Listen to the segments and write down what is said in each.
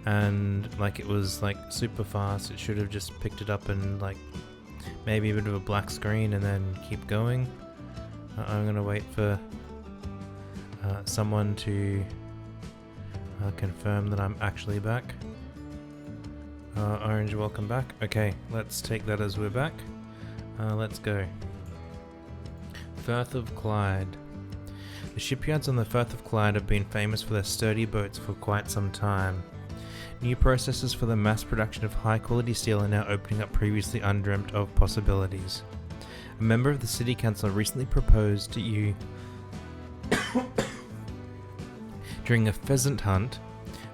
and like it was like super fast. It should have just picked it up and like maybe a bit of a black screen and then keep going. I'm gonna wait for someone to confirm that I'm actually back. Orange, welcome back. Okay, let's take that as we're back. Let's go. Firth of Clyde. The shipyards on the Firth of Clyde have been famous for their sturdy boats for quite some time. New processes for the mass production of high-quality steel are now opening up previously undreamt of possibilities. A member of the City Council recently proposed to you during a pheasant hunt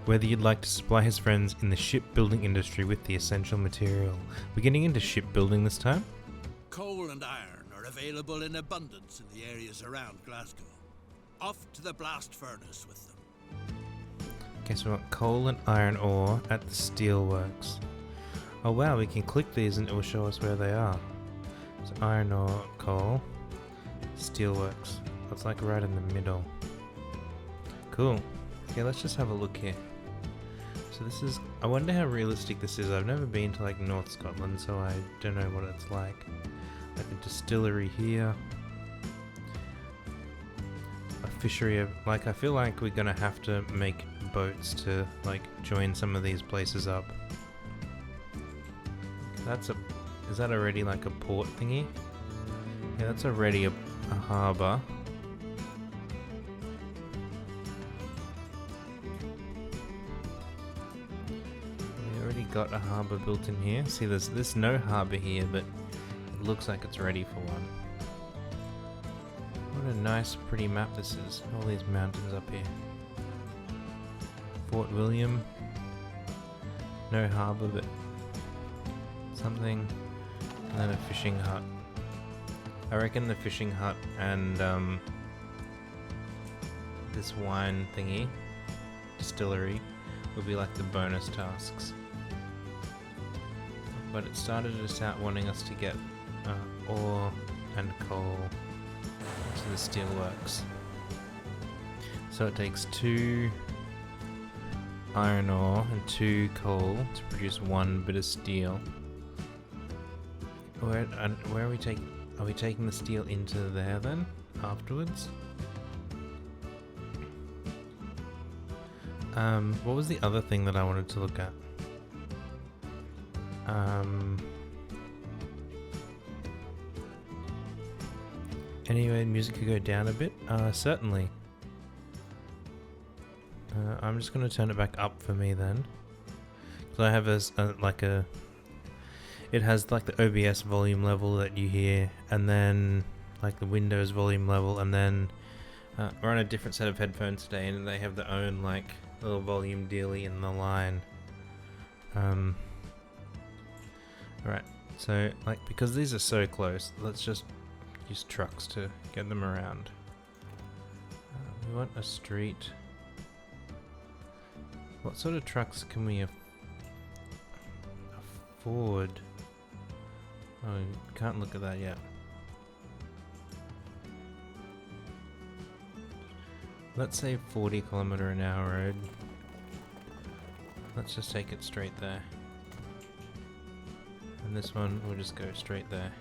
whether you'd like to supply his friends in the shipbuilding industry with the essential material. We're getting into shipbuilding this time? Coal and iron are available in abundance in the areas around Glasgow. Off to the blast furnace with them. Okay, so we want coal and iron ore at the steelworks. Oh wow, we can click these and it will show us where they are. So iron ore, coal, steelworks. It's like right in the middle. Cool. Okay, let's just have a look here. So this is, I wonder how realistic this is. I've never been to like North Scotland, so I don't know what it's like. Like a distillery here. A fishery, like I feel like we're gonna have to make boats to like join some of these places up. That's a, is that already like a port thingy? Yeah, that's already a harbour. Got a harbour built in here. See, there's no harbour here, but it looks like it's ready for one. What a nice, pretty map this is. All these mountains up here. Fort William. No harbour, but something. And then a fishing hut. I reckon the fishing hut and this wine thingy, distillery, will be like the bonus tasks. But it started us out wanting us to get ore and coal to the steelworks. So it takes 2 iron ore and 2 coal to produce 1 bit of steel. Where are we taking? Are we taking the steel into there then afterwards? What was the other thing that I wanted to look at? Anyway, music could go down a bit. Certainly. I'm just going to turn it back up for me then. So I have it has like the OBS volume level that you hear, and then like the Windows volume level, and then we're on a different set of headphones today, and they have their own like little volume dealy in the line. Right, so like because these are so close, let's just use trucks to get them around. We want a street. What sort of trucks can we afford? Oh, can't look at that yet. Let's say 40km/h road. Let's just take it straight there. And this one will just go straight there.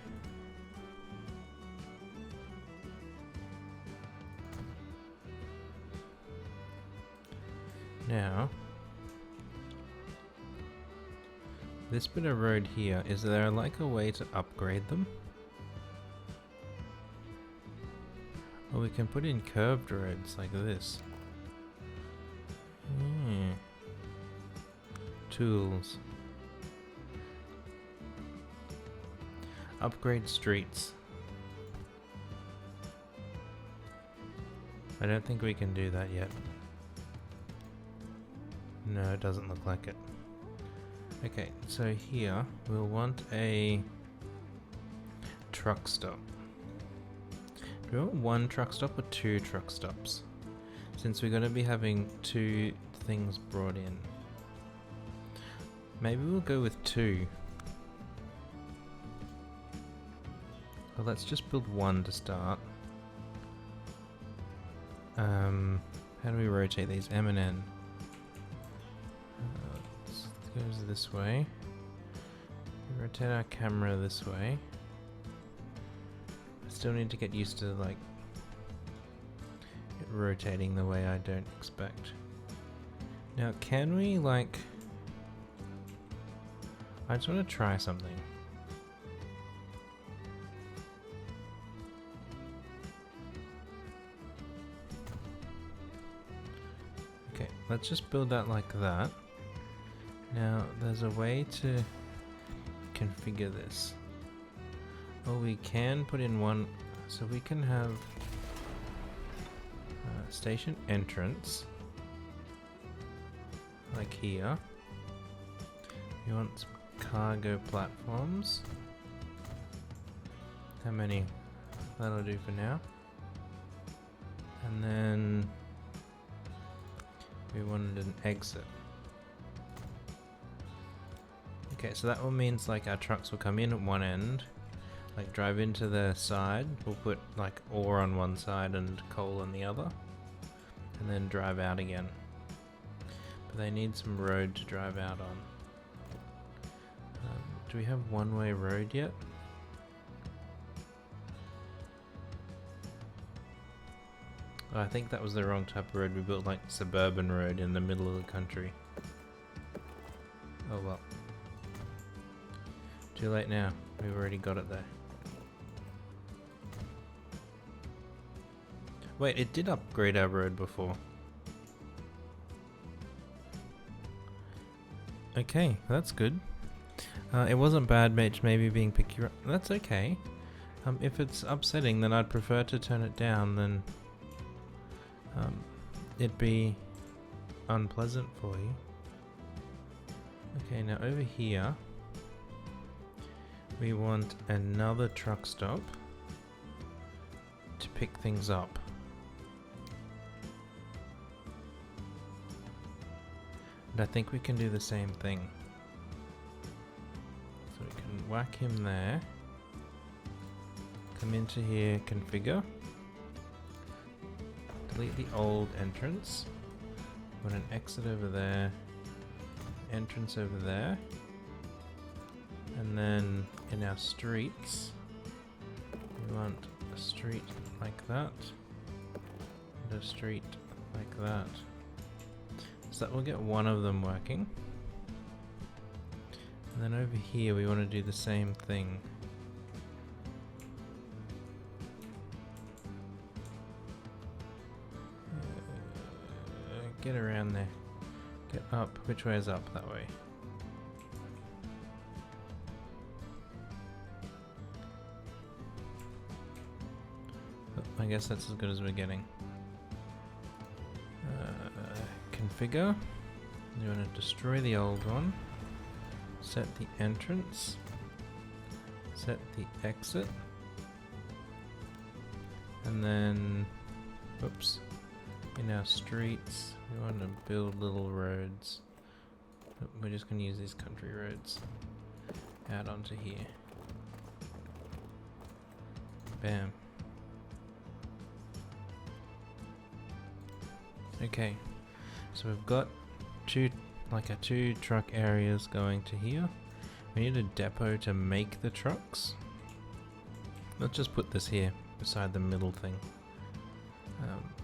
Now, this bit of road here, is there like a way to upgrade them? Or we can put in curved roads like this. Tools. Upgrade streets. I don't think we can do that yet. No, it doesn't look like it. Okay, so here we'll want a truck stop. Do we want 1 truck stop or 2 truck stops? Since we're going to be having 2 things brought in. Maybe we'll go with 2. Well, let's just build 1 to start. How do we rotate these? M and N. goes this way. We rotate our camera this way. I still need to get used to like it rotating the way I don't expect. Now can we like... I just want to try something. Okay, let's just build that like that. Now there's a way to configure this. Oh, we can put in one, so we can have station entrance like here. You want some cargo platforms. How many? That'll do for now. And then we wanted an exit. Okay, so that one means like our trucks will come in at one end, like drive into the side. We'll put like ore on one side and coal on the other, and then drive out again. But they need some road to drive out on. Do we have one-way road yet? Oh, I think that was the wrong type of road. We built like suburban road in the middle of the country. Oh well. Too late now. We've already got it there. Wait, it did upgrade our road before. Okay, that's good. It wasn't bad, maybe being picky. That's okay. If it's upsetting, then I'd prefer to turn it down than it be unpleasant for you. Okay, now over here we want another truck stop to pick things up. And I think we can do the same thing. So we can whack him there. Come into here, configure. Delete the old entrance. Put an exit over there. Entrance over there. And then in our streets, we want a street like that. And a street like that. So that will get one of them working. And then over here we want to do the same thing. Get around there. Get up. Which way is up? That way. Oh, I guess that's as good as we're getting. Configure. You want to destroy the old one. Set the entrance. Set the exit. And then, oops, in our streets, we want to build little roads. We're just going to use these country roads out onto here. Bam. Okay, so we've got two truck areas going to here. We need a depot to make the trucks. Let's just put this here beside the middle thing.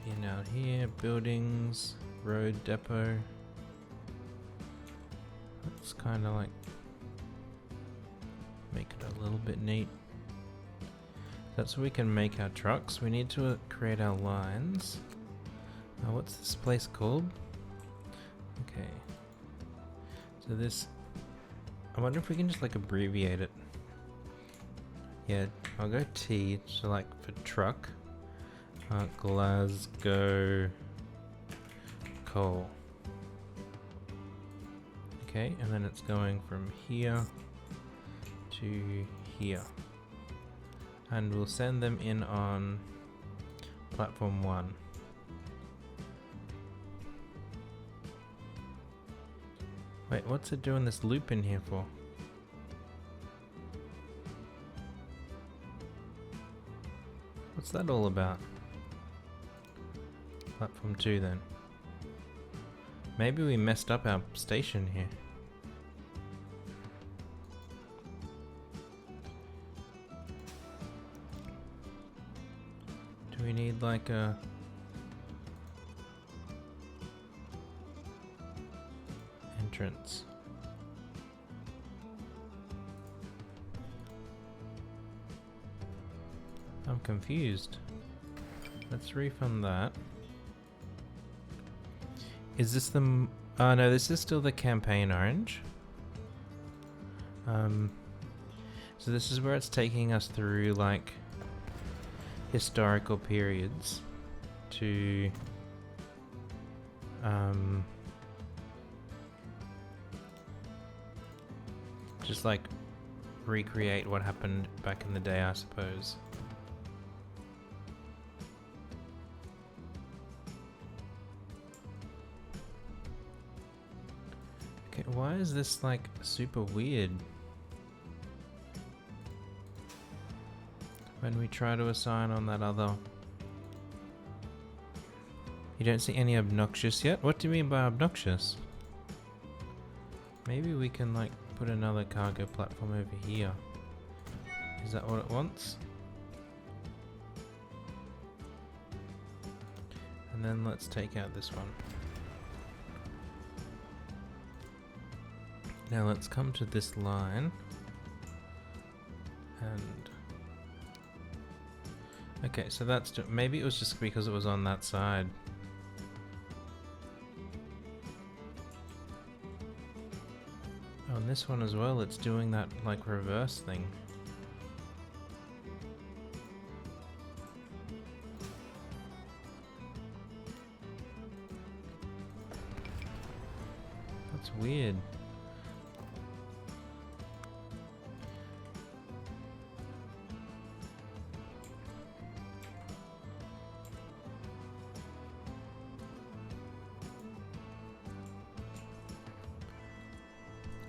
In out here, buildings, road depot. Let's kind of like make it a little bit neat. That's where we can make our trucks. We need to create our lines. What's this place called? Okay. So this, I wonder if we can just like abbreviate it. Yeah, I'll go T, so like for truck. Glasgow coal. Okay, and then it's going from here to here. And we'll send them in on platform 1. Wait, what's it doing this loop in here for? What's that all about? Platform 2 then. Maybe we messed up our station here. We need like a... entrance. I'm confused. Let's refund that. Is this the... oh no, this is still the campaign orange. So this is where it's taking us through like historical periods to just like recreate what happened back in the day, I suppose. Okay, why is this like super weird? When we try to assign on that other... You don't see any obnoxious yet? What do you mean by obnoxious? Maybe we can like put another cargo platform over here. Is that what it wants? And then let's take out this one. Now let's come to this line. And... okay, so that's... maybe it was just because it was on that side. On this one as well, it's doing that like reverse thing. That's weird.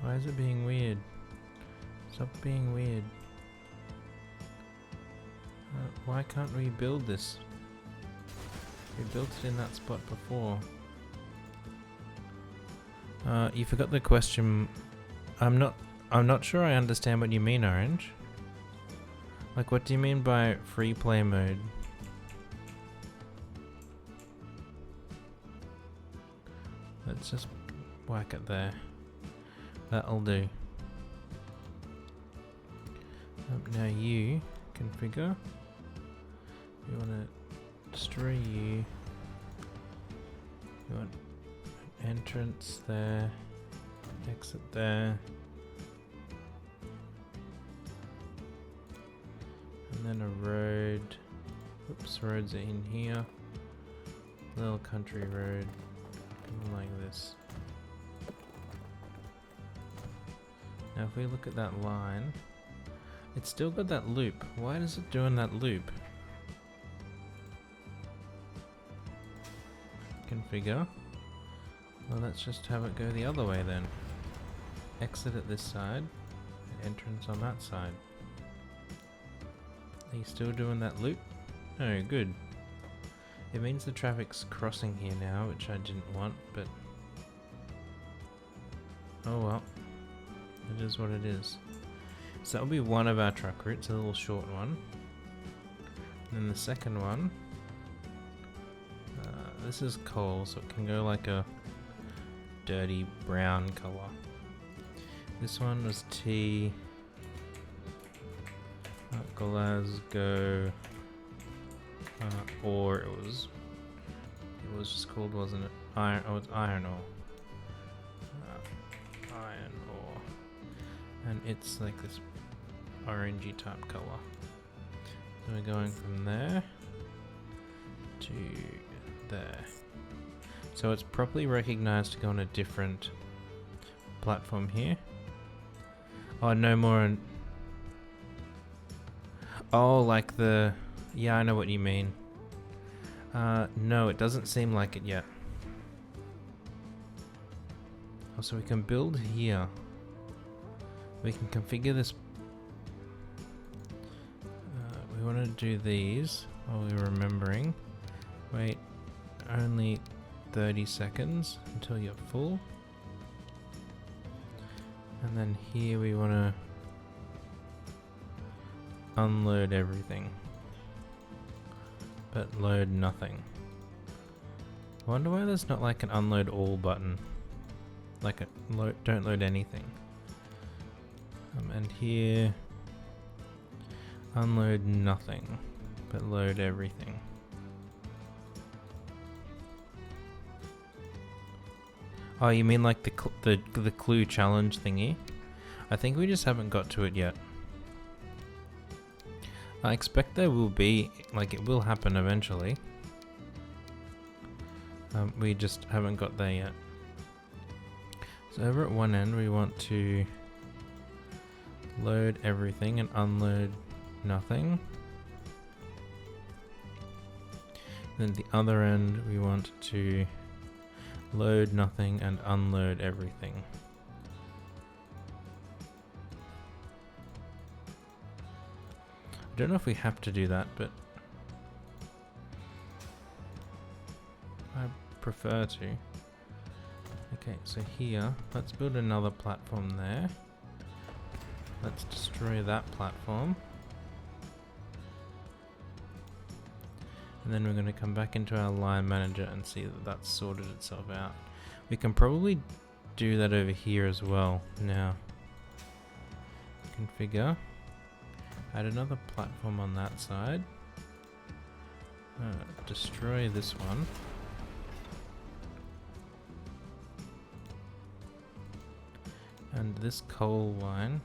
Why is it being weird? Stop being weird. Why can't we build this? We built it in that spot before. You forgot the question. I'm not sure I understand what you mean, Orange. Like, what do you mean by free play mode? Let's just whack it there. That'll do. Now you configure. You want to destroy you. You want an entrance there, exit there, and then a road. Oops, roads are in here. Little country road, like this. Now if we look at that line, it's still got that loop. Why is it doing that loop? Configure. Well, let's just have it go the other way then. Exit at this side, entrance on that side. Are you still doing that loop? Oh, good. It means the traffic's crossing here now, which I didn't want, but... oh well. It is what it is. So that'll be one of our truck routes, a little short one. And then the second one, this is coal, so it can go like a dirty brown color. This one was T, Glasgow, or it was just called, wasn't it? Iron. Oh, it's iron ore. Iron ore. And it's like this orangey type color. So we're going from there to there. So it's properly recognized to go on a different platform here. Oh, no more. Oh, like the... yeah, I know what you mean. No, it doesn't seem like it yet. Oh, so we can build here. We can configure this. We want to do these while we're remembering. Wait, only 30 seconds until you're full. And then here we want to unload everything. but load nothing. I wonder why there's not like an unload all button. Like a don't load anything. And here, unload nothing, but load everything. Oh, you mean like the clue challenge thingy? I think we just haven't got to it yet. I expect there will be, like, it will happen eventually. We just haven't got there yet. So over at one end we want to load everything and unload nothing. Then at the other end we want to load nothing and unload everything. I don't know if we have to do that, but I prefer to. Okay, so here, let's build another platform there. Let's destroy that platform. And then we're going to come back into our line manager and see that that's sorted itself out. We can probably do that over here as well now. Configure. Add another platform on that side. Destroy this one. And this coal line.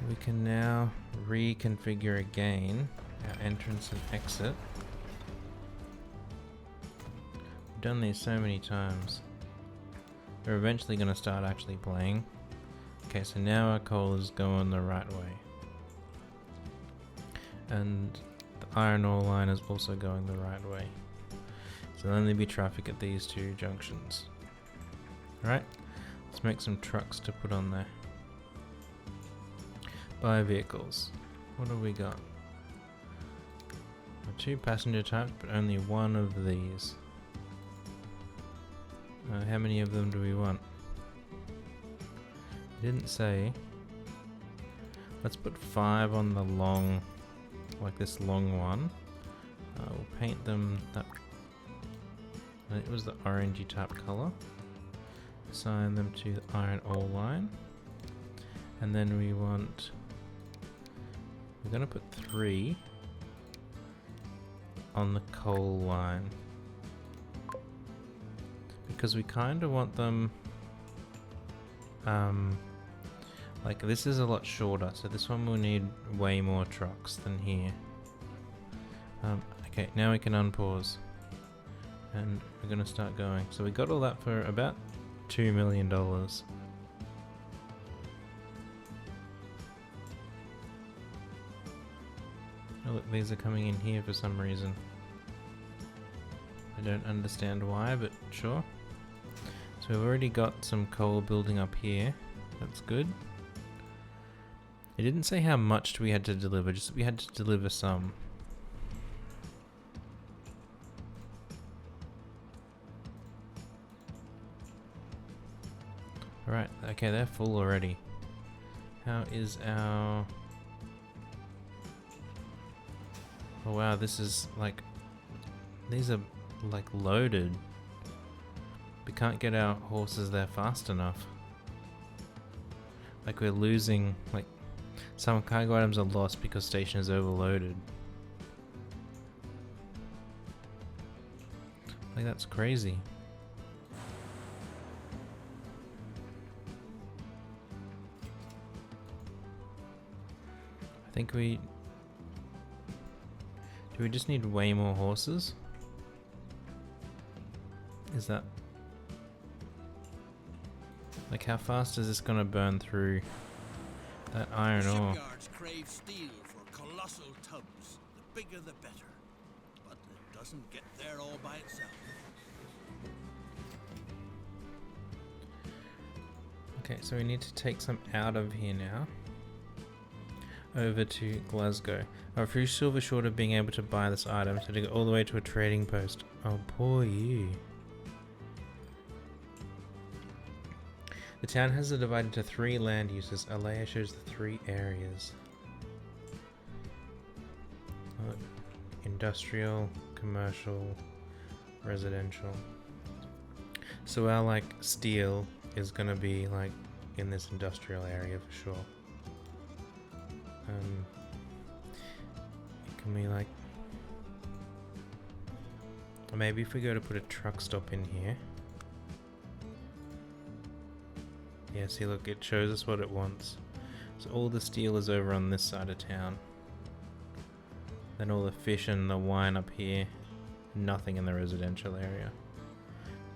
We can now reconfigure again our entrance and exit. We've done these so many times. We're eventually going to start actually playing. Okay, so now our coal is going the right way. And the iron ore line is also going the right way. So there'll only be traffic at these two junctions. Alright, let's make some trucks to put on there. Buy vehicles. What have we got? 2 passenger types, but only one of these. How many of them do we want? It didn't say. Let's put 5 on the long, like this long one. We'll paint them that. It was the orangey type color. Assign them to the iron ore line. And then we want, we're going to put 3 on the coal line. Because we kind of want them, like this is a lot shorter, so this one will need way more trucks than here. Okay, now we can unpause. And we're going to start going. So we got all that for about $2 million. Oh look, these are coming in here for some reason. I don't understand why, but sure. So we've already got some coal building up here. That's good. It didn't say how much we had to deliver, just that we had to deliver some. Alright, okay, they're full already. How is our... Oh wow, this is like... These are like loaded. We can't get our horses there fast enough. Like we're losing, like... Some cargo items are lost because station is overloaded. Like that's crazy. I think we... Do we just need way more horses? Is that... Like how fast is this gonna burn through that iron ore? Shipyards crave steel for colossal tubs. The bigger the better. But it doesn't get there all by itself. Okay, so we need to take some out of here now. Over to Glasgow. Our few silver short of being able to buy this item, so to go all the way to a trading post. Oh, poor you. The town has it divided into 3 land uses. A layer shows the 3 areas. industrial, commercial, residential. So our like steel is gonna be like in this industrial area for sure. Can we like, maybe if we go to put a truck stop in here. Yeah, see, look, it shows us what it wants. So all the steel is over on this side of town. Then all the fish and the wine up here. Nothing in the residential area.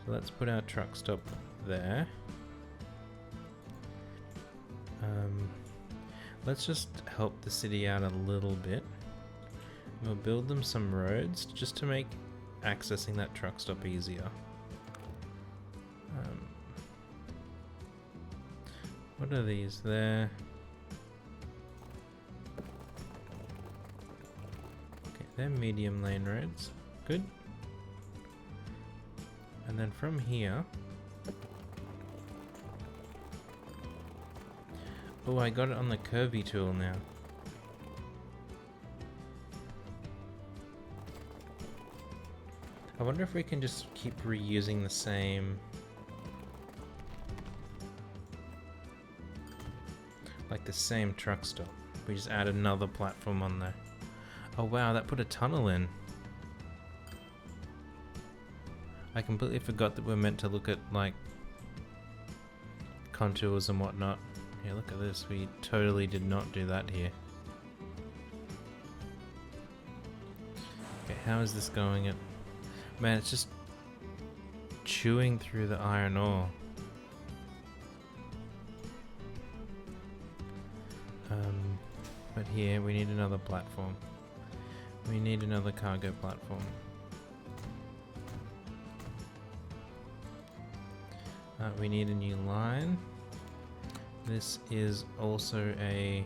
So let's put our truck stop there. Let's just help the city out a little bit. We'll build them some roads just to make accessing that truck stop easier. What are these there? Okay, they're medium lane roads. Good. And then from here... Oh, I got it on the curvy tool now. I wonder if we can just keep reusing the same... like the same truck stop. We just add another platform on there. Oh wow, that put a tunnel in. I completely forgot that we're meant to look at like contours and whatnot. Yeah, look at this. We totally did not do that here. Okay, how is this going? Man, it's just chewing through the iron ore. But here we need another platform. We need another cargo platform. We need a new line. This is also a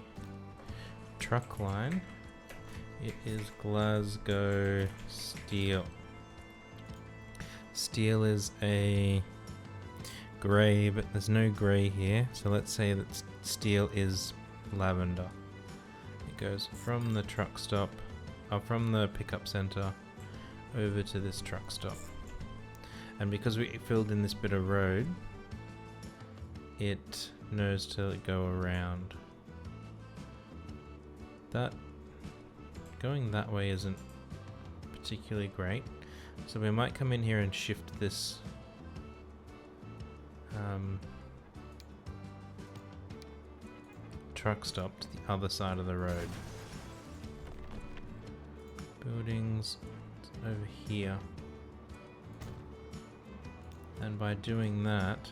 truck line. It is Glasgow steel. Steel is a grey, but there's no grey here. So let's say that steel is lavender. It goes from the truck stop, from the pickup center over to this truck stop. And because we filled in this bit of road, it knows to go around. That going that way isn't particularly great, so we might come in here and shift this truck stop to the other side of the road. Buildings over here, and by doing that,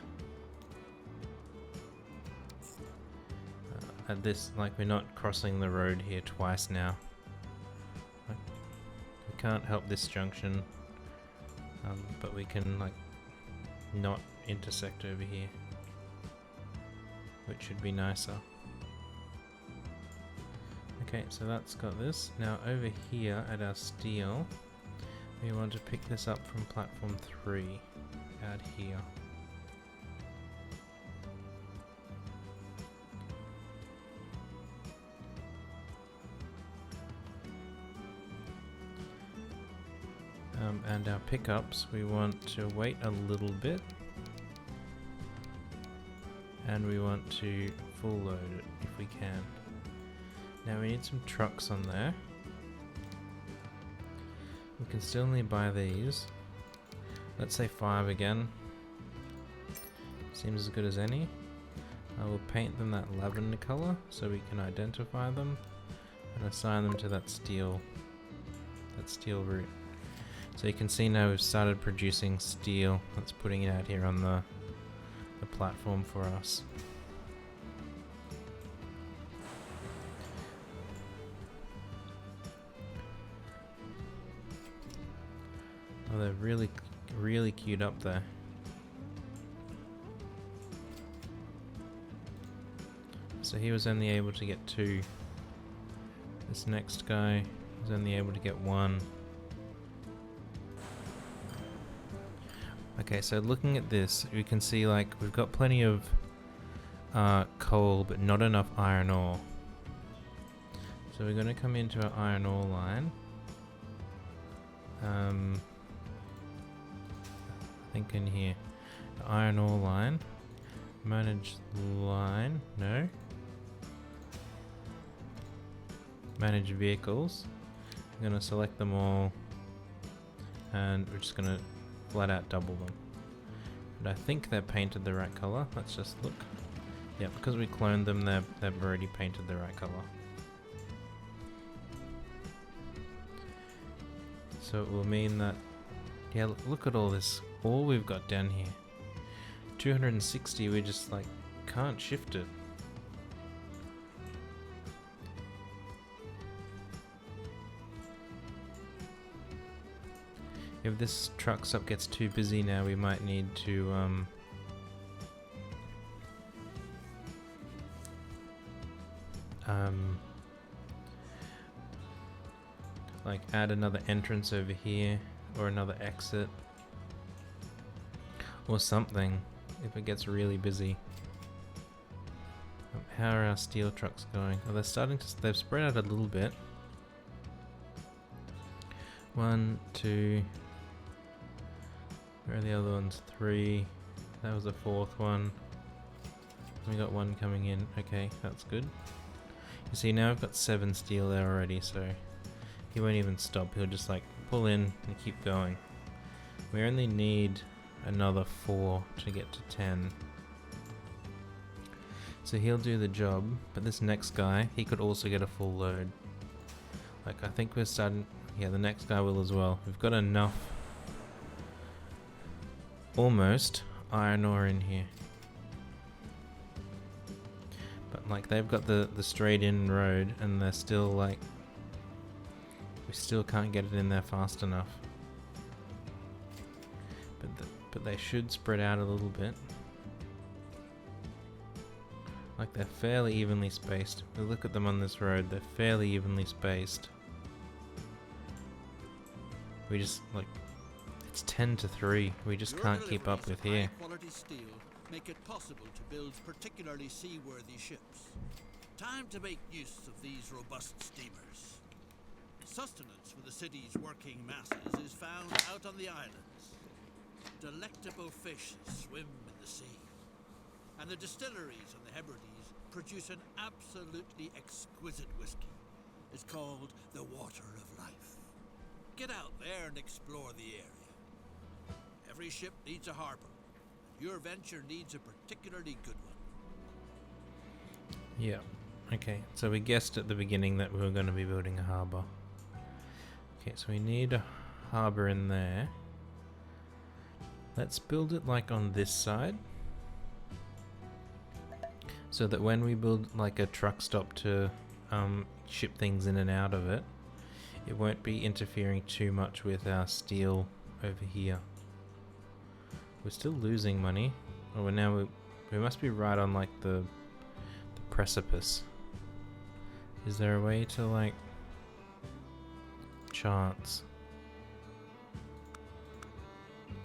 at this, like, we're not crossing the road here twice now. Like, we can't help this junction, but we can like not intersect over here, which should be nicer. Okay, so that's got this. Now over here at our steel, we want to pick this up from platform 3 out here. And our pickups, we want to wait a little bit, and we want to full load it if we can. Now we need some trucks on there. We can still need to buy these. Let's say 5 again. Seems as good as any. I will paint them that lavender color so we can identify them and assign them to that steel route. So you can see now we've started producing steel. That's putting it out here on the platform for us. Oh, they're really queued up there. So he was only able to get 2. This next guy was only able to get 1. Okay, so looking at this, we can see like we've got plenty of coal, but not enough iron ore. So we're going to come into our iron ore line. I think in here. Iron ore line. Manage line. No. Manage vehicles. I'm gonna select them all. And we're just gonna flat out double them. But I think they're painted the right color. Let's just look. Yeah, because we cloned them, they've already painted the right color. So it will mean that, yeah, look at all this ore we've got down here. 260, we just like can't shift it. If this truck stop gets too busy now, we might need to like add another entrance over here or another exit or something if it gets really busy. How are our steel trucks going? Oh, they're starting to, they've spread out a little bit. 1, 2, where are the other ones? 3, that was the 4th one. We got 1 coming in. Okay, that's good. You see, now I've got 7 steel there already, so he won't even stop. He'll just like pull in and keep going. We only need another 4 to get to 10. So he'll do the job, but this next guy, he could also get a full load. Like, I think we're starting, yeah, the next guy will as well. We've got enough, almost, iron ore in here. But like, they've got the straight in road, and they're still like, we still can't get it in there fast enough. But they should spread out a little bit. Like, they're fairly evenly spaced. We look at them on this road, they're fairly evenly spaced. We just, like, it's 10 to 3. We just can't keep up with here. Quality steel make it possible to build particularly seaworthy ships. Time to make use of these robust steamers. Sustenance for the city's working masses is found out on the islands. Delectable fish swim in the sea. And the distilleries on the Hebrides produce an absolutely exquisite whiskey. It's called the Water of Life. Get out there and explore the area. Every ship needs a harbor. Your venture needs a particularly good one. Yeah. Okay, so we guessed at the beginning that we were going to be building a harbor. Okay, so we need a harbor in there. Let's build it like on this side. So that when we build like a truck stop to ship things in and out of it, it won't be interfering too much with our steel over here. We're still losing money. Oh, now we must be right on like the precipice. Is there a way to like charts?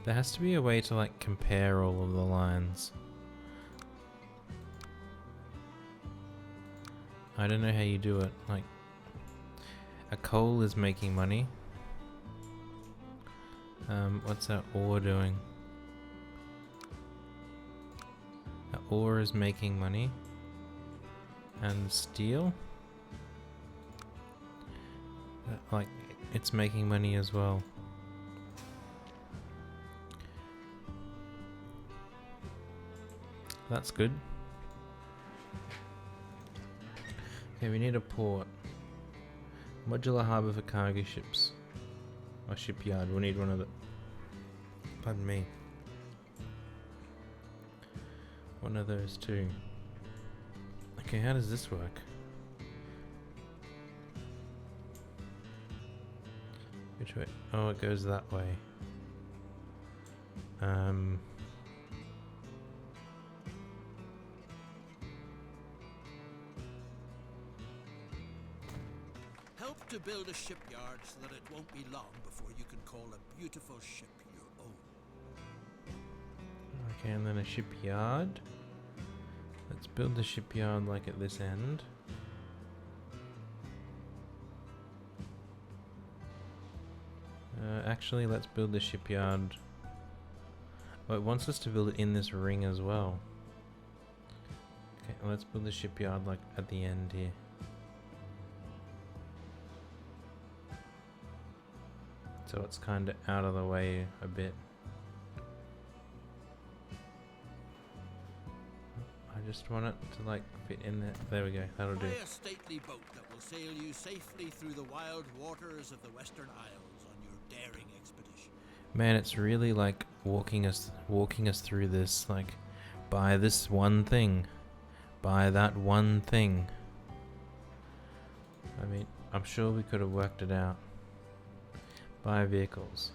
There has to be a way to like compare all of the lines. I don't know how you do it. Like, a coal is making money. What's our ore doing? Our ore is making money. And steel? Like, it's making money as well. That's good. Okay, we need a port. Modular harbour for cargo ships. Or shipyard, we'll need one of the... Pardon me. One of those too. Okay, how does this work? Which way? Oh, it goes that way. Help to build a shipyard so that it won't be long before you can call a beautiful ship your own. Okay, and then a shipyard. Let's build the shipyard like at this end. actually, let's build the shipyard. Oh, it wants us to build it in this ring as well. Okay, let's build the shipyard like at the end here. So it's kind of out of the way a bit. I just want it to like fit in there. There we go, that'll do. Buy a stately boat that will sail you safely through the wild waters of the Western Isles on your daring expedition. Man, it's really like walking us through this, like, buy this one thing, buy that one thing. I mean, I'm sure we could have worked it out. Buy vehicles.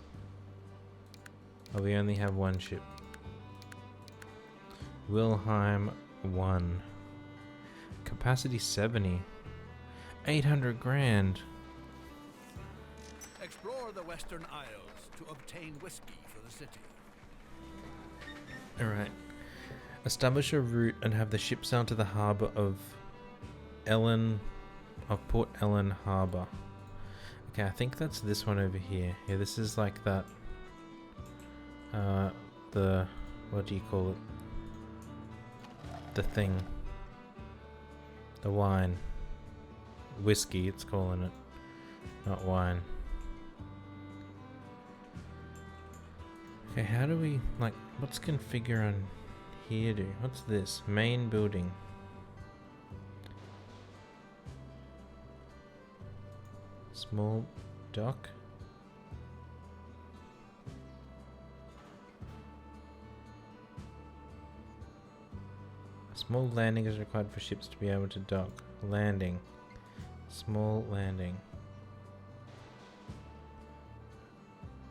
Oh, we only have one ship. Wilhelm 1. Capacity 70. 800 grand. Explore the Western Isles to obtain whiskey for the city. Alright. Establish a route and have the ship sail to the harbour of Port Ellen Harbour. Okay, I think that's this one over here. Yeah, this is like that. What do you call it? The thing. The wine. Whiskey, it's calling it. Not wine. Okay, how do we, like, what's configure on here do? What's this? Main building. Small dock. A small landing is required for ships to be able to dock. Landing. Small landing.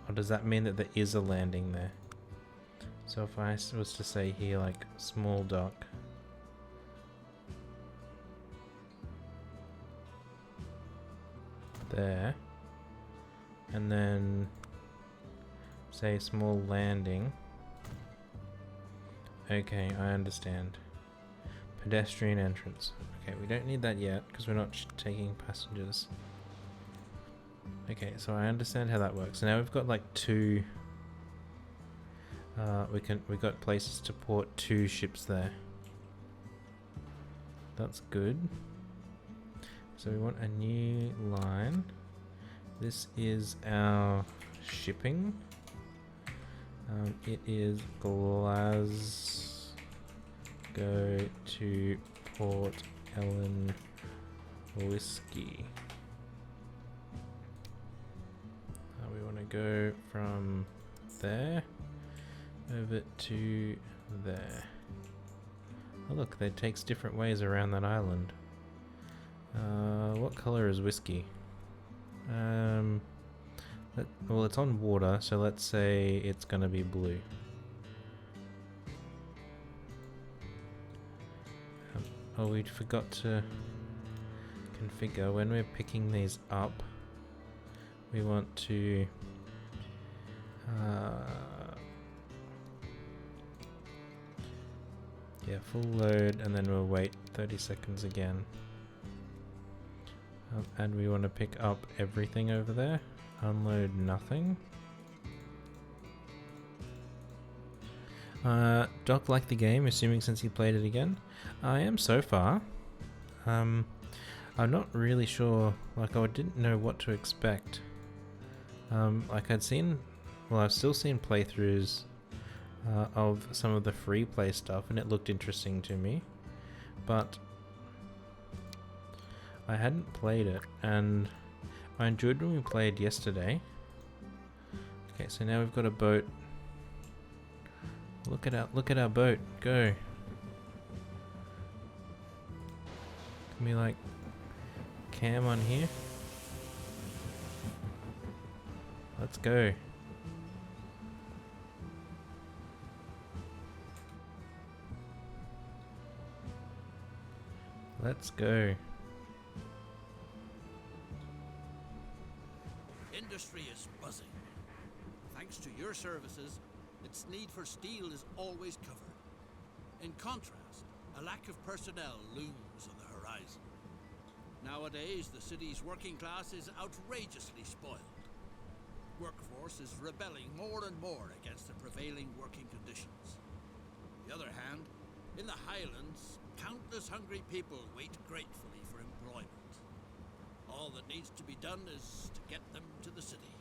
Or does that mean that there is a landing there? So if I was to say here, like, small dock. There. And then say small landing. Okay, I understand. Pedestrian entrance. Okay, we don't need that yet because we're not taking passengers. Okay, so I understand how that works. So now we've got like two. We got places to port 2 ships there. That's good. So we want a new line. This is our shipping. It is Glasgow to Port Ellen Whiskey. We want to go from there over to there. Oh look, that takes different ways around that island. What color is whiskey? Well, it's on water, so let's say it's gonna be blue. Oh, we forgot to configure when we're picking these up. We want to yeah, full load, and then we'll wait 30 seconds again. And we want to pick up everything over there. Unload nothing. Doc liked the game, assuming since he played it again. I am so far. I'm not really sure, like I didn't know what to expect. Like I've still seen playthroughs of some of the free play stuff, and it looked interesting to me. But I hadn't played it, and I enjoyed when we played yesterday. Okay, so now we've got a boat. Look at our boat. Go. Can we like cam on here? Let's go. Let's go. Industry is buzzing. Thanks to your services, its need for steel is always covered. In contrast, a lack of personnel looms on the horizon. Nowadays, the city's working class is outrageously spoiled. workforce is rebelling more and more against the prevailing working conditions. On the other hand, in the Highlands, countless hungry people wait gratefully for employment. All that needs to be done is to get them to the city.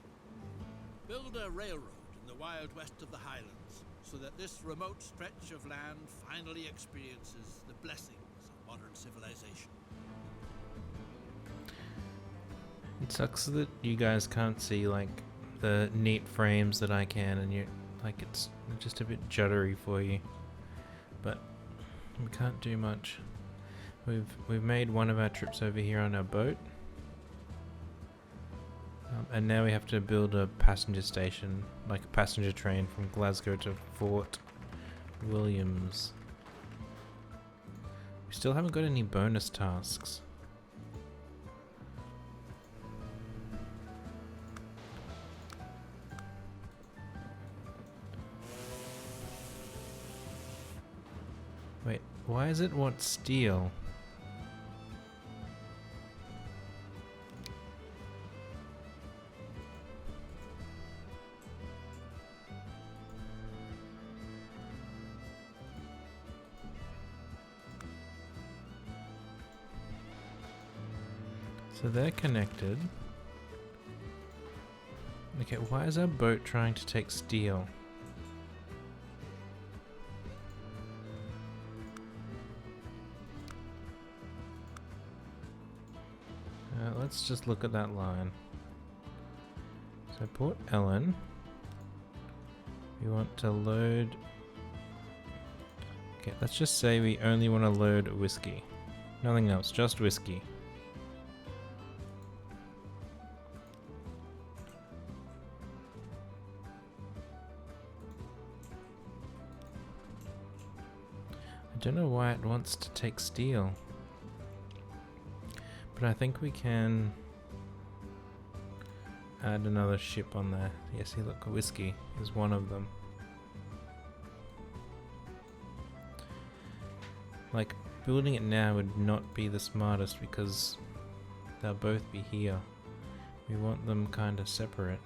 Build a railroad in the wild west of the Highlands, so that this remote stretch of land finally experiences the blessings of modern civilization. It sucks that you guys can't see like the neat frames that I can, and you like it's just a bit juddery for you. But we can't do much. We've made one of our trips over here on our boat, and now we have to build a passenger station, like a passenger train from Glasgow to Fort Williams. We still haven't got any bonus tasks. Wait, why is it want steel? So they're connected. Okay, why is our boat trying to take steel? Let's just look at that line. So Port Ellen, we want to load. Okay, let's just say we only want to load whiskey. Nothing else, just whiskey. I don't know why it wants to take steel. But I think we can add another ship on there. Yeah, see, look, whiskey is one of them. Like, building it now would not be the smartest because they'll both be here. We want them kind of separate.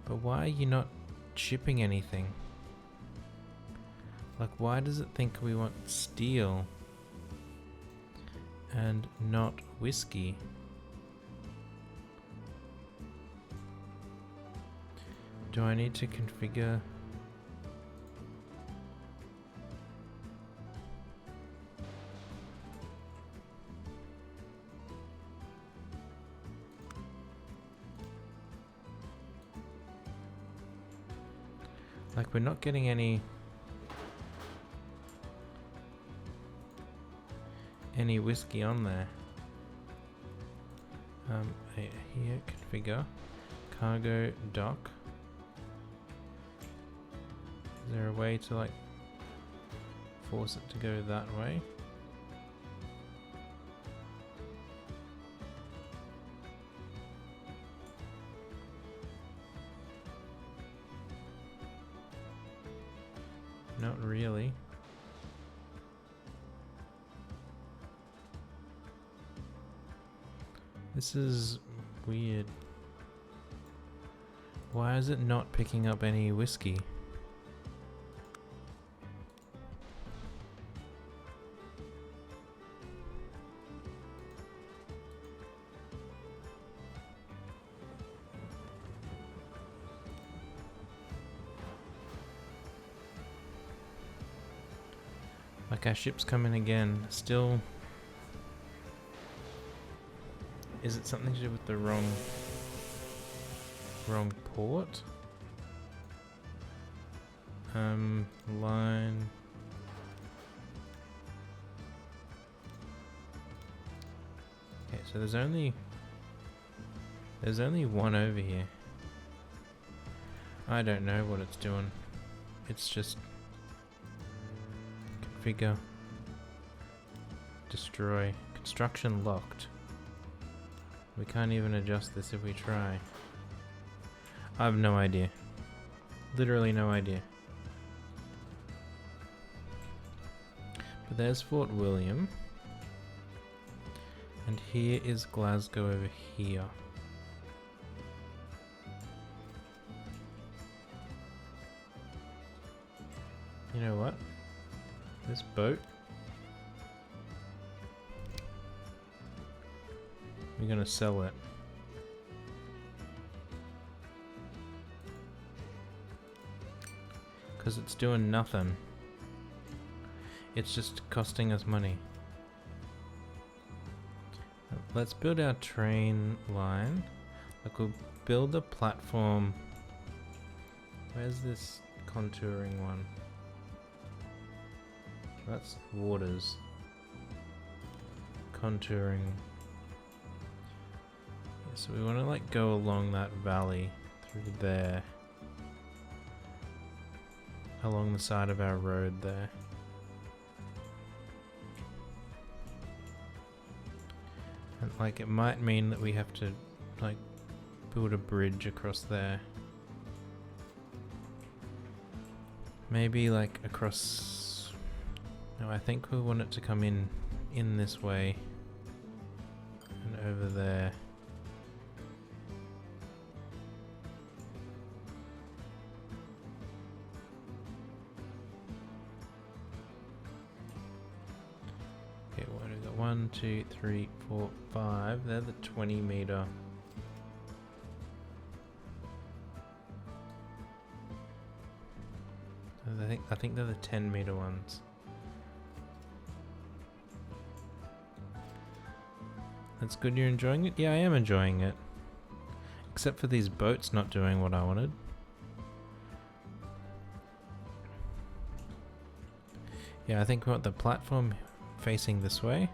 But why are you not shipping anything? Like, why does it think we want steel and not whiskey? Do I need to configure? Like, we're not getting any whiskey on there. Here, configure cargo dock. Is there a way to like force it to go that way? Not really. This is weird. Why is it not picking up any whiskey? Like, our ship's coming again. Still. Is it something to do with the wrong port? Line. Okay, so there's only one over here. I don't know what it's doing. It's just configure, destroy, construction locked. We can't even adjust this if we try. I have no idea. Literally no idea. But there's Fort William. And here is Glasgow over here. You know what? This boat, we're gonna sell it. Because it's doing nothing. It's just costing us money. Let's build our train line. Like, we'll build a platform. Where's this contouring one? That's waters. Contouring. Yeah, so we want to like go along that valley through there. Along the side of our road there. And like it might mean that we have to like build a bridge across there. Maybe like across. No, I think we want it to come in this way and over there. Okay, what do we got? 1, 2, 3, 4, 5. They're the 20 meter. I think they're the 10 meter ones. That's good, you're enjoying it? Yeah, I am enjoying it. Except for these boats not doing what I wanted. Yeah, I think we want the platform facing this way.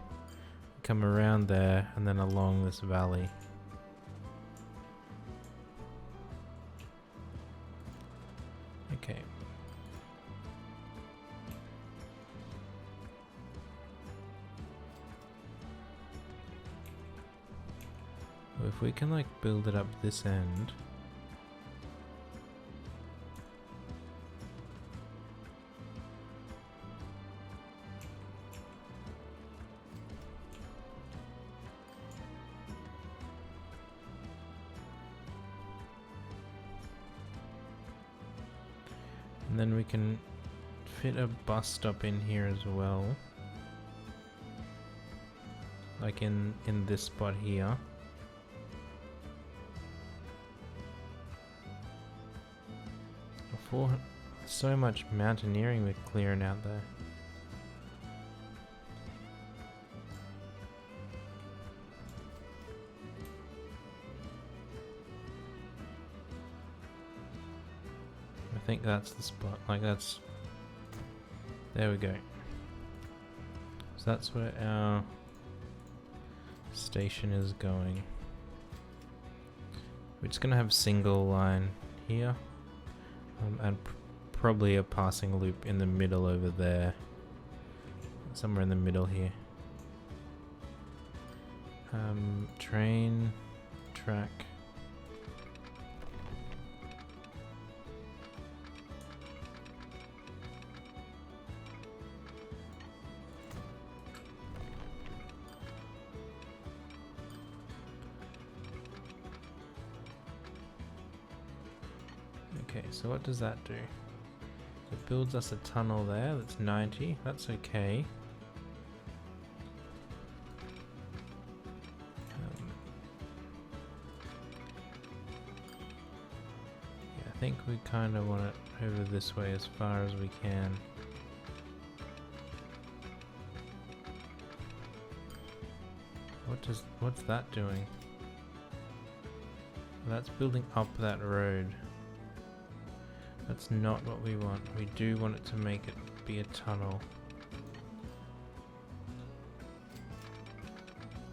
Come around there and then along this valley. Okay. Well, if we can like build it up this end. And then we can fit a bus stop in here as well. Like in this spot here. So much mountaineering we're clearing out there. I think that's the spot. Like that's... There we go. So that's where our station is going. We're just gonna have single line here. And probably a passing loop in the middle over there. Somewhere in the middle here. Train, track. Okay, so what does that do? It builds us a tunnel there, that's 90, that's okay. Yeah, I think we kind of want it over this way as far as we can. What's that doing? Well, that's building up that road. That's not what we want. We do want it to make it be a tunnel.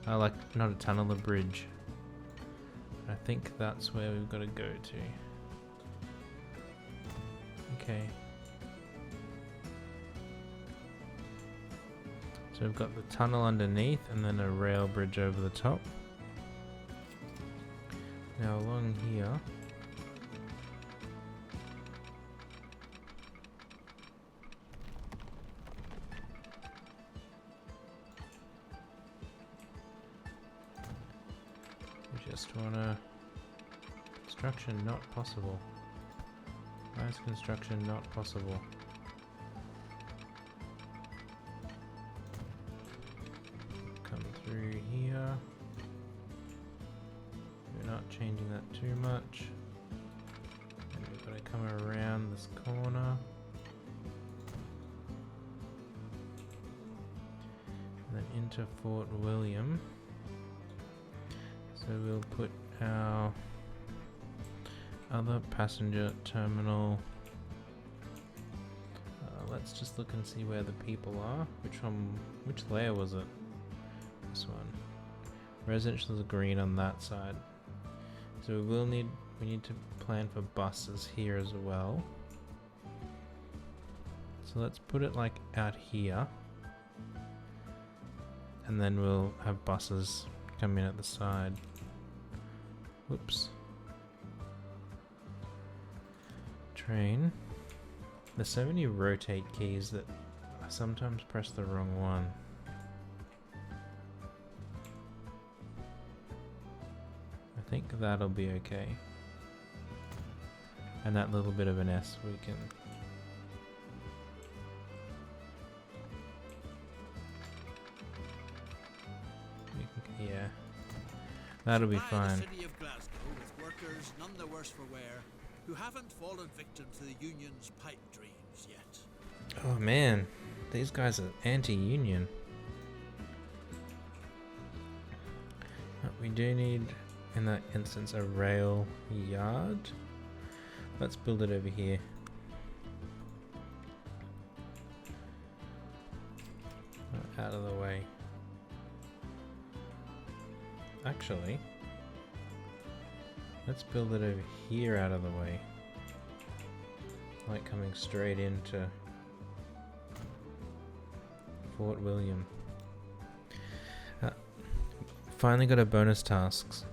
Like, not a tunnel, a bridge. I think that's where we've got to go to. Okay. So we've got the tunnel underneath and then a rail bridge over the top. Now along here. We just wanna... Construction not possible. Why is construction not possible? through here. We're not changing that too much. And we've got to come around this corner. And then into Fort William. So we'll put our other passenger terminal. Let's just look and see where the people are. Which layer was it? This one. Residential is green on that side. So we need to plan for buses here as well. So let's put it like out here. And then we'll have buses come in at the side. Whoops. Train. There's so many rotate keys that I sometimes press the wrong one. I think that'll be okay. And that little bit of an S we can... yeah. That'll be fine. The city of Glasgow with workers none the worse for wear who haven't fallen victim to the union's pipe dreams yet. Oh man, these guys are anti-union. We do need, in that instance, a rail yard. Let's build it over here. Out of the way. Actually, let's build it over here out of the way. Like coming straight into Fort William. Finally got a bonus tasks.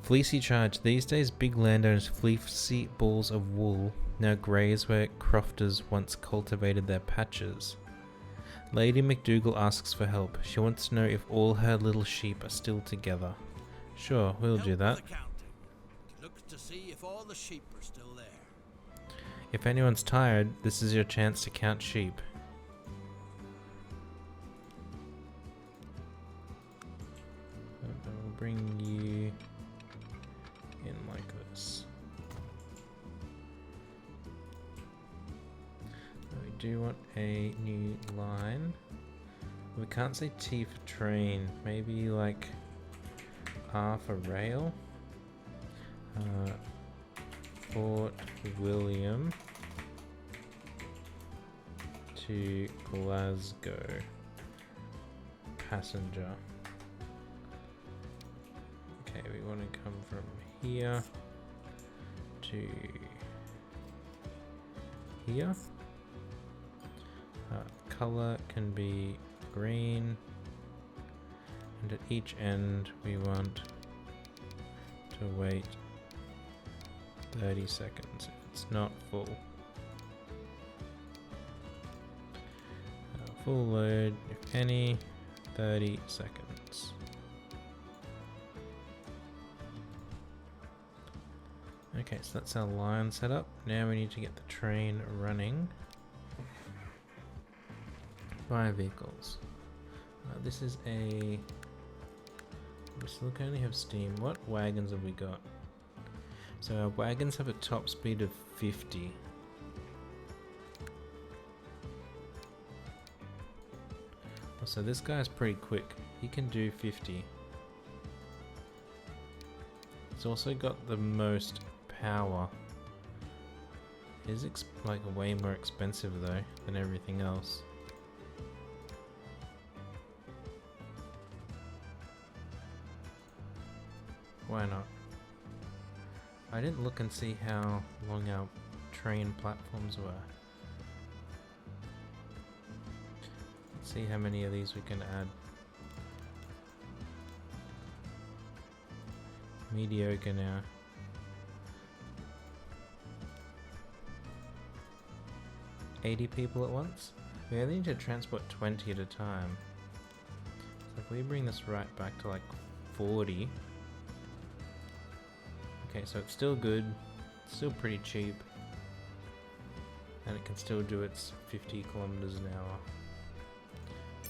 Fleecy charge. These days big landowners fleecy balls of wool now graze where crofters once cultivated their patches. Lady McDougal asks for help. She wants to know if all her little sheep are still together. Sure, we'll do that. Look to see if all the sheep are still there. If anyone's tired, this is your chance to count sheep. I'll bring you in like this. We do want a new line. We can't say T for train. Maybe like R for rail. Fort William to Glasgow. Passenger. Okay, we want to come from here to here. Color can be green, and at each end we want to wait 30 seconds if it's not full. Full load, if any, 30 seconds. Okay, so that's our line set up. Now we need to get the train running. Fire vehicles. This is a... we still can only have steam. What wagons have we got? So our wagons have a top speed of 50. So this guy's pretty quick. He can do 50. He's also got the most power. He's like way more expensive though than everything else. Why not? I didn't look and see how long our train platforms were. Let's see how many of these we can add. Mediocre now. $80 people at once? We only need to transport 20 at a time. So if we bring this right back to like 40. Okay, so it's still good, it's still pretty cheap, and it can still do its 50 kilometers an hour.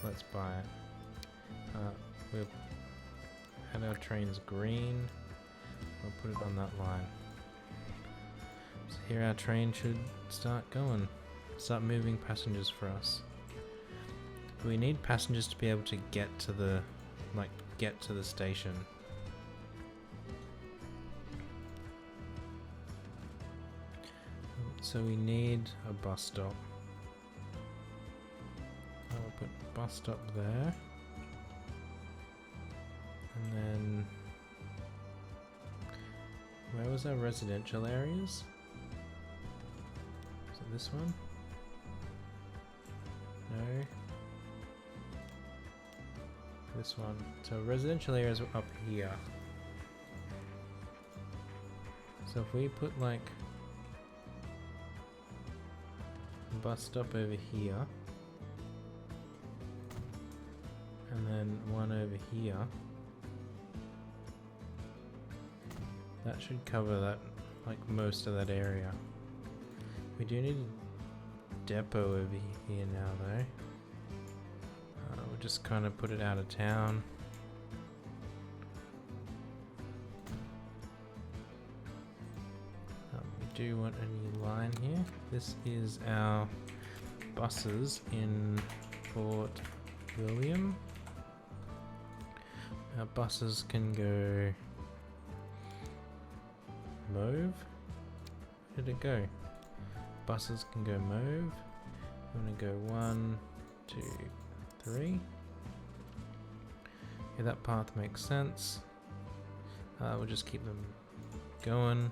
Let's buy it. we'll add our trains green. We'll put it on that line. So here our train should start going. Start moving passengers for us. We need passengers to be able to get to the station. So we need a bus stop. I'll put bus stop there. And then where was our residential areas? Is it this one? No. This one. So residential areas are up here. So if we put like a bus stop over here and then one over here, that should cover that, like most of that area. We do need a depot over here now though. We'll just kind of put it out of town. We do want a new line here. This is our buses in Fort William. Our buses can go mauve. Where did it go? Buses can go mauve. I'm gonna go 1, 2, 3. Yeah, that path makes sense. We'll just keep them going.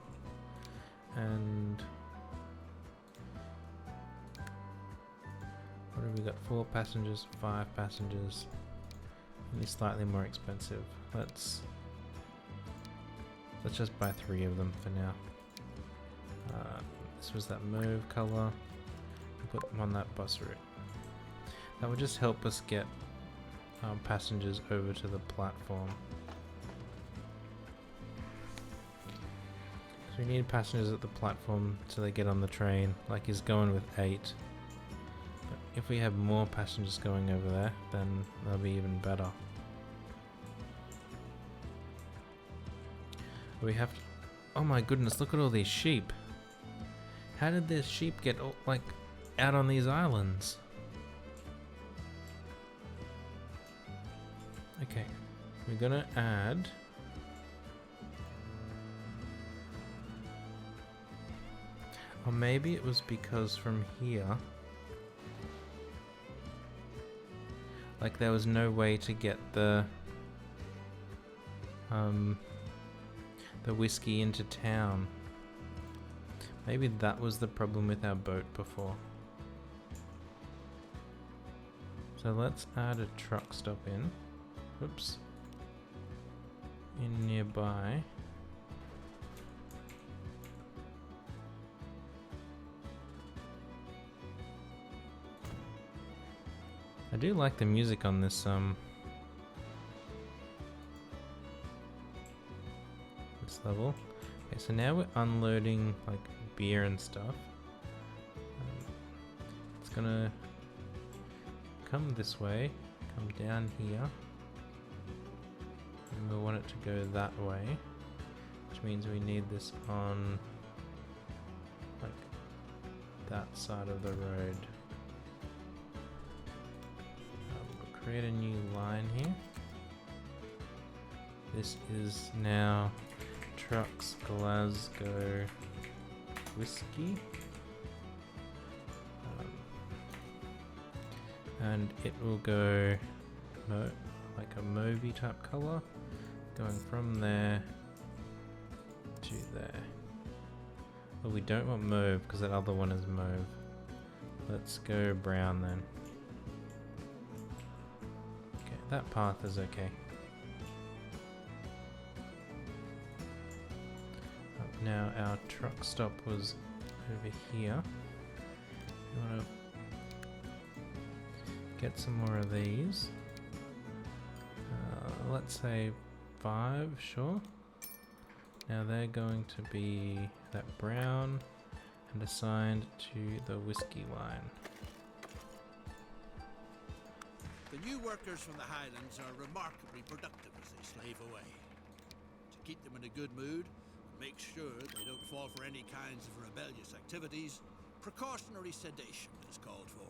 And what have we got? 4 passengers, 5 passengers. Only slightly more expensive. Let's just buy 3 of them for now. This was that mauve color. Put them on that bus route. That would just help us get passengers over to the platform. So we need passengers at the platform so they get on the train, like he's going with 8. But if we have more passengers going over there, then they'll be even better. We have to... Oh my goodness, look at all these sheep. How did this sheep get like out on these islands? Okay, we're gonna add or maybe it was because from here like there was no way to get the whiskey into town. Maybe that was the problem with our boat before. So let's add a truck stop in. Oops. In nearby. I do like the music on this this level. Okay, so now we're unloading like beer and stuff. It's gonna come this way, come down here, and we want it to go that way, which means we need this on like that side of the road. We'll create a new line here. This is now Trucks Glasgow Whiskey. And it will go like a mauvey type color, going from there to there. But we don't want mauve because that other one is mauve. Let's go brown then. Okay, that path is okay. Now our truck stop was over here. You want to get some more of these. Let's say 5, sure. Now they're going to be that brown and assigned to the whiskey line. The new workers from the Highlands are remarkably productive as they slave away. To keep them in a good mood, and make sure they don't fall for any kinds of rebellious activities, precautionary sedation is called for.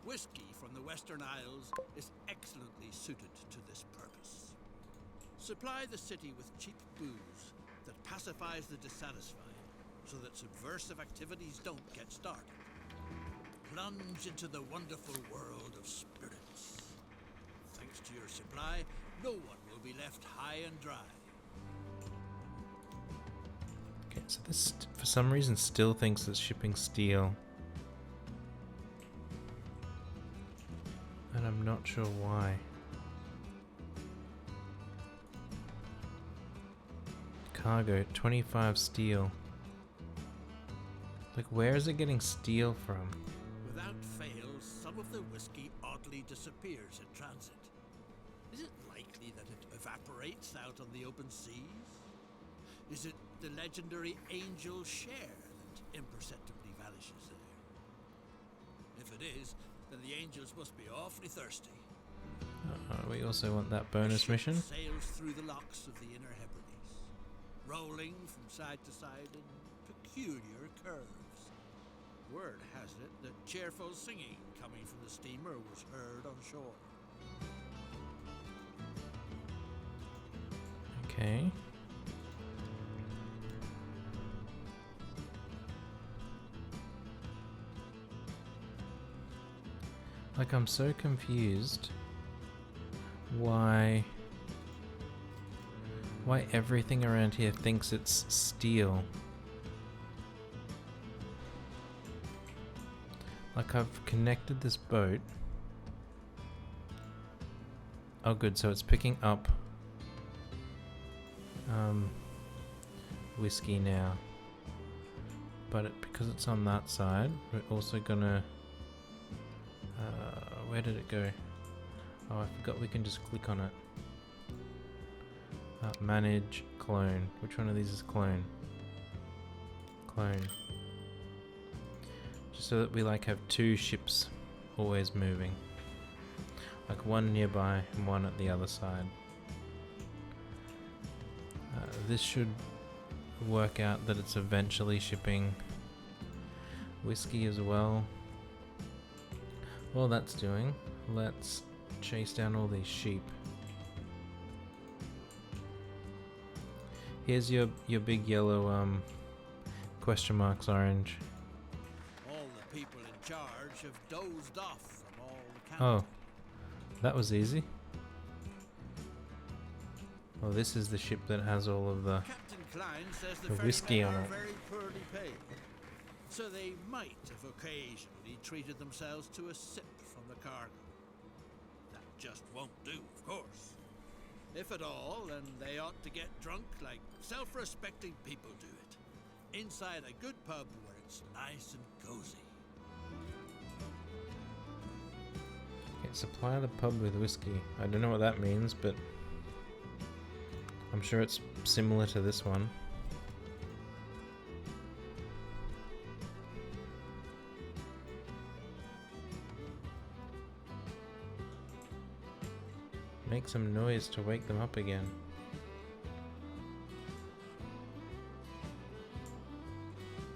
Whiskey from the Western Isles is excellently suited to this purpose. Supply the city with cheap booze that pacifies the dissatisfied, so that subversive activities don't get started. Plunge into the wonderful world of spirits. Thanks to your supply, no one will be left high and dry. Okay, so this for some reason still thinks it's shipping steel. And I'm not sure why. Cargo, 25 steel. Like, where is it getting steel from? Without fail, some of the whiskey oddly disappears in transit. Is it likely that it evaporates out on the open seas? Is it the legendary angel share that imperceptibly vanishes there? If it is, then the angels must be awfully thirsty. We also want that bonus mission. Sails through the locks of the Inner Hebrides, rolling from side to side in peculiar curves. Word has it that cheerful singing coming from the steamer was heard on shore. Okay. Like, I'm so confused why everything around here thinks it's steel. Like, I've connected this boat. Oh good, so it's picking up whiskey now. But because it's on that side, we're also gonna where did it go? Oh, I forgot we can just click on it. Manage clone. Which one of these is clone? Clone. Just so that we like have two ships always moving. Like one nearby and one at the other side. This should work out that it's eventually shipping whiskey as well. While that's doing, let's chase down all these sheep. Here's your big yellow question marks orange. All the people in charge have dozed off from all the Oh, counting. that was easy. Well, this is the ship that has all of the Captain Klein says the whiskey ferrymen on are it. very poorly paid, so they might have occasionally treated themselves to a sip from the cargo. That just won't do, of course. If at all, then they ought to get drunk like self-respecting people do it, inside a good pub where it's nice and cozy. Okay, supply the pub with whiskey. I don't know what that means, but I'm sure it's similar to this one. Make some noise to wake them up again.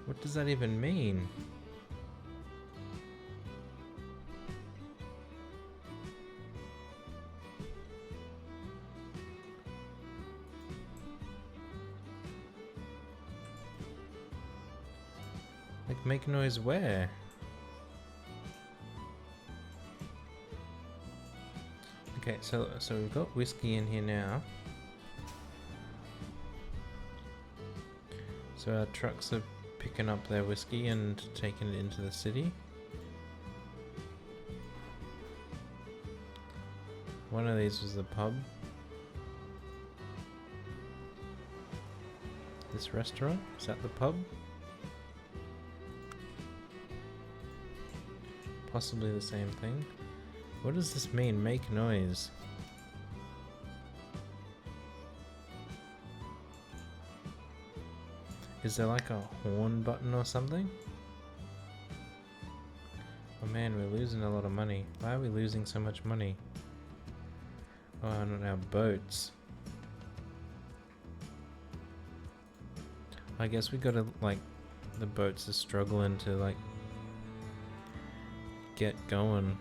What does that even mean? Like, make noise where? Okay, so we've got whiskey in here now. So our trucks are picking up their whiskey and taking it into the city. One of these was the pub. This restaurant, is that the pub? Possibly the same thing. What does this mean? Make noise. Is there like a horn button or something? Oh man, we're losing a lot of money. Why are we losing so much money? Oh, on our boats. I guess we gotta, like, the boats are struggling to, like, get going.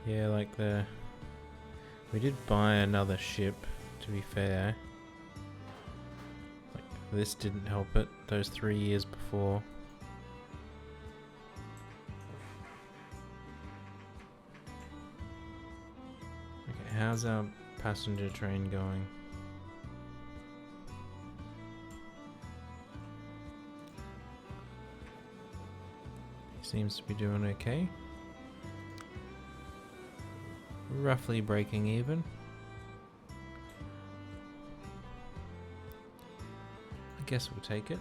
Yeah, like we did buy another ship, to be fair. Like, this didn't help it, those 3 years before. Okay, how's our passenger train going? Seems to be doing okay. Roughly breaking even. I guess we'll take it.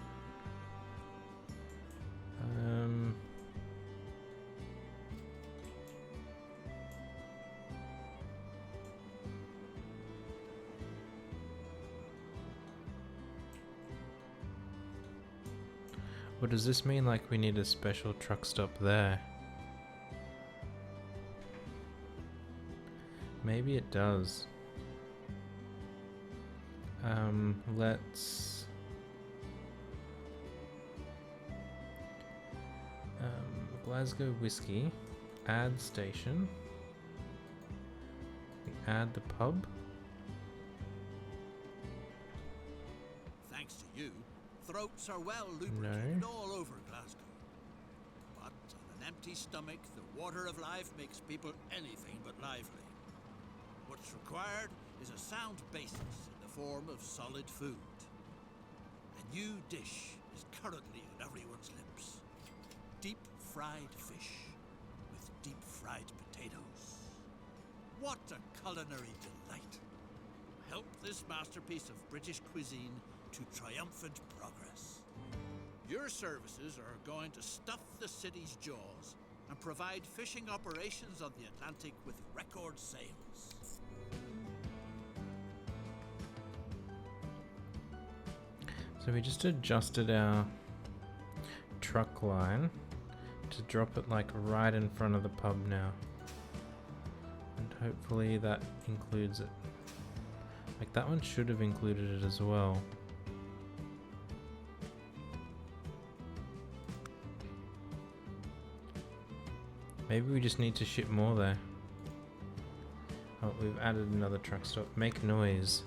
What does this mean? Like we need a special truck stop there? Maybe it does. Let's Glasgow whiskey, add station, add the pub. Thanks to you, throats are well lubricated all over Glasgow. But on an empty stomach, the water of life makes people anything but lively. What's required is a sound basis in the form of solid food. A new dish is currently on everyone's lips. Deep fried fish with deep fried potatoes. What a culinary delight! Help this masterpiece of British cuisine to triumphant progress. Your services are going to stuff the city's jaws and provide fishing operations on the Atlantic with record sales. So we just adjusted our truck line to drop it like right in front of the pub now. And hopefully that includes it. Like that one should have included it as well. Maybe we just need to ship more there. Oh, we've added another truck stop. Make noise.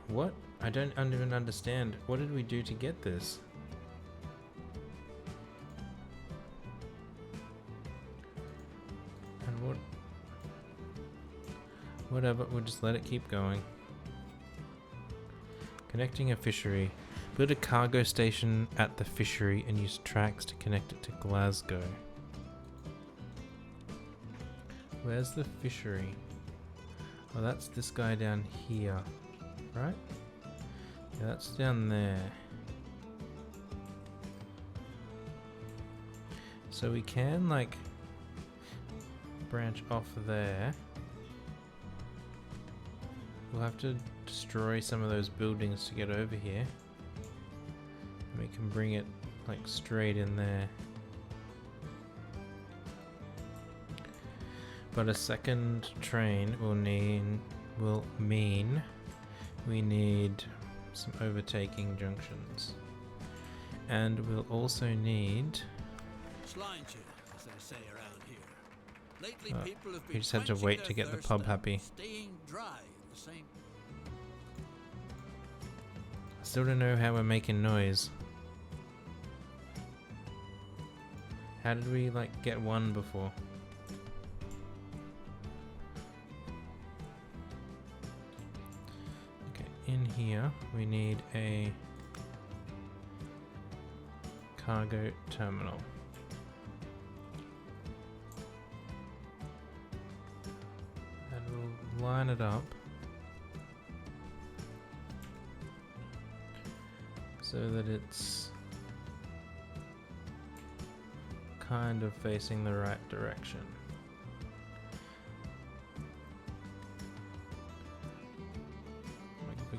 What? I don't even understand. What did we do to get this? And what? Whatever, we'll just let it keep going. Connecting a fishery. Build a cargo station at the fishery and use tracks to connect it to Glasgow. Where's the fishery? Oh, that's this guy down here, right? Yeah, that's down there. So we can, like, branch off there. We'll have to destroy some of those buildings to get over here. And we can bring it, like, straight in there. But a second train will mean we need some overtaking junctions. And we'll also need... Slineture, as they say around here. Lately, people have been we just had to wait to get the pub happy. Staying dry in the same. I still don't know how we're making noise. How did we, like, get one before? In here, we need a cargo terminal. And we'll line it up so that it's kind of facing the right direction.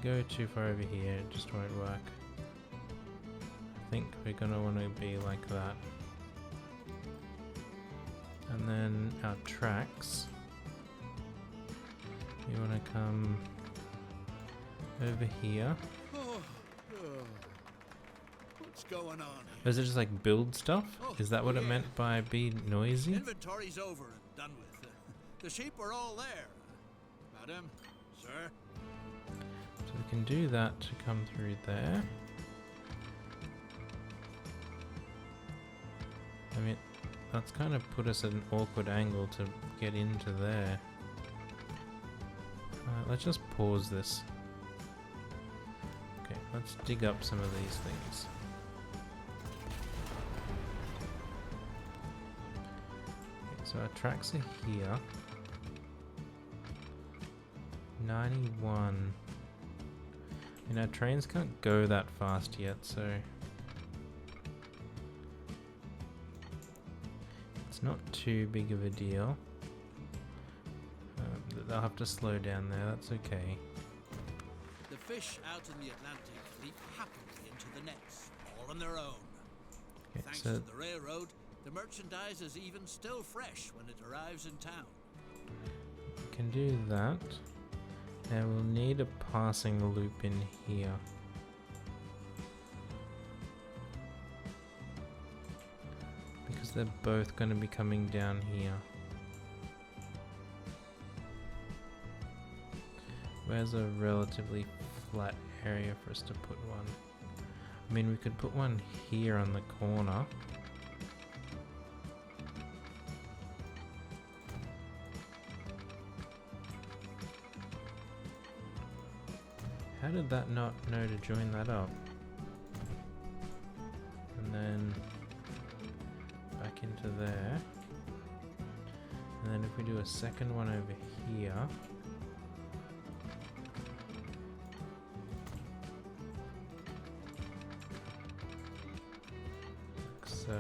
go too far over here, it just won't work. I think we're gonna want to be like that. And then our tracks, we want to come over here. What's going on Or is it just like build stuff? Is that what it meant by be noisy? Inventory's over and done with. The sheep are all there. Madam, sir. So we can do that to come through there. I mean, that's kind of put us at an awkward angle to get into there. Let's just pause this. Okay, let's dig up some of these things. Okay, so our tracks are here. 91. And our trains can't go that fast yet, so it's not too big of a deal. They'll have to slow down there, that's okay. The fish out in the Atlantic leap happily into the nets, all on their own. Okay, Thanks so to the railroad, the merchandise is even still fresh when it arrives in town. we can do that. Now we'll need a passing loop in here. Because they're both going to be coming down here. Where's a relatively flat area for us to put one? I mean, we could put one here on the corner. How did that not know to join that up? And then back into there. And then if we do a second one over here. So,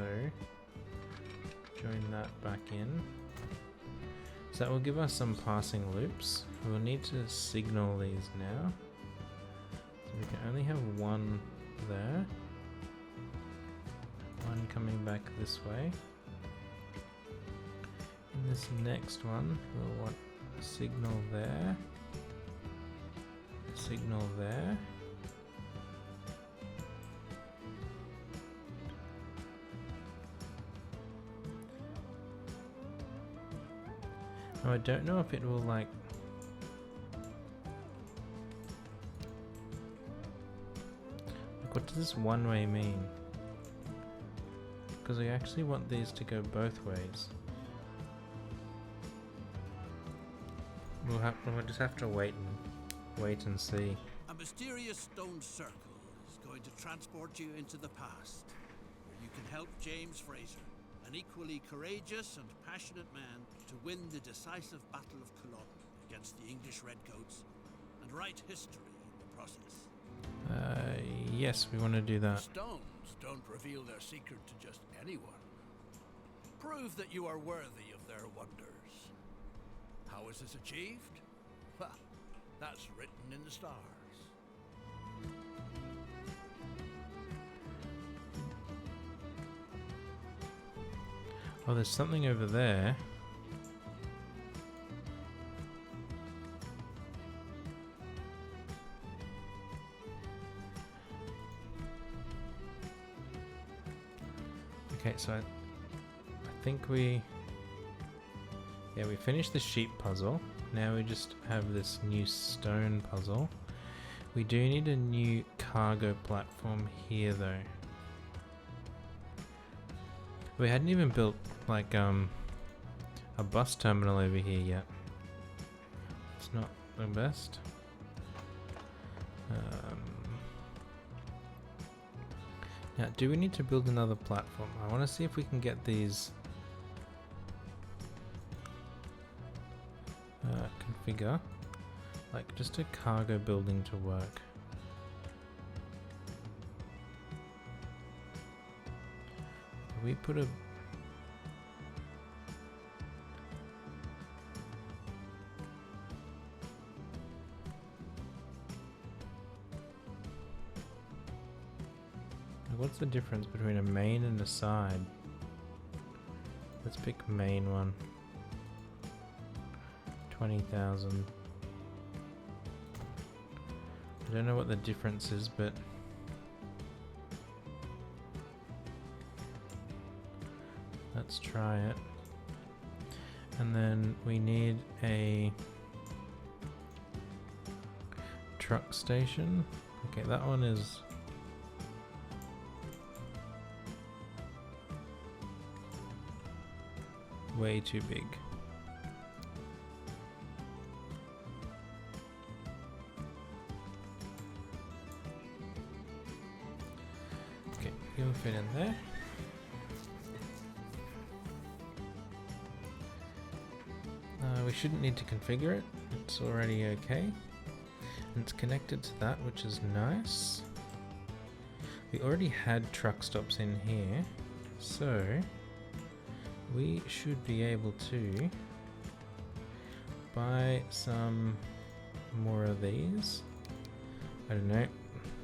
join that back in. So that will give us some passing loops. We'll need to signal these now. So we can only have one there. One coming back this way. In this next one, we'll want a signal there. A signal there. Now I don't know if it will like what does this one way mean? Because I actually want these to go both ways. We'll just have to wait and see. A mysterious stone circle is going to transport you into the past, where you can help James Fraser, an equally courageous and passionate man, to win the decisive Battle of Culloden against the English Redcoats and write history in the process. Yes, we want to do that. Stones don't reveal their secret to just anyone. Prove that you are worthy of their wonders. How is this achieved? Well, that's written in the stars. Oh, there's something over there. Okay, so I think we finished the sheep puzzle. Now we just have this new stone puzzle. We do need a new cargo platform here though. We hadn't even built like a bus terminal over here yet. It's not the best. Now, do we need to build another platform? I want to see if we can get these configure like just a cargo building to work. We put a Like, what's the difference between a main and a side? Let's pick main one. 20,000. I don't know what the difference is, but let's try it. And then we need a truck station. Okay, that one is way too big. Okay, you'll fit in there. We shouldn't need to configure it. It's already okay. And it's connected to that, which is nice. We already had truck stops in here, so we should be able to buy some more of these. I don't know,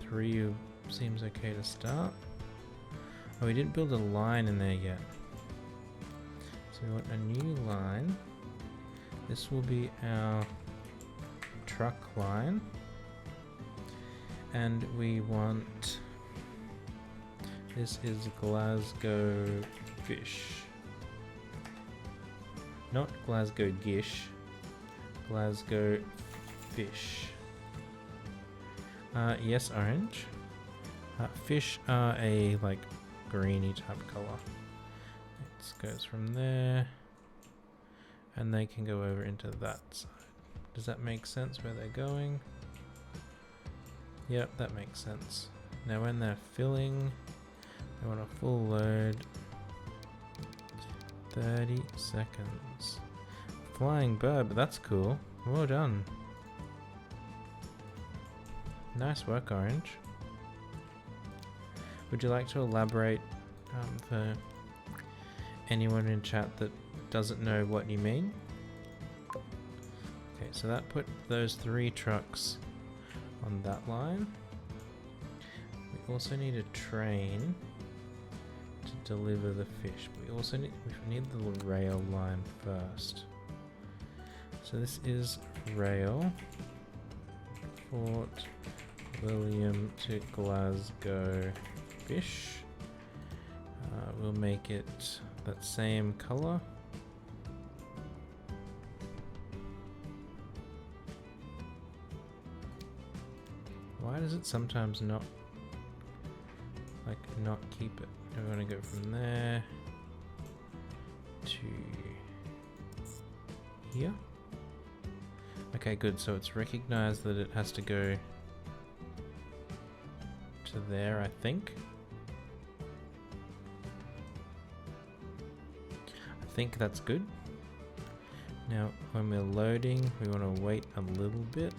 3 seems okay to start. Oh, we didn't build a line in there yet. So we want a new line. This will be our truck line. And we want, this is Glasgow fish. Not Glasgow gish, Glasgow fish. Yes, orange. Fish are a like greeny type color. It goes from there, and they can go over into that side. Does that make sense where they're going? Yep, that makes sense. Now when they're filling, they want a full load. 30 seconds. Flying bird, but that's cool. Well done. Nice work, Orange. Would you like to elaborate for anyone in chat that doesn't know what you mean? Okay, so that put those 3 trucks on that line. We also need a train to deliver the fish. We also need the rail line first. So this is rail, Fort William to Glasgow fish. We'll make it that same color. Why does it sometimes not keep it? We want to go from there to here. Okay, good. So it's recognized that it has to go to there, I think. I think that's good. Now, when we're loading, we want to wait a little bit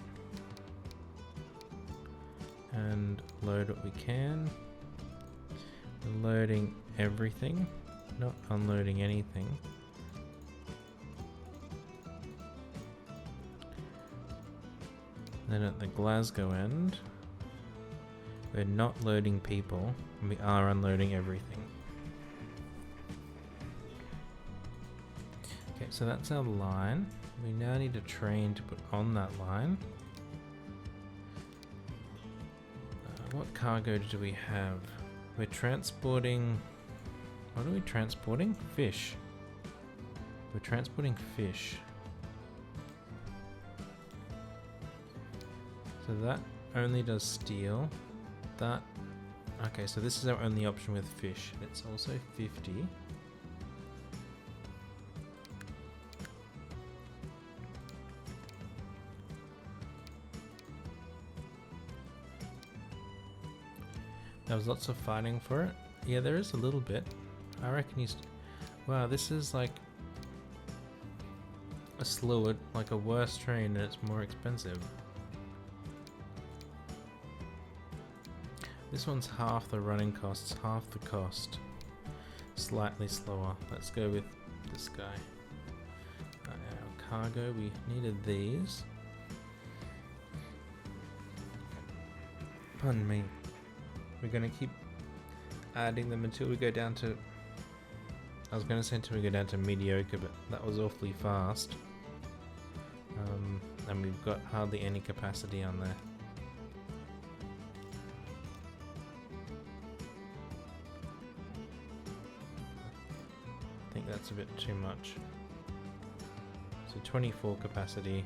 and load what we can. We're loading everything, not unloading anything. Then at the Glasgow end, we're not loading people, and we are unloading everything. Okay, so that's our line. We now need a train to put on that line. What cargo do we have? We're transporting... What are we transporting? Fish. We're transporting fish. So that only does steel. That... Okay, so this is our only option with fish. It's also 50. There was lots of fighting for it. Yeah, there is a little bit. I reckon he's... Wow, this is like a slower, like a worse train, and it's more expensive. This one's half the running costs, half the cost. Slightly slower. Let's go with this guy. Our cargo, we needed these. Pardon me. We're going to keep adding them until we go down to... I was going to say until we go down to mediocre, but that was awfully fast. And we've got hardly any capacity on there. I think that's a bit too much. So 24 capacity.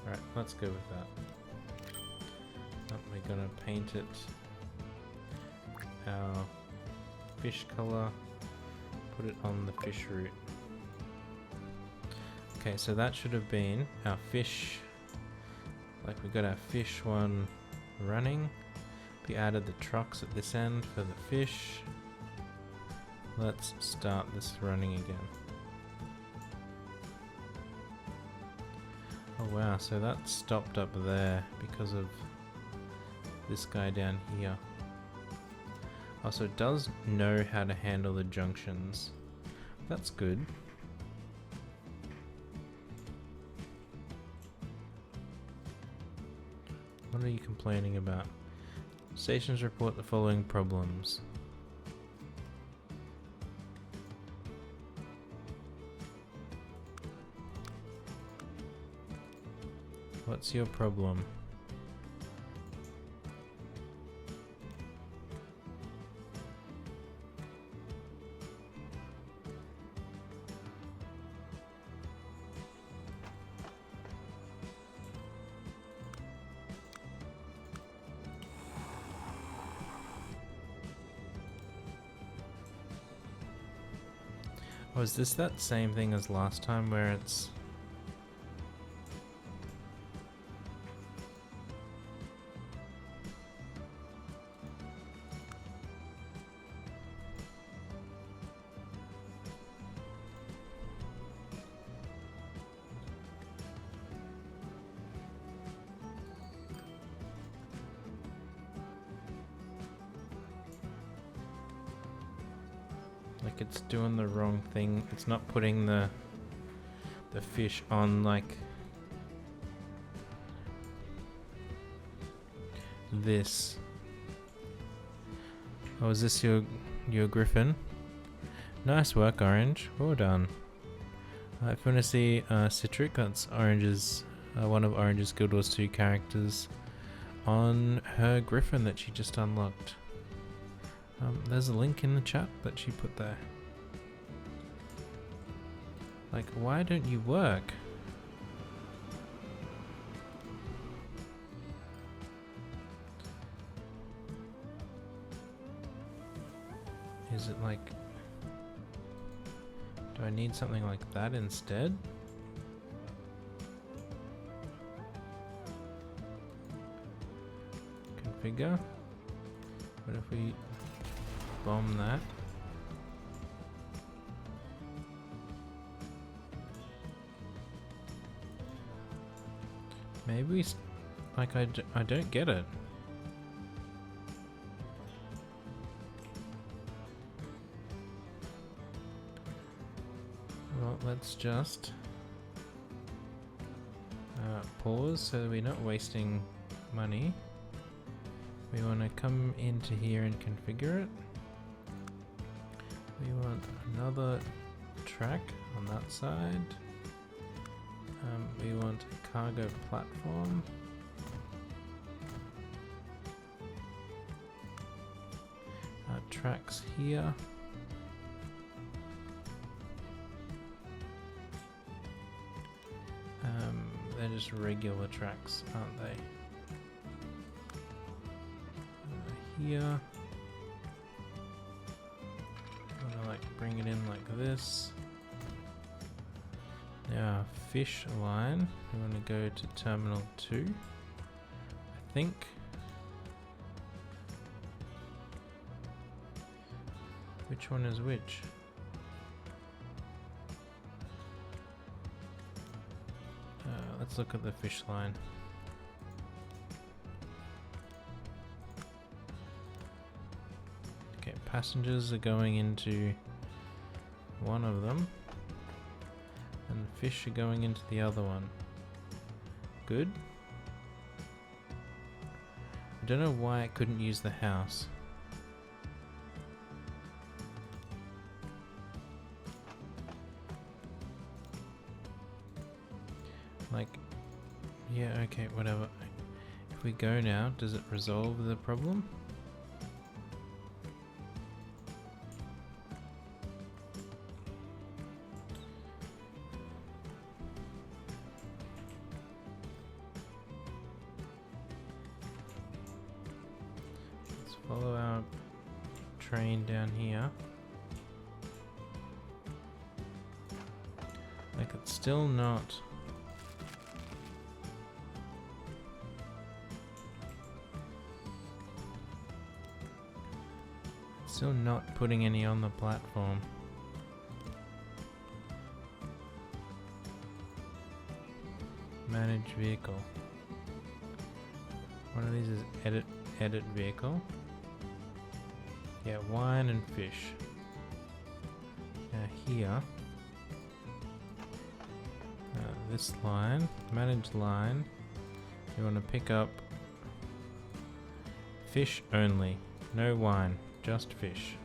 Alright, let's go with that. We're gonna paint it our fish color, put it on the fish root. Okay, so that should have been our fish. Like we got our fish one running. We added the trucks at this end for the fish. Let's start this running again. Oh wow, so that stopped up there because of this guy down here. Also, it does know how to handle the junctions. That's good. What are you complaining about? Stations report the following problems. What's your problem? Oh, is this that same thing as last time where it's... like it's doing the wrong thing. It's not putting the fish on like this. Oh, is this your griffin? Nice work, Orange. Well done. If you want to see Citric, that's Orange's one of Orange's Guild Wars 2 characters on her griffin that she just unlocked. There's a link in the chat that she put there. Like, why don't you work? Is it like... do I need something like that instead? Configure? What if we bomb that? Maybe like I don't get it. Well, let's just pause so that we're not wasting money. We want to come into here and configure it. We want another track on that side. We want a cargo platform. Tracks here. They're just regular tracks, aren't they? Here. I'm gonna like bring it in like this. Now fish line, we want to go to terminal 2, I think. Which one is which? Let's look at the fish line. Okay, passengers are going into one of them, and fish are going into the other one. Good. I don't know why it couldn't use the house. Yeah, okay, whatever. If we go now, does it resolve the problem? Let's follow our train down here. Like, it's still not... Still not putting any on the platform. Manage vehicle. One of these is edit vehicle. Yeah, wine and fish. Now here, this line, manage line. You want to pick up fish only, no wine. Just fish.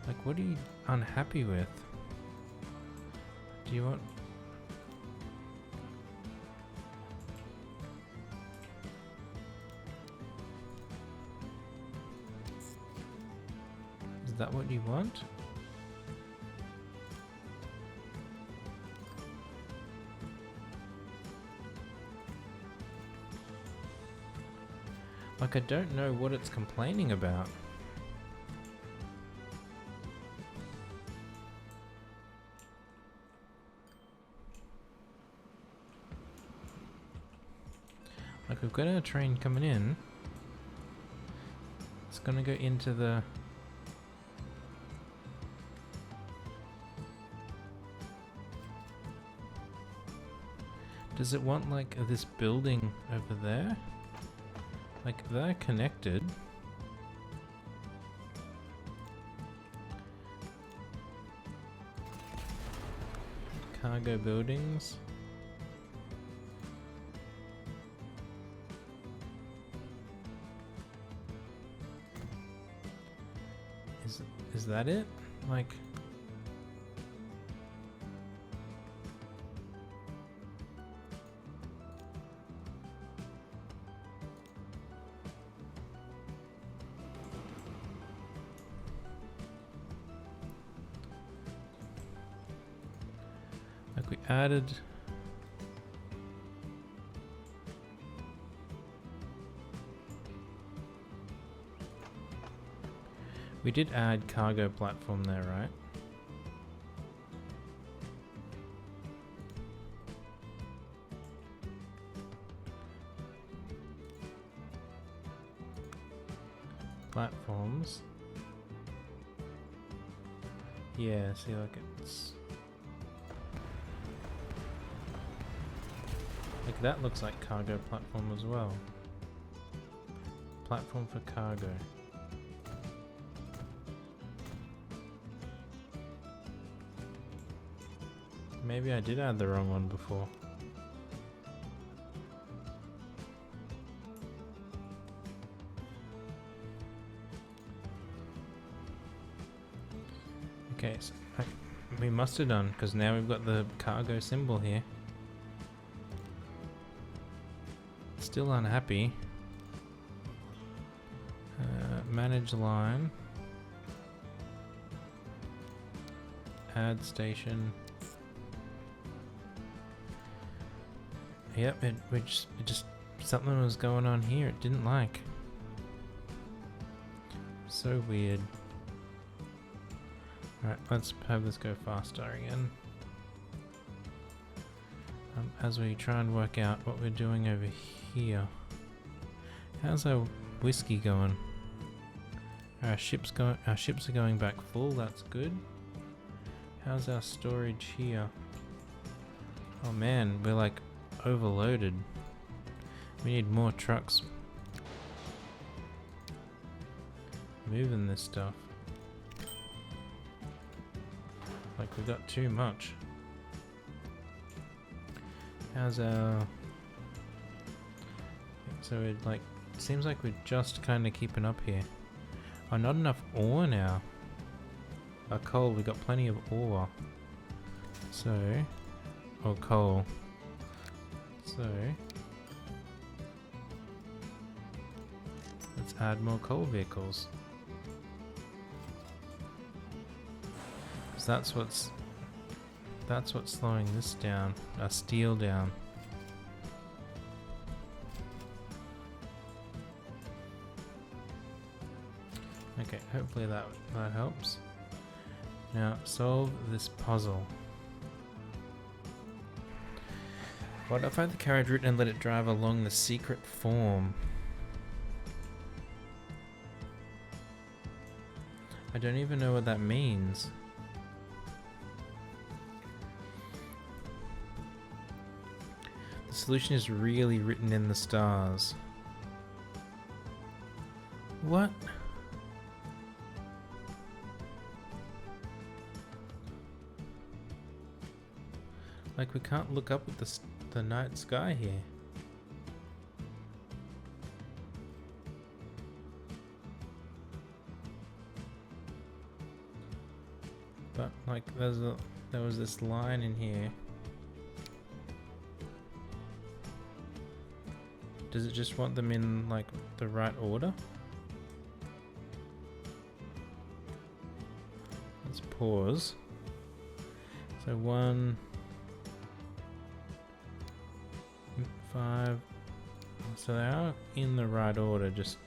Like, what are you unhappy with? Do you want... Is that what you want? Like, I don't know what it's complaining about. Like, we've got our train coming in. It's gonna go into the... Does it want, like, this building over there? Like, they're connected. Cargo buildings. Is that it? Like... Like, we added... We did add cargo platform there, right? Platforms. Yeah, see, like it's... Like, that looks like cargo platform as well. Platform for cargo. Maybe I did add the wrong one before. Okay, so we must have done, because now we've got the cargo symbol here. Still unhappy. Manage line. Add station. Yep, it just something was going on here it didn't like. So weird. Alright, let's have this go faster again. As we try and work out what we're doing over here. How's our whiskey going? Our ships are going back full, that's good. How's our storage here? Oh man, we're like overloaded. We need more trucks moving this stuff. Like, we got too much. How's our... So it like seems like we're just kind of keeping up here. Oh, not enough ore now. Coal, we got plenty of ore. So, or coal. So, let's add more coal vehicles. Because that's what's slowing this down, steel down. Okay, hopefully that helps. Now, solve this puzzle. Modify the carriage route and let it drive along the secret form. I don't even know what that means. The solution is really written in the stars. What? Like, we can't look up at the night sky here. But like, there was this line in here. Does it just want them in like the right order? Let's pause. So 1, 5. So they are in the right order, just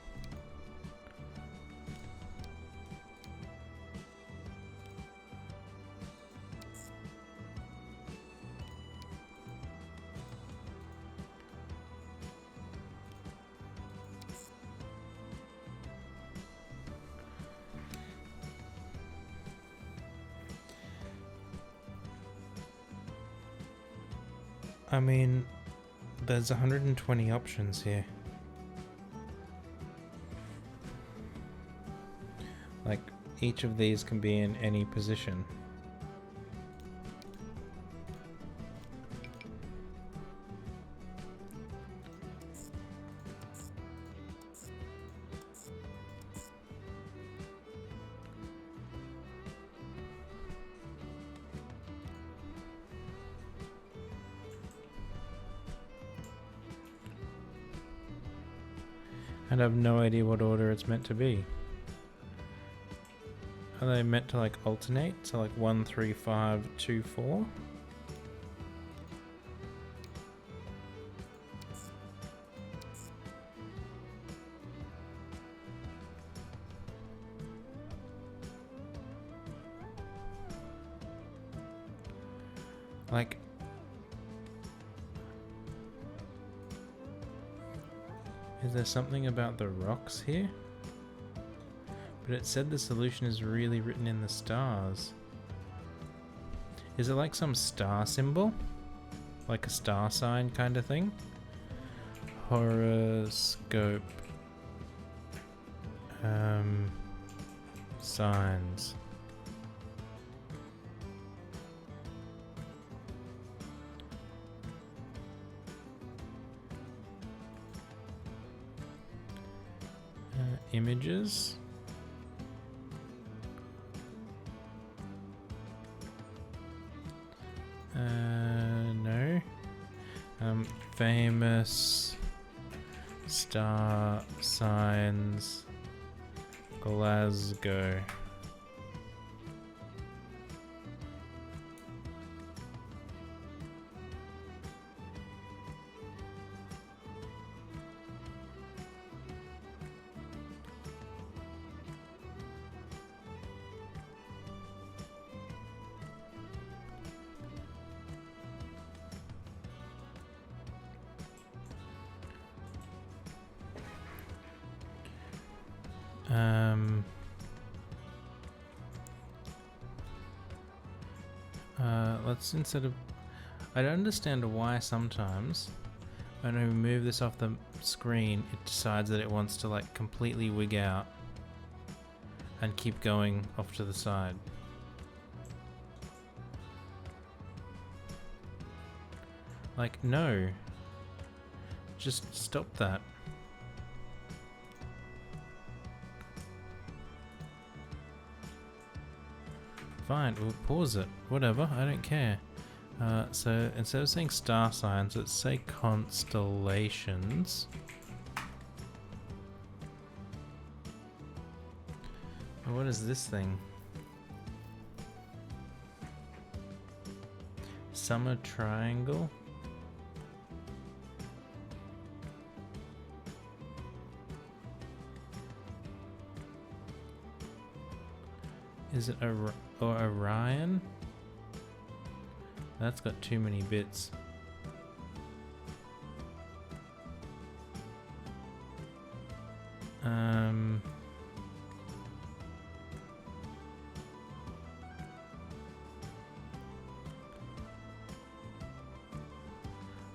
I mean, there's 120 options here. Like, each of these can be in any position. And I have no idea what order it's meant to be. Are they meant to like alternate? So like 1, 3, 5, 2, 4? Like, is there something about the rocks here? But it said the solution is really written in the stars. Is it like some star symbol? Like a star sign kind of thing? Horoscope. Signs. Images. No. Famous star signs, Glasgow. Let's instead of, I don't understand why sometimes when I remove this off the screen, it decides that it wants to like completely wig out and keep going off to the side. Like, no, just stop that. fine. We'll pause it. Whatever. I don't care. So instead of saying star signs, let's say constellations. And what is this thing? Summer triangle? Is it or Orion? That's got too many bits.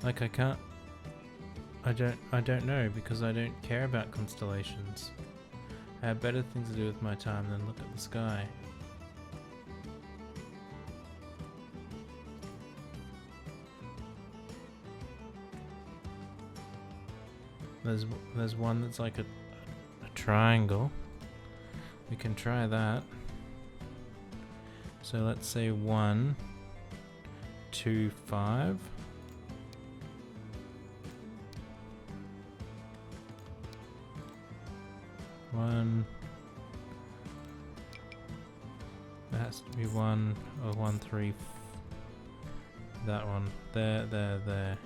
Like I can't. I don't know because I don't care about constellations. I have better things to do with my time than look at the sky. There's one that's like a triangle. We can try that. So let's say 1, 2, 5. There has to be 1 or 1, 3. That one. There.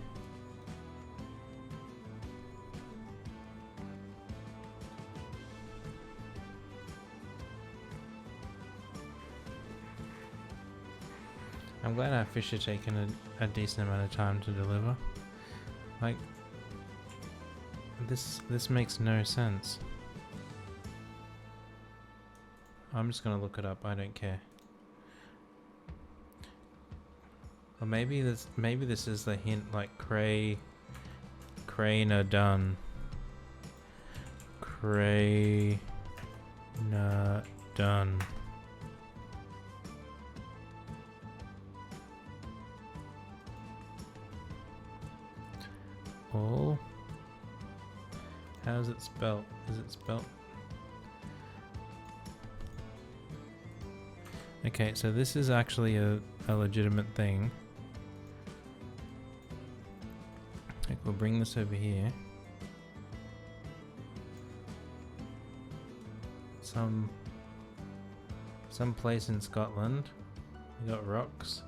I'm glad our fish are taking a decent amount of time to deliver. Like, this makes no sense. I'm just gonna look it up. I don't care. Or maybe this is the hint, like crane are done. Crane done. All. How is it spelt? Is it spelt? Okay, so this is actually a legitimate thing. Like, we'll bring this over here. Some place in Scotland. We got rocks.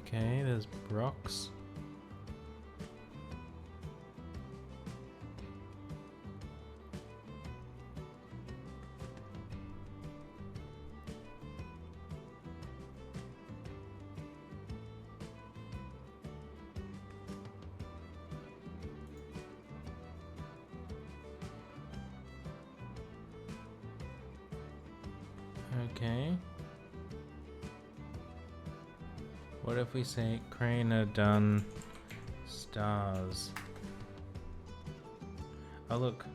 Okay, there's rocks. Okay. What if we say crane are done stars? Oh look.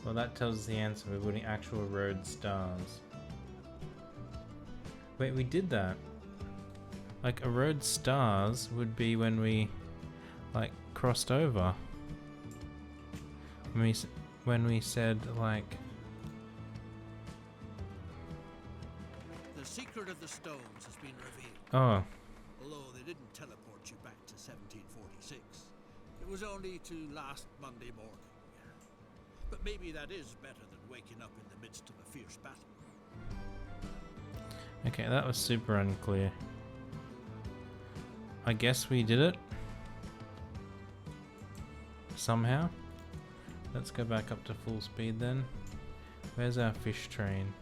Well, that tells us the answer. We're putting actual road stars. Wait, we did that. Like, a road stars would be when we, like, crossed over. When we said, like... The secret of the stones has been revealed. Oh. Although they didn't teleport you back to 1746. It was only to last Monday morning. But maybe that is better than waking up in the midst of a fierce battle. Okay, that was super unclear. I guess we did it. Somehow. Let's go back up to full speed then. Where's our fish train?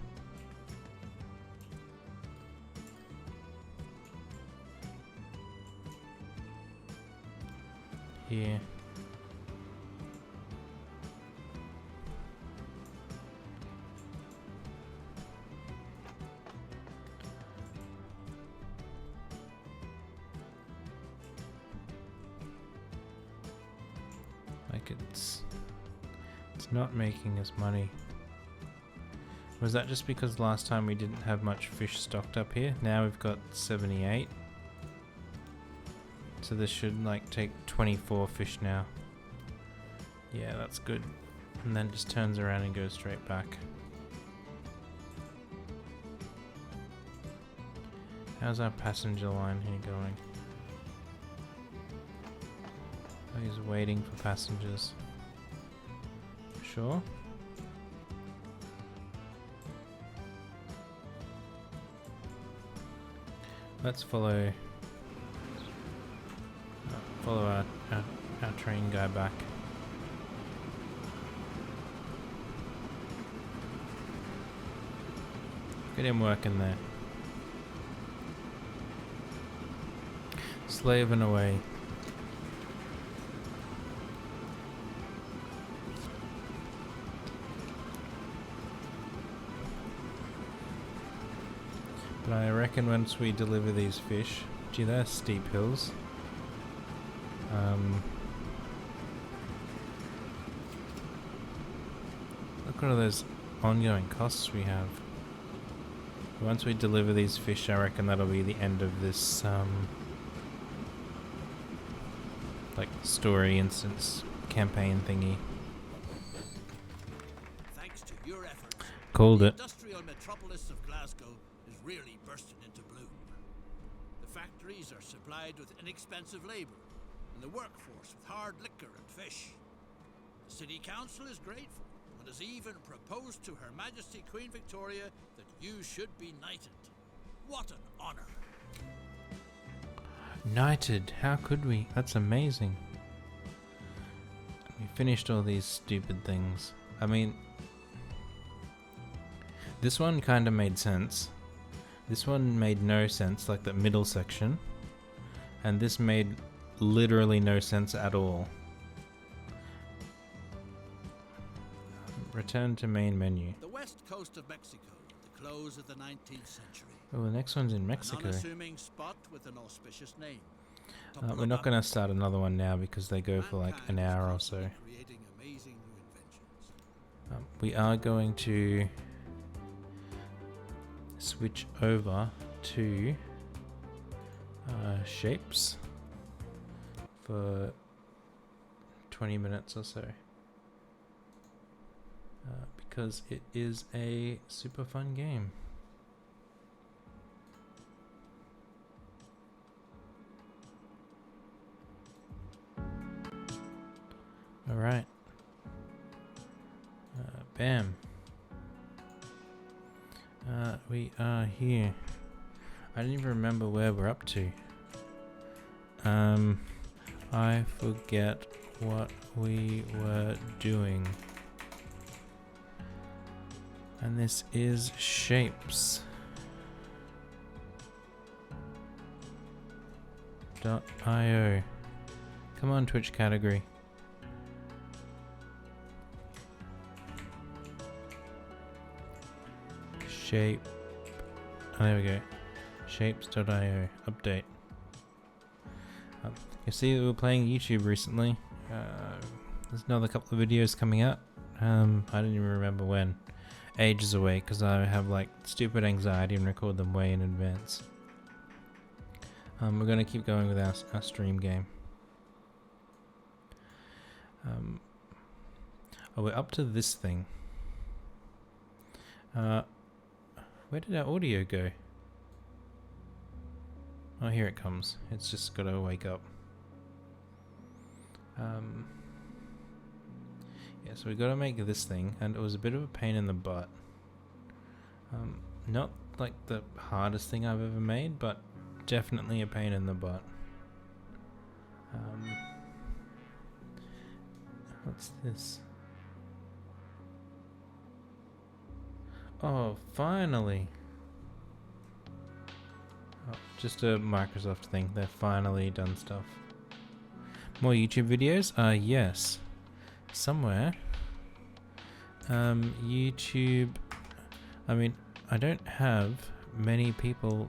Here. Like it's not making us money. Was that just because last time we didn't have much fish stocked up here? Now we've got 78. So this should like take 24 fish now. Yeah, that's good. And then it just turns around and goes straight back. How's our passenger line here going? Oh, he's waiting for passengers. Sure. Let's follow our train guy back. Get him working there. Slaving away. But I reckon once we deliver these fish, gee, they're steep hills. Look at all those ongoing costs we have. Once we deliver these fish, I reckon that'll be the end of this, like, story instance campaign thingy. Thanks to your efforts, Called the it. industrial metropolis of Glasgow is really bursting into bloom. The factories are supplied with inexpensive labour, and the workforce with hard liquor and fish. The city council is grateful, and has even proposed to Her Majesty Queen Victoria that you should be knighted. What an honour! Knighted, how could we? That's amazing. We finished all these stupid things. I mean, this one kind of made sense. This one made no sense, like the middle section. And this made literally no sense at all. Return to main menu. The west coast of Mexico, at the close of the 19th century. Oh, the next one's in Mexico. An unassuming spot with an auspicious name. We're not going to start another one now because they go for like an hour or so. Creating amazing new inventions. We are going to switch over to shapes for 20 minutes or so. Because it is a super fun game. Alright. Bam. We are here. I don't even remember where we're up to. I forget what we were doing. And this is shapes. .io. Come on, Twitch category. Shape. Oh, there we go. Shapes.io. Update. You see, we were playing YouTube recently. There's another couple of videos coming out. I don't even remember when. Ages away, because I have like stupid anxiety and record them way in advance. We're going to keep going with our stream game. Oh, we're up to this thing. Where did our audio go? Oh, here it comes. It's just got to wake up. Yeah, so we got to make this thing, and it was a bit of a pain in the butt. Not like the hardest thing I've ever made, but definitely a pain in the butt. What's this? Oh, finally! Oh, just a Microsoft thing. They've finally done stuff. More YouTube videos? Yes. Somewhere. YouTube. I mean, I don't have many people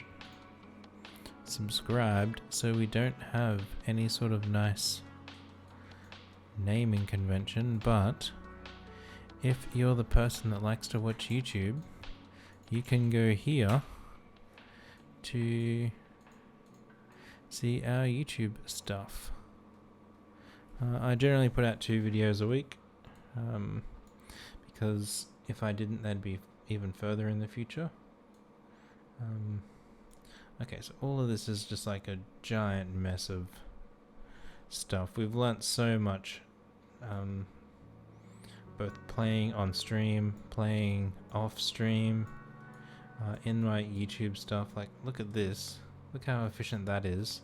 subscribed, so we don't have any sort of nice naming convention, but if you're the person that likes to watch YouTube you can go here to see our YouTube stuff. I generally put out 2 videos a week, because if I didn't, they'd be even further in the future. Okay, so all of this is just like a giant mess of stuff. We've learnt so much, both playing on stream, playing off stream, in my YouTube stuff. Like, look at this. Look how efficient that is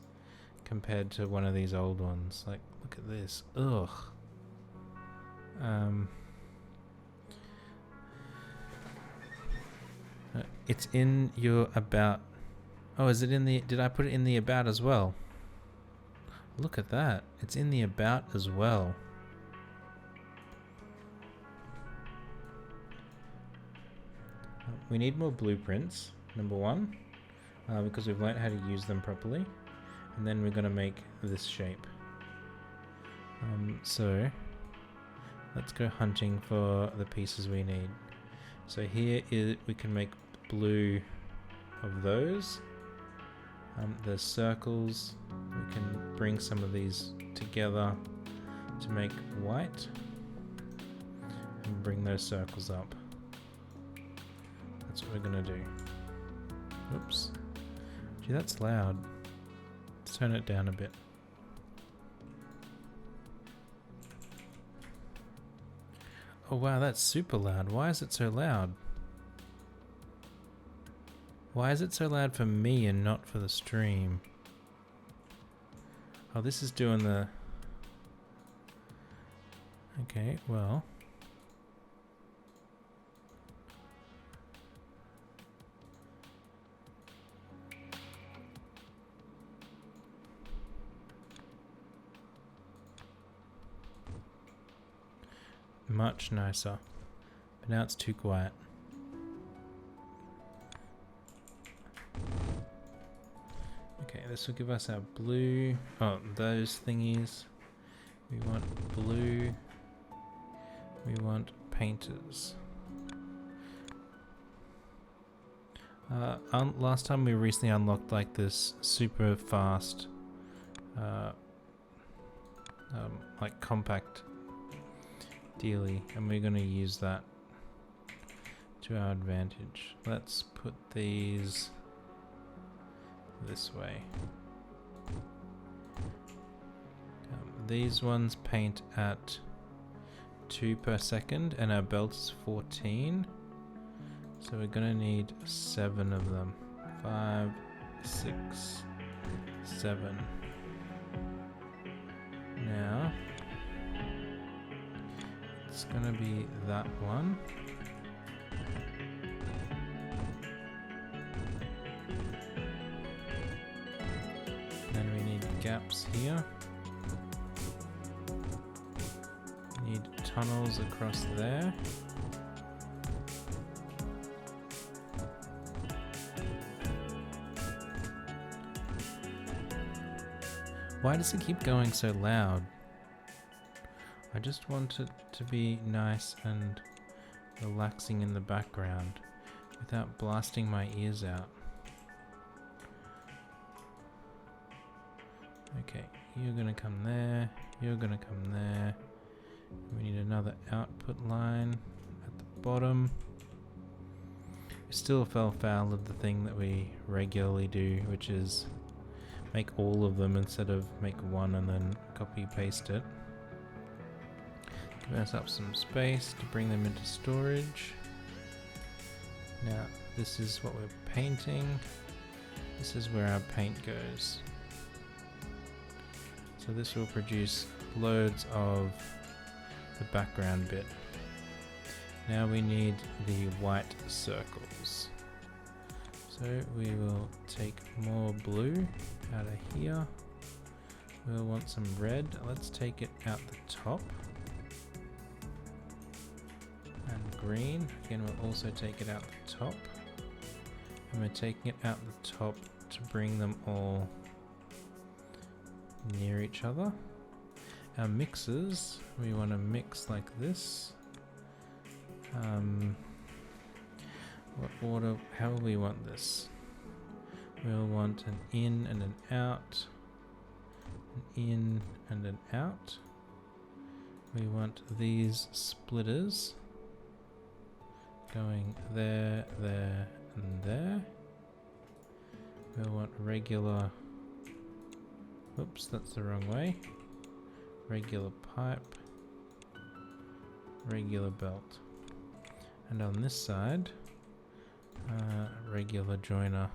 compared to one of these old ones. Like, look at this. Ugh. It's in your about. Oh, is it in the... Did I put it in the about as well? Look at that. It's in the about as well. We need more blueprints, number 1, because we've learned how to use them properly. And then we're going to make this shape. So let's go hunting for the pieces we need. So here we can make blue of those. There's circles. We can bring some of these together to make white and bring those circles up. That's what we're gonna do. Oops. Gee, that's loud. Let's turn it down a bit. Oh wow, that's super loud. Why is it so loud? Why is it so loud for me and not for the stream? Oh, this is doing the... Okay, well... Much nicer. But now it's too quiet. Okay, this will give us our blue. Oh, those thingies. We want blue. We want painters. Last time we recently unlocked like this super fast, like compact dealy, and we're going to use that to our advantage. Let's put these this way. These ones paint at 2 per second and our belt is 14, so we're gonna need 7 of them. 5, 6, 7. Now it's gonna be that one. Then we need gaps here. Need tunnels across there. Why does it keep going so loud? I just want it to be nice and relaxing in the background without blasting my ears out. Okay, you're gonna come there, you're gonna come there. We need another output line at the bottom. We still fell foul of the thing that we regularly do, which is make all of them instead of make one and then copy paste it. Give us up some space to bring them into storage. Now this is what we're painting. This is where our paint goes. So this will produce loads of the background bit. Now we need the white circles. So we will take more blue out of here. We'll want some red. Let's take it out the top. And green. Again, we'll also take it out the top. And we're taking it out the top to bring them all near each other. Our mixes, we want to mix like this. What order? How will we want this? We'll want an in and an out. An in and an out. We want these splitters going there, there, and there. We'll want regular... Oops, that's the wrong way. Regular pipe. Regular belt. And on this side, regular joiner.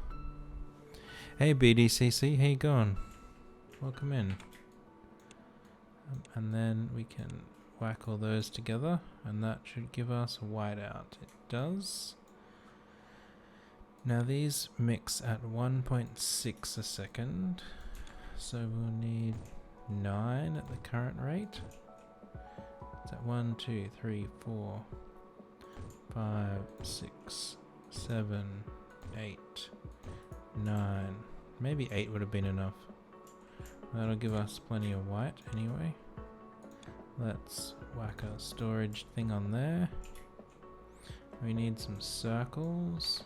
Hey BDCC, how you going? Welcome in. And then we can whack all those together, and that should give us a whiteout. It does. Now these mix at 1.6 a second, so we'll need 9 at the current rate. It's at 1, 2, 3, 4, 5, 6, 7, 8, 9. Maybe 8 would have been enough. That'll give us plenty of white anyway. Let's whack a storage thing on there. We need some circles.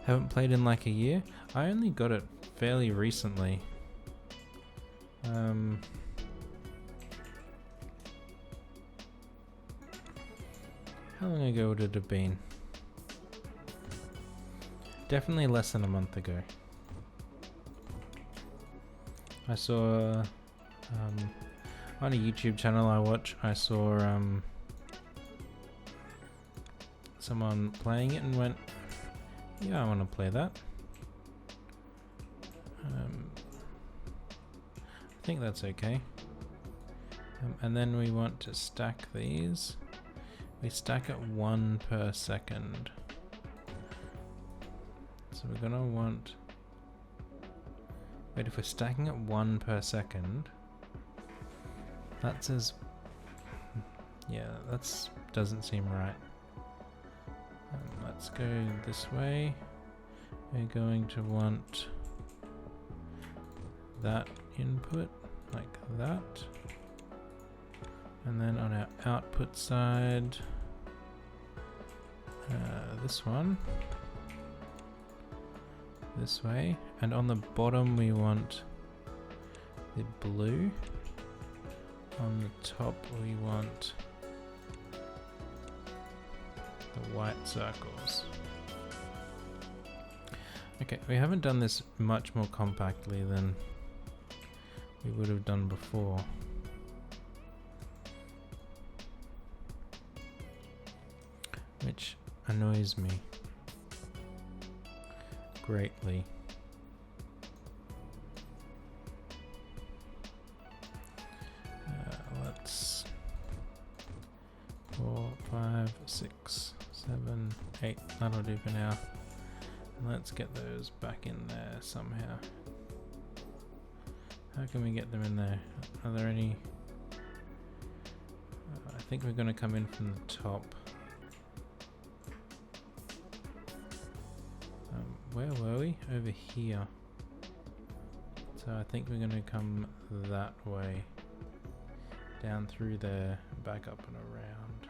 Haven't played in like a year. I only got it fairly recently. How long ago would it have been? Definitely less than a month ago. I saw on a YouTube channel I watch, I saw someone playing it and went, yeah, I want to play that. I think that's okay. And then we want to stack these. We stack at 1 per second. So we're gonna want... Wait, if we're stacking at 1 per second, that says... Yeah, that doesn't seem right. Let's go this way. We're going to want that input, like that. And then on our output side, this one, this way. And on the bottom we want the blue. On the top we want the white circles. Okay, we haven't done this much more compactly than we would have done before. Which annoys me greatly. Let's 4, 5, 6, 7, 8. That'll do for now. Let's get those back in there somehow. How can we get them in there? Are there any? I think we're going to come in from the top. Where were we? Over here. So I think we're going to come that way. Down through there, back up and around.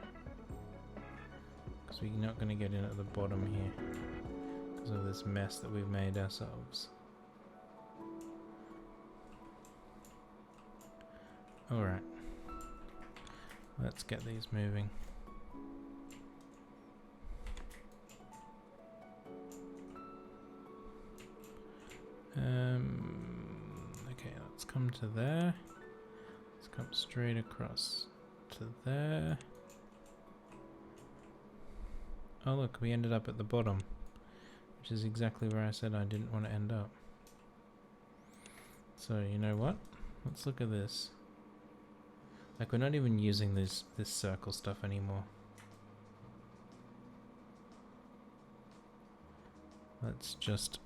Because we're not going to get in at the bottom here. Because of this mess that we've made ourselves. Alright. Let's get these moving. Okay, let's come to there. Let's come straight across to there. Oh look, we ended up at the bottom, which is exactly where I said I didn't want to end up. So you know what? Let's look at this. Like, we're not even using this circle stuff anymore. Let's just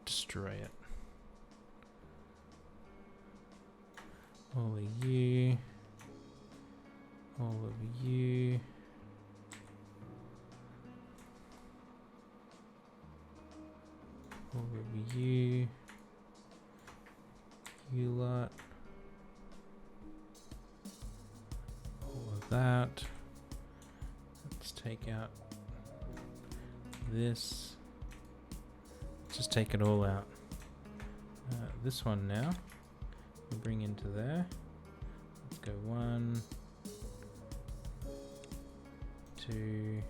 destroy it. All of you. All of you. All of you. You lot. All of that. Let's take out this. Just take it all out. This one now. We'll bring into there. Let's go 1, 2,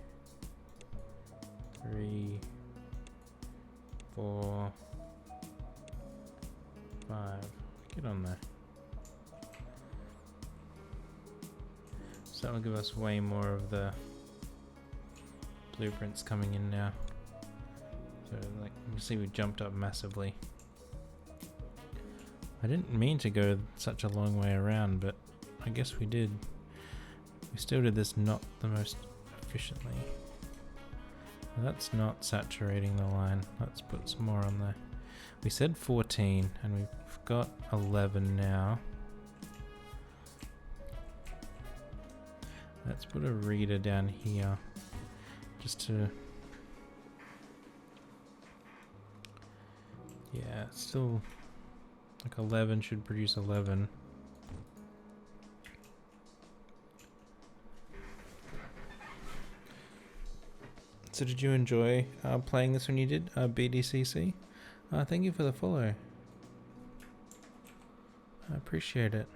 3, 4, 5. Get on there. So that will give us way more of the blueprints coming in now. So like you can see we jumped up massively. I didn't mean to go such a long way around, but I guess we did. We still did this not the most efficiently. Well, that's not saturating the line. Let's put some more on there. We said 14 and we've got 11 now. Let's put a reader down here just to, yeah, still like 11 should produce 11. So did you enjoy playing this when you did BDCC? Thank you for the follow. I appreciate it.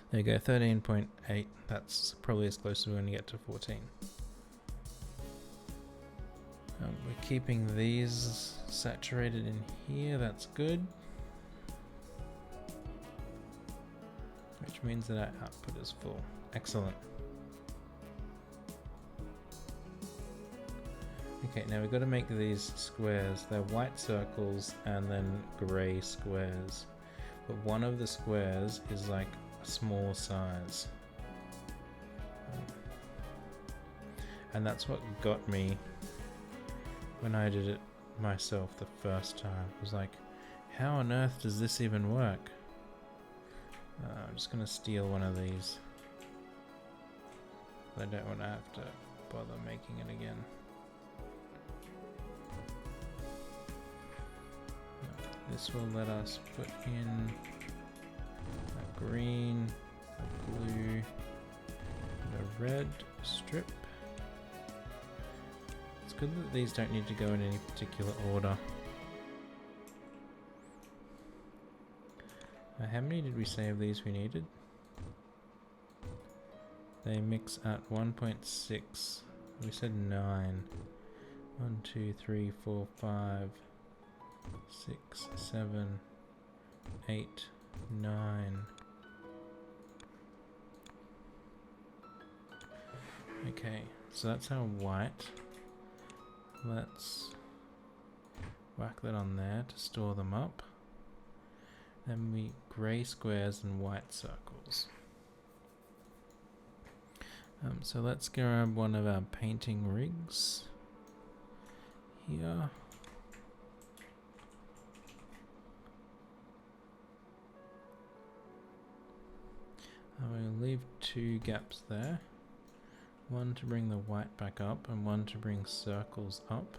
There you go, 13.8. That's probably as close as we're going to get to 14. We're keeping these saturated in here, that's good. Which means that our output is full. Excellent. Okay, now we've got to make these squares. They're white circles and then grey squares. But one of the squares is like a small size. And that's what got me when I did it myself the first time. It was like, how on earth does this even work? I'm just going to steal one of these. I don't want to have to bother making it again. This will let us put in a green, a blue, and a red strip. It's good that these don't need to go in any particular order. How many did we say of these we needed? They mix at 1.6. We said 9. 1, 2, 3, 4, 5. 6, 7, 8, 9. Okay, so that's our white. Let's whack that on there to store them up. Then we grey squares and white circles. So let's grab one of our painting rigs here. We'll leave 2 gaps there. One to bring the white back up and one to bring circles up.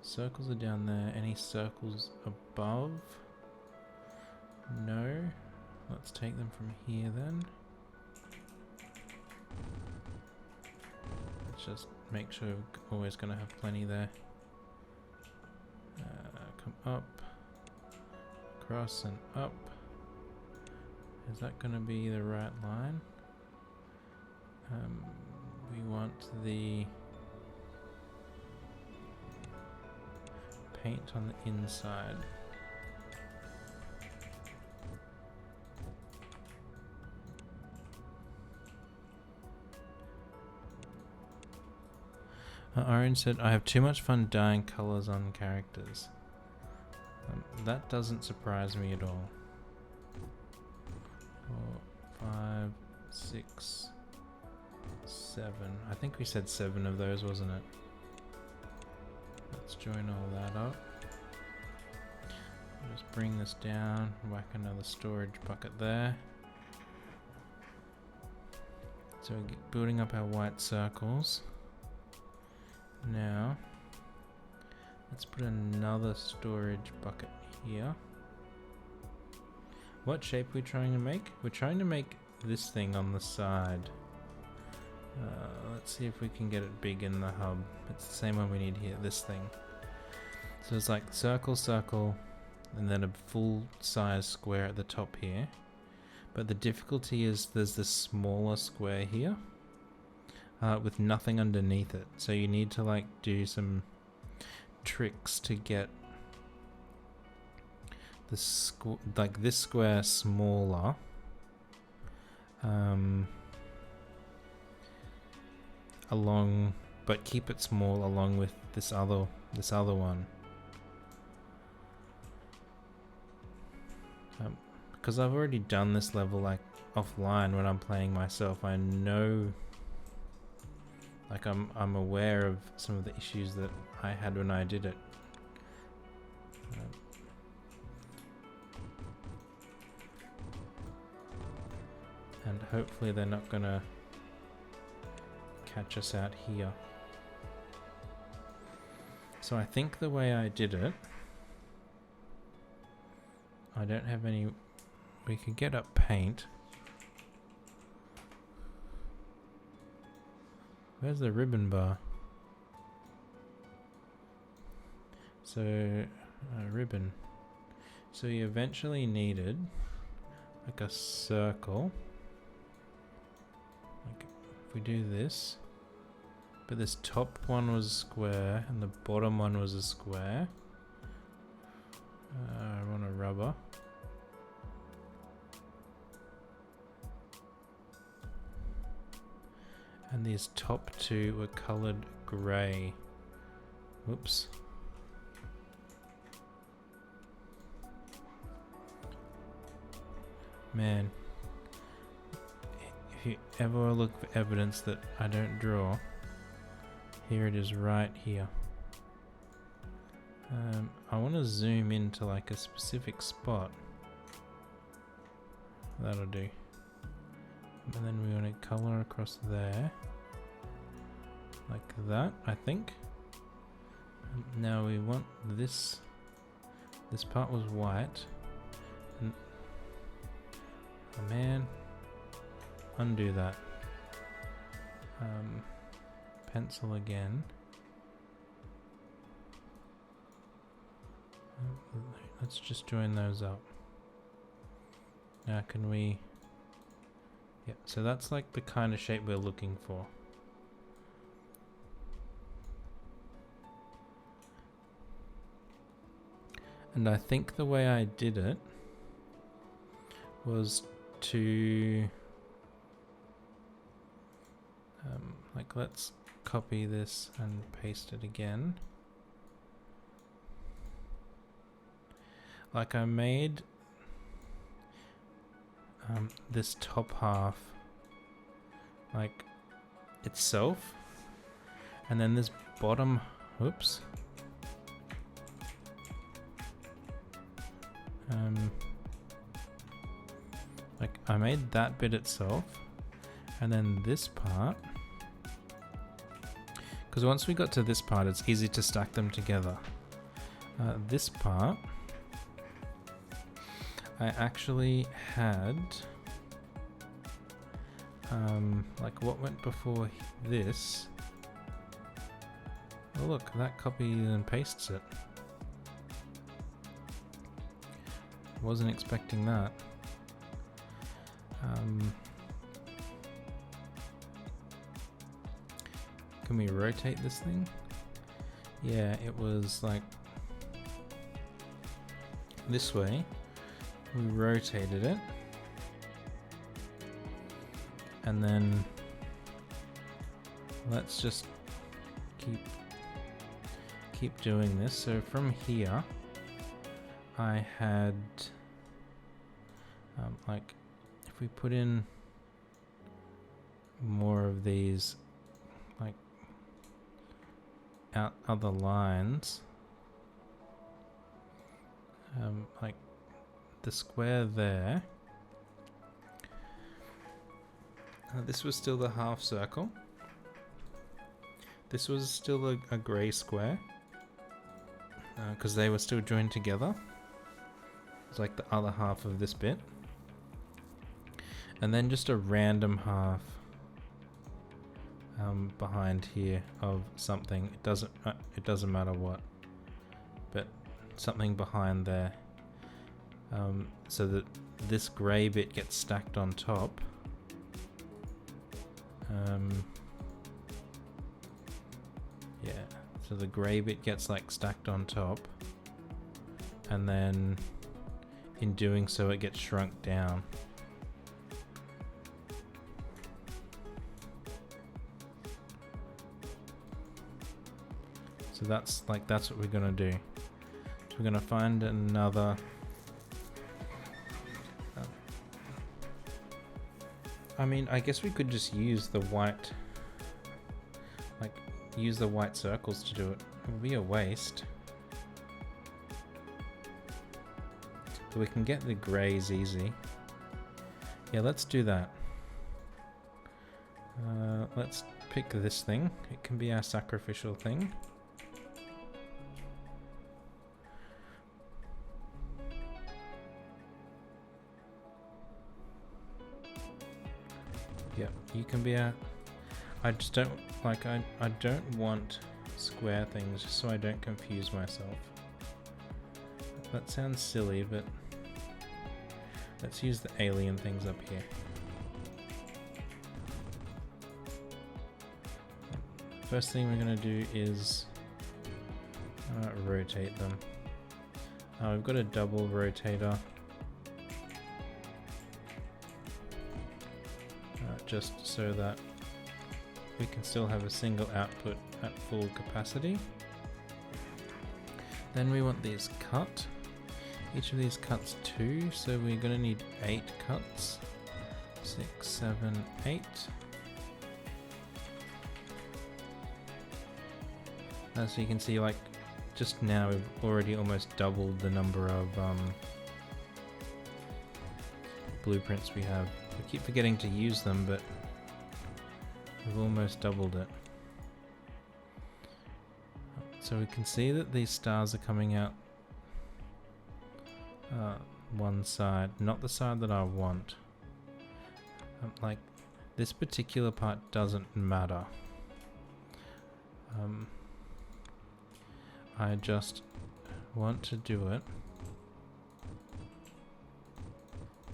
Circles are down there. Any circles above? No. Let's take them from here then. Let's just make sure we're always going to have plenty there. Come up, across and up. Is that going to be the right line? We want the paint on the inside. Orange said, I have too much fun dyeing colors on characters. That doesn't surprise me at all. 4, 5, 6, 7. I think we said 7 of those, wasn't it? Let's join all that up. Just bring this down, whack another storage bucket there. So we're building up our white circles. Now, Let's put another storage bucket here. What shape are we trying to make? We're trying to make this thing on the side. Let's see if we can get it big in the hub. It's the same one we need here, this thing. So it's like circle, circle, and then a full size square at the top here. But the difficulty is there's this smaller square here with nothing underneath it. So you need to like do some tricks to get the like this square smaller. Along, but keep it small along with this other one. Because I've already done this level like offline when I'm playing myself, I know, like I'm aware of some of the issues that I had when I did it. And hopefully they're not gonna catch us out here. So I think the way I did it, I don't have any. We could get up paint. Where's the ribbon bar? So ribbon. So you eventually needed like a circle. Like if we do this, but this top one was a square and the bottom one was a square. I want a rubber. And these top two were colored grey. Whoops. Man, if you ever look for evidence that I don't draw, here it is right here. I want to zoom into like a specific spot. That'll do. And then we want to color across there. Like that, I think. Now we want this. This part was white. And oh man. Undo that. Pencil again. Let's just join those up. Now can we... Yeah, so that's like the kind of shape we're looking for. And I think the way I did it was to... like let's copy this and paste it again. Like I made this top half like itself, and then this bottom, oops, like I made that bit itself, and then this part, because once we got to this part it's easy to stack them together. This part I actually had like what went before this. Oh look, that copies and pastes it. Wasn't expecting that. Can we rotate this thing? Yeah, it was like this way. We rotated it, and then let's just keep doing this. So from here I had like if we put in more of these like out other lines, like the square there. This was still the half circle. This was still a grey square. because they were still joined together. It's like the other half of this bit. And then just a random half behind here of something. It doesn't matter what, but something behind there, so that this grey bit gets stacked on top. Yeah, so the grey bit gets like stacked on top, and then in doing so it gets shrunk down. So that's what we're gonna do. So we're gonna find another I mean, I guess we could just use the white, use the white circles to do it. It would be a waste. But we can get the greys easy. Yeah, let's do that. Let's pick this thing. It can be our sacrificial thing. Yep, you can be a... I just don't, I don't want square things just so I don't confuse myself. That sounds silly, but let's use the alien things up here. First thing we're going to do is rotate them. We've got a double rotator. Just so that we can still have a single output at full capacity. Then we want these cut. Each of these cuts 2, so we're going to need 8 cuts. 6, 7, 8. As you can see, like just now we've already almost doubled the number of blueprints we have. We keep forgetting to use them, but we've almost doubled it. So we can see that these stars are coming out one side, not the side that I want. Like, this particular part doesn't matter. I just want to do it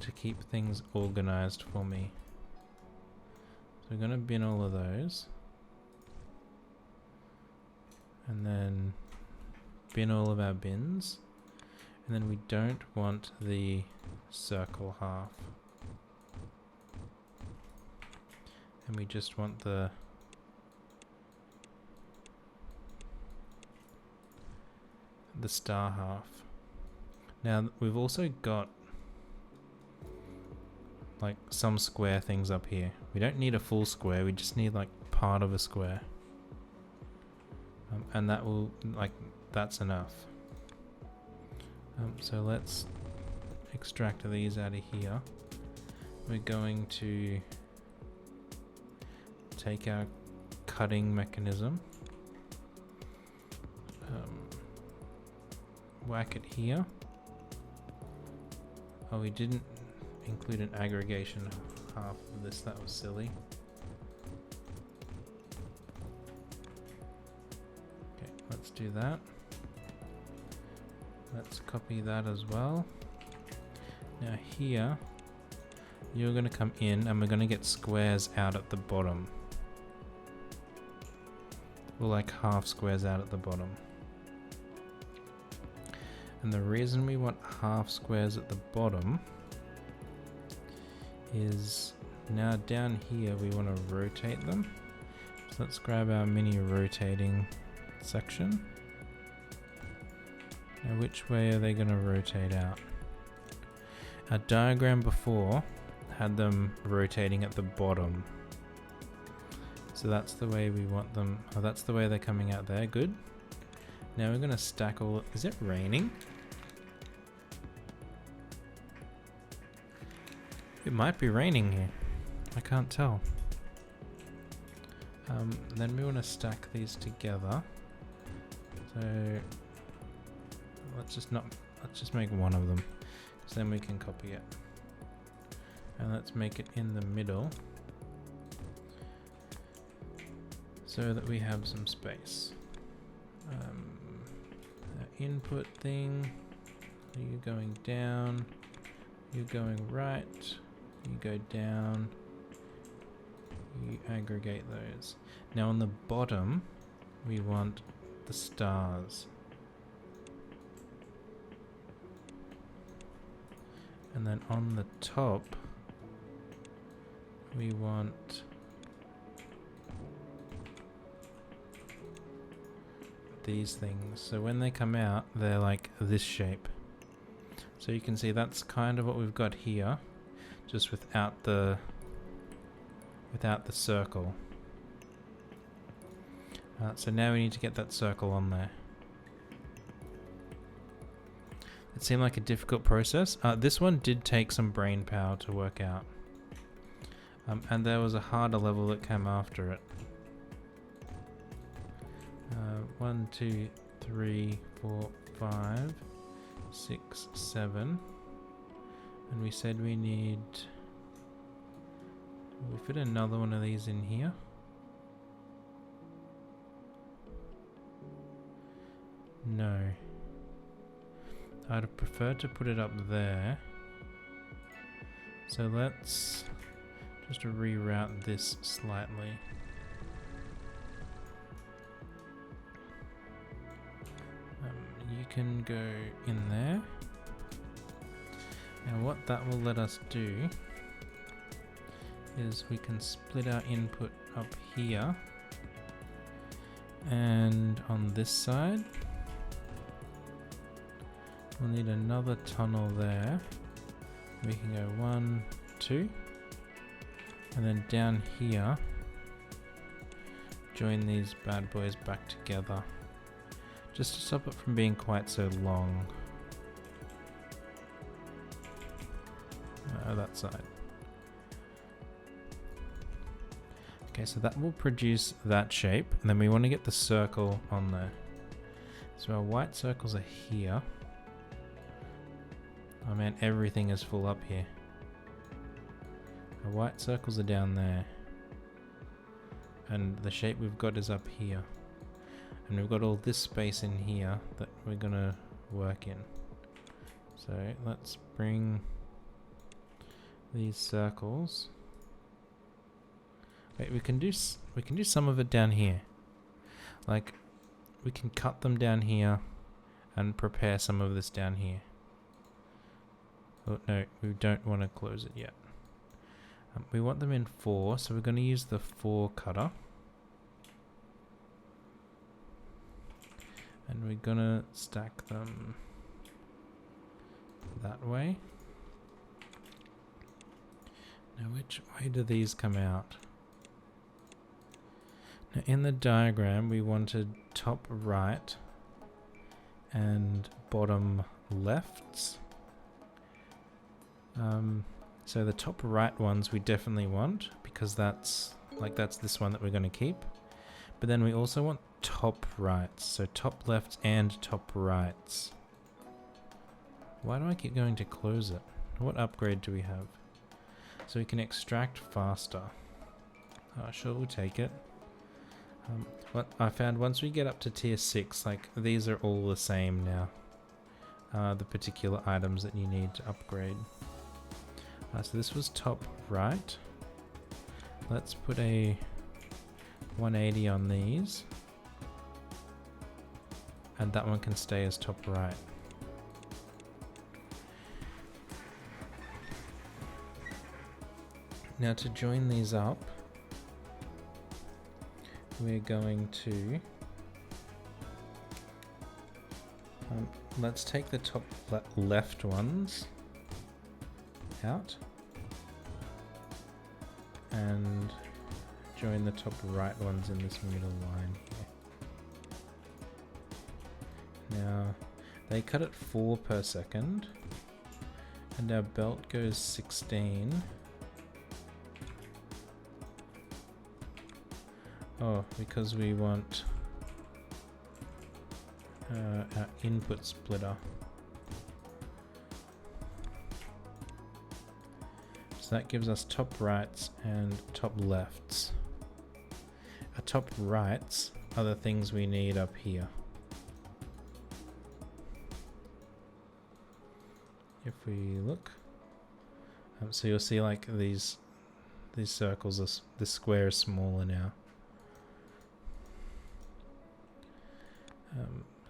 to keep things organized for me. So we're going to bin all of those, and then bin all of our bins, and then we don't want the circle half, and we just want the star half. Now we've also got like some square things up here. We don't need a full square, we just need like part of a square, and that will, like, that's enough. So let's extract these out of here. We're going to take our cutting mechanism, whack it here. Oh, we didn't include an aggregation half of this, that was silly. Okay, let's do that. Let's copy that as well. Now here, you're going to come in and we're going to get squares out at the bottom. Or like half squares out at the bottom. And the reason we want half squares at the bottom is now down here we want to rotate them. So let's grab our mini rotating section. Now which way are they going to rotate out? Our diagram before had them rotating at the bottom. So that's the way we want them. Oh, that's the way they're coming out there. Good. Now we're going to stack all... Is it raining? It might be raining here. I can't tell. Then we want to stack these together. So let's just make one of them, because then we can copy it. And let's make it in the middle, so that we have some space. Input thing, you going down, you going right, you go down, you aggregate those. Now on the bottom, we want the stars. And then on the top, we want these things. So when they come out, they're like this shape. So you can see that's kind of what we've got here, just without the circle. So now we need to get that circle on there. It seemed like a difficult process. This one did take some brain power to work out. And there was a harder level that came after it. 1, 2, 3, 4, 5, 6, 7. And we said we need... we fit another one of these in here. No. I'd prefer to put it up there. So let's just reroute this slightly. You can go in there. Now what that will let us do is we can split our input up here, and on this side we'll need another tunnel there. We can go 1, 2, and then down here join these bad boys back together, just to stop it from being quite so long. That side. Okay, so that will produce that shape, and then we want to get the circle on there. So our white circles are here. Oh man, everything is full up here. Our white circles are down there. And the shape we've got is up here. And we've got all this space in here that we're gonna work in. So let's bring these circles. Wait, we can do some of it down here. Like, we can cut them down here and prepare some of this down here. Oh no, we don't want to close it yet. We want them in 4, so we're going to use the 4 cutter. And we're going to stack them that way. Now which way do these come out? Now in the diagram we wanted top right and bottom lefts. So the top right ones we definitely want, because that's this one that we're going to keep. But then we also want top rights, so top lefts and top rights. Why do I keep going to close it? What upgrade do we have? So we can extract faster. Sure, we'll take it. What I found, once we get up to tier 6, like, these are all the same now. The particular items that you need to upgrade. So this was top right. Let's put a 180 on these. And that one can stay as top right. Now to join these up, we're going to let's take the top left ones out and join the top right ones in this middle line here. Now they cut at 4 per second and our belt goes 16. Oh, because we want our input splitter. So that gives us top rights and top lefts. Our top rights are the things we need up here. If we look, so you'll see like these circles, this square is smaller now.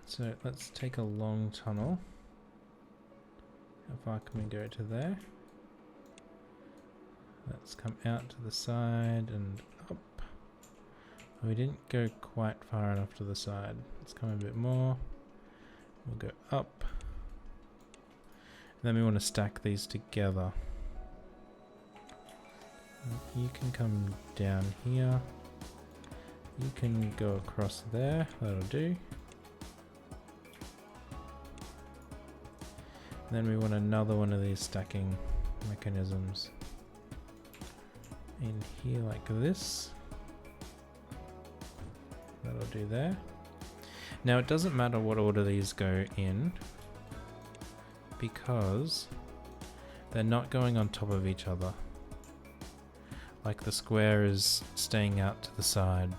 So let's take a long tunnel. How far can we go to there? Let's come out to the side and up. We didn't go quite far enough to the side. Let's come a bit more. We'll go up. And then we want to stack these together. You can come down here. You can go across there. That'll do. And then we want another one of these stacking mechanisms in here like this. That'll do there. Now it doesn't matter what order these go in because they're not going on top of each other. Like the square is staying out to the side.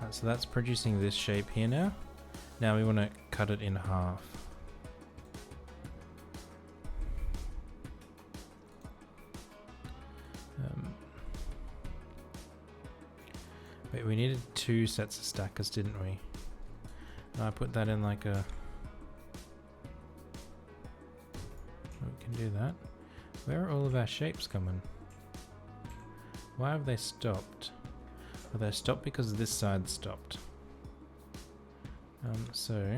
Right, so that's producing this shape here now. Now we want to cut it in half. Wait, we needed 2 sets of stackers, didn't we? And I put that in like a... We can do that. Where are all of our shapes coming? Why have they stopped? Well, they stopped because this side stopped. So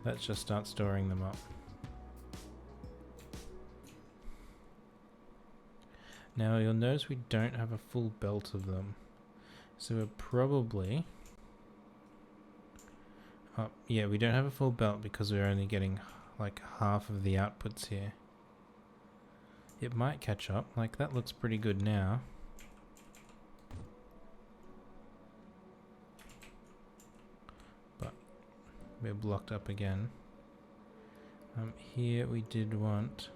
let's just start storing them up. Now you'll notice we don't have a full belt of them. So we're probably... yeah, we don't have a full belt because we're only getting like half of the outputs here. It might catch up. Like that looks pretty good now. But we're blocked up again. Here we did want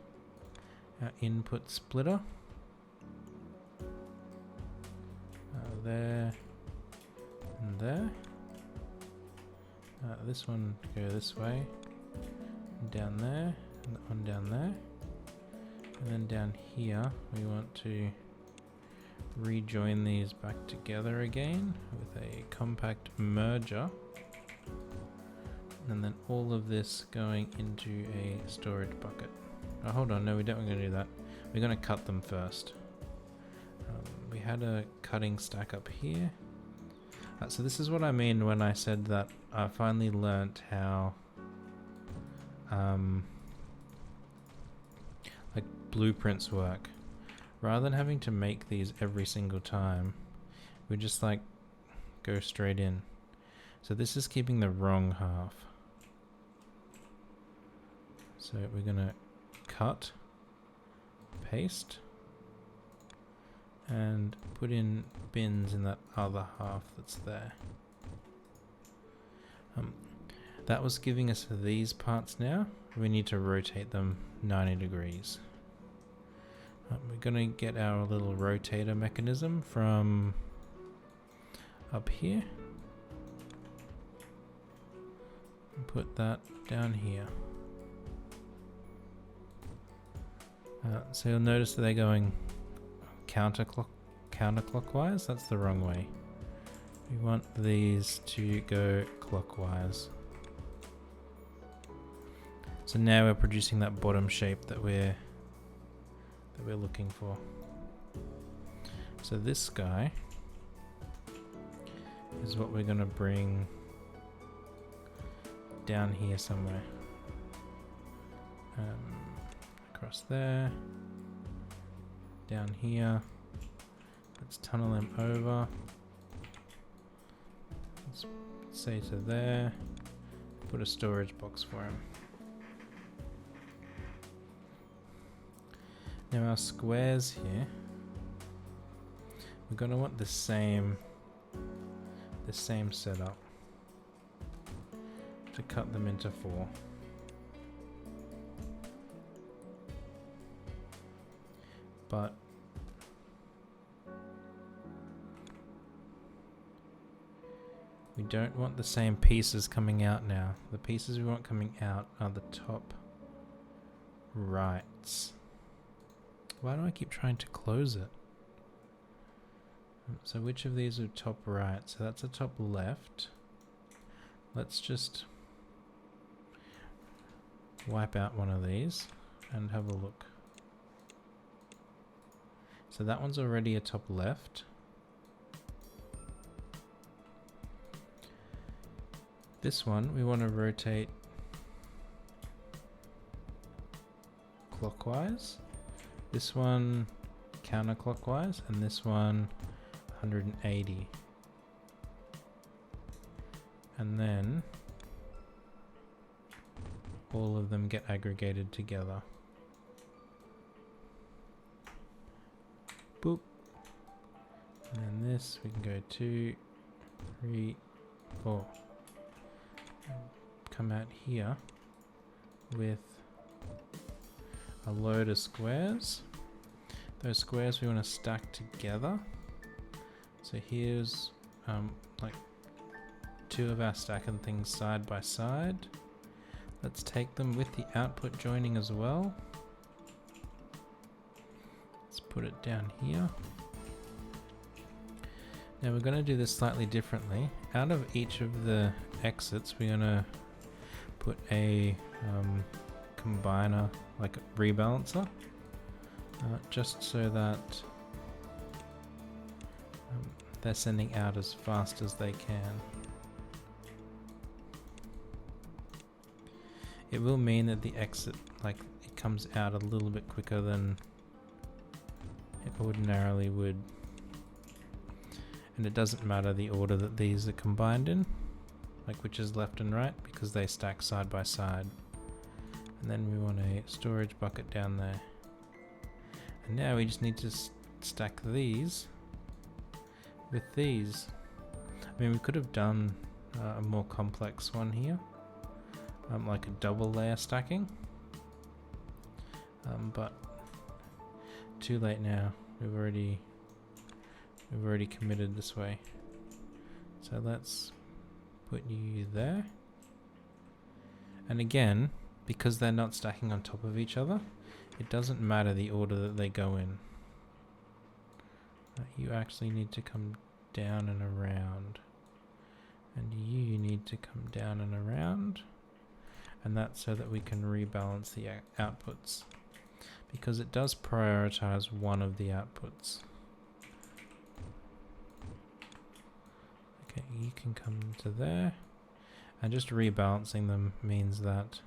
our input splitter. There and there. This one go this way, down there, and that one down there, and then down here we want to rejoin these back together again with a compact merger, and then all of this going into a storage bucket. Oh, hold on, no, we don't want to do that. We're going to cut them first. We had a cutting stack up here. So this is what I mean when I said that I finally learnt how like blueprints work. Rather than having to make these every single time, we just like go straight in. So this is keeping the wrong half. So we're gonna cut, paste, and put in bins in that other half that's there. That was giving us these parts now. We need to rotate them 90 degrees. We're going to get our little rotator mechanism from up here. And put that down here. So you'll notice that they're going counterclockwise. That's the wrong way. We want these to go clockwise. So now we're producing that bottom shape that we're looking for. So this guy is what we're going to bring down here somewhere. Across there, down here. Let's tunnel him over. Let's say to there. Put a storage box for him. Now our squares here, we're going to want the same setup. to cut them into 4. But we don't want the same pieces coming out now. The pieces we want coming out are the top rights. Why do I keep trying to close it? So which of these are top right? So that's the top left. Let's just wipe out one of these and have a look. So that one's already a top left. This one we want to rotate clockwise. This one counterclockwise, and this one 180. And then all of them get aggregated together. Boop. And then this, we can go 2, 3, 4. And come out here with a load of squares. Those squares we want to stack together. So here's like 2 of our stacking things side by side. Let's take them with the output joining as well. Let's put it down here. Now we're going to do this slightly differently. Out of each of the exits, we're going to put a combiner, like a rebalancer, just so that they're sending out as fast as they can. It will mean that the exit, like, it comes out a little bit quicker than it ordinarily would. And it doesn't matter the order that these are combined in, like which is left and right, because they stack side by side. And then we want a storage bucket down there. And now we just need to stack these with these. I mean, we could have done a more complex one here, like a double layer stacking, but too late now. We've already committed this way. So let's put you there. And again, because they're not stacking on top of each other, it doesn't matter the order that they go in. You actually need to come down and around. And you need to come down and around. And that's so that we can rebalance the outputs. Because it does prioritize one of the outputs. Okay, you can come to there. And just rebalancing them means that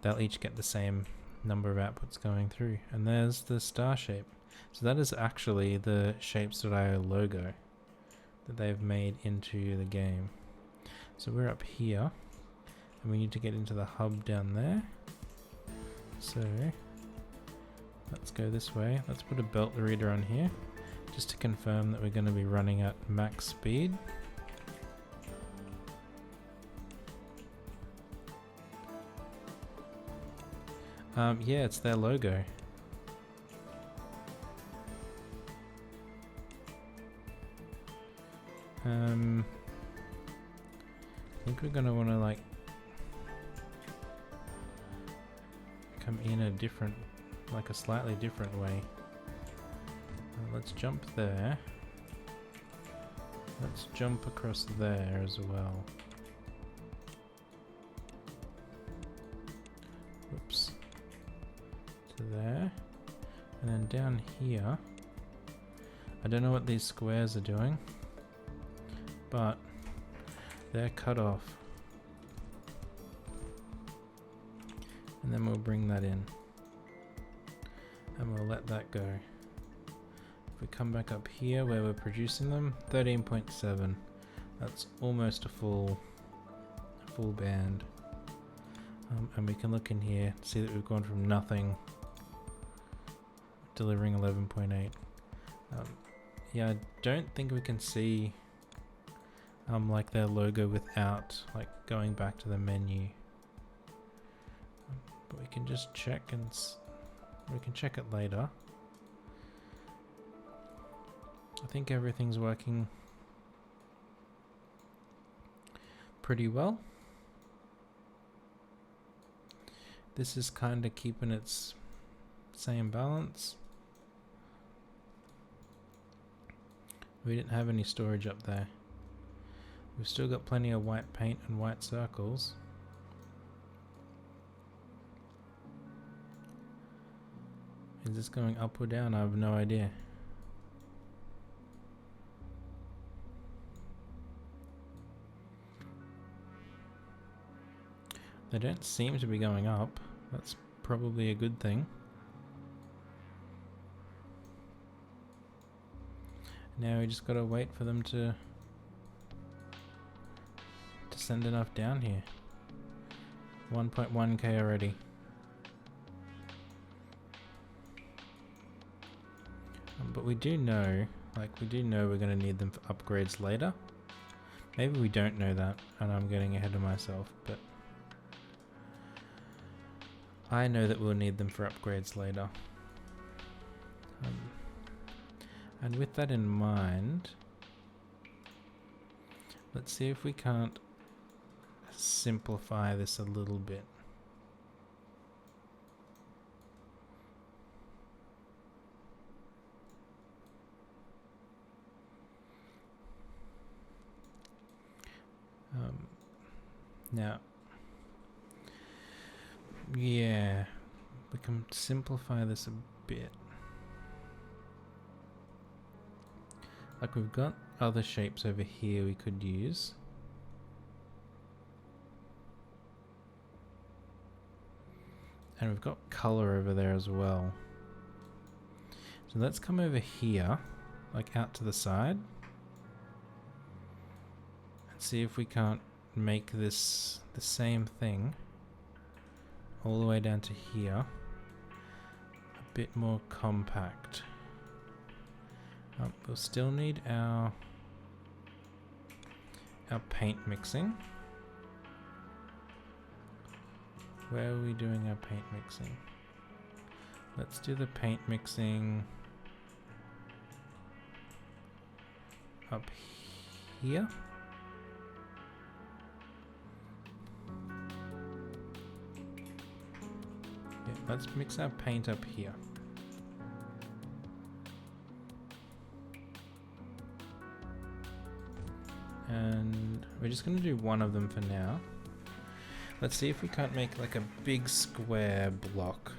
they'll each get the same number of outputs going through. And there's the star shape. So that is actually the Shapes.io logo that they've made into the game. So we're up here, and we need to get into the hub down there. So let's go this way. Let's put a belt reader on here, just to confirm that we're going to be running at max speed. Yeah, it's their logo. I think we're gonna want to like come in a different, like a slightly different way. Let's jump there. Let's jump across there as well. Whoops. To there. And then down here, I don't know what these squares are doing, but they're cut off. And then we'll bring that in. And we'll let that go. If we come back up here where we're producing them, 13.7. That's almost a full band. And we can look in here, see that we've gone from nothing, delivering 11.8. Yeah, I don't think we can see like their logo without like going back to the menu. But we can just check and we can check it later. I think everything's working pretty well. This is kind of keeping its same balance. We didn't have any storage up there. We've still got plenty of white paint and white circles. Is this going up or down? I have no idea. They don't seem to be going up. That's probably a good thing. Now we just gotta wait for them to send enough down here. 1.1k already. But we do know, we're gonna need them for upgrades later. Maybe we don't know that, and I'm getting ahead of myself, but I know that we'll need them for upgrades later. And with that in mind, let's see if we can't simplify this a little bit. Now, yeah, we can simplify this a bit. Like, we've got other shapes over here we could use. And we've got color over there as well. So let's come over here, like out to the side, and see if we can't make this the same thing all the way down to here, a bit more compact. We'll still need our paint mixing. Where are we doing our paint mixing? Let's do the paint mixing up here. Yeah, let's mix our paint up here. And we're just going to do one of them for now. Let's see if we can't make like a big square block.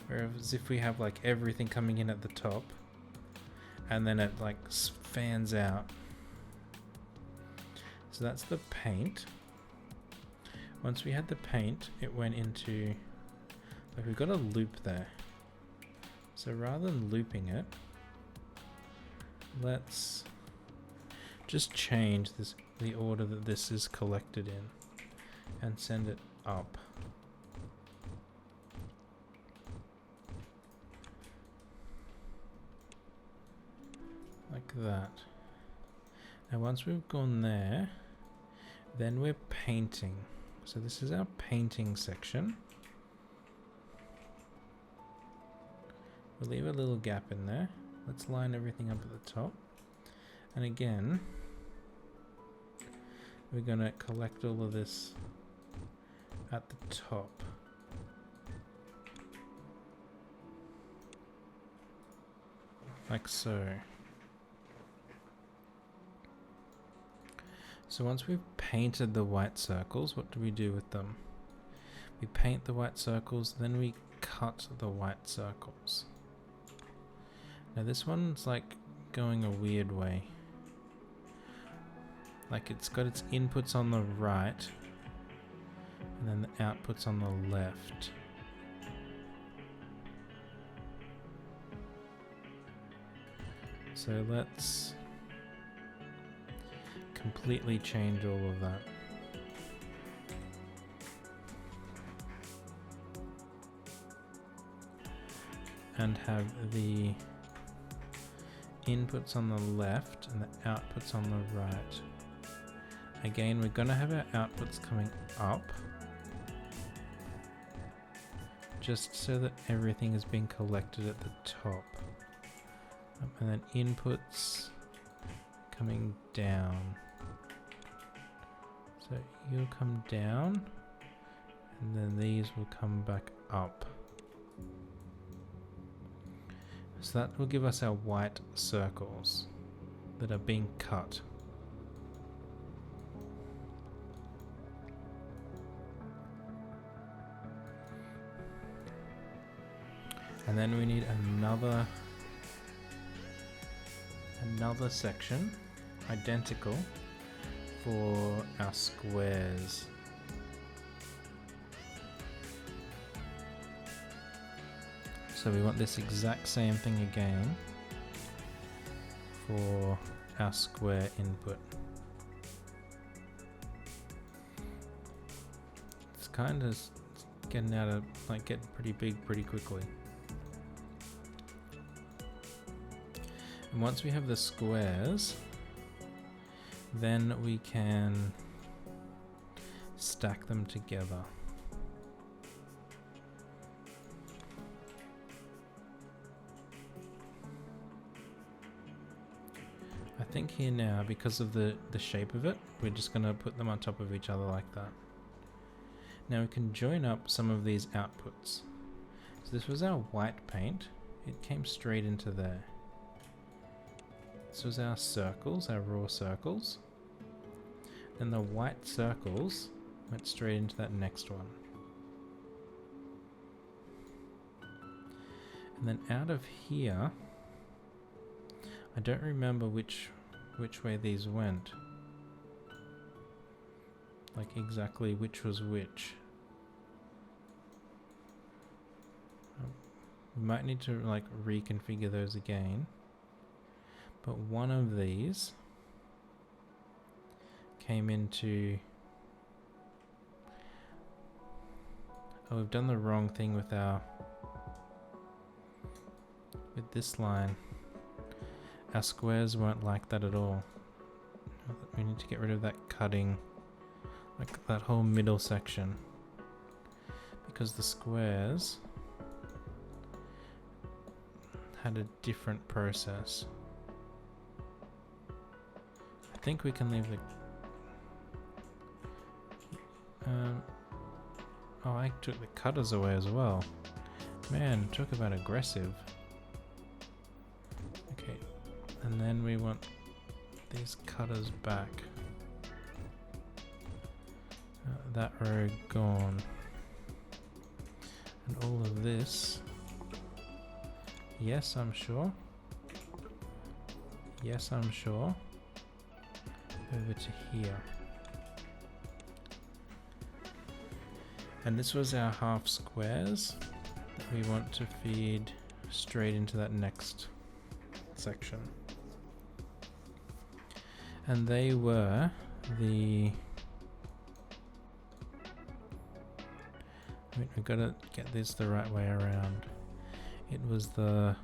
Whereas if we have like everything coming in at the top and then it like fans out. So that's the paint. Once we had the paint, it went into, like, we've got a loop there. So rather than looping it, let's just change the order that this is collected in and send it up. Like that. Now once we've gone there, then we're painting. So this is our painting section. We'll leave a little gap in there. Let's line everything up at the top. And again, we're going to collect all of this at the top. Like so. So once we've painted the white circles, what do we do with them? We paint the white circles, then we cut the white circles. Now this one's like going a weird way. Like it's got its inputs on the right and then the outputs on the left. So let's completely change all of that. And have the inputs on the left and the outputs on the right. again, we're going to have our outputs coming up, just so that everything is being collected at the top. And then inputs coming down. So you'll come down, and then these will come back up. So that will give us our white circles that are being cut. And then we need another section, identical, for our squares. So we want this exact same thing again for our square input. It's kind of getting out of, like, getting pretty big pretty quickly. And once we have the squares, then we can stack them together. I think here now, because of the shape of it, we're just going to put them on top of each other like that. Now we can join up some of these outputs. So this was our white paint. It came straight into there. This was our circles, our raw circles. Then the white circles went straight into that next one. And then out of here, I don't remember which way these went. Like exactly which was which. We might need to like reconfigure those again. But one of these came into... Oh, we've done the wrong thing with this line. Our squares weren't like that at all. We need to get rid of that cutting, like that whole middle section, because the squares had a different process. I think we can leave the... oh, I took the cutters away as well. Man, talk about aggressive. Okay, and then we want these cutters back. That row gone. And all of this. Yes, I'm sure. Yes, I'm sure. Over to here. And this was our half squares that we want to feed straight into that next section. And they were the... we've got to get this the right way around. It was the...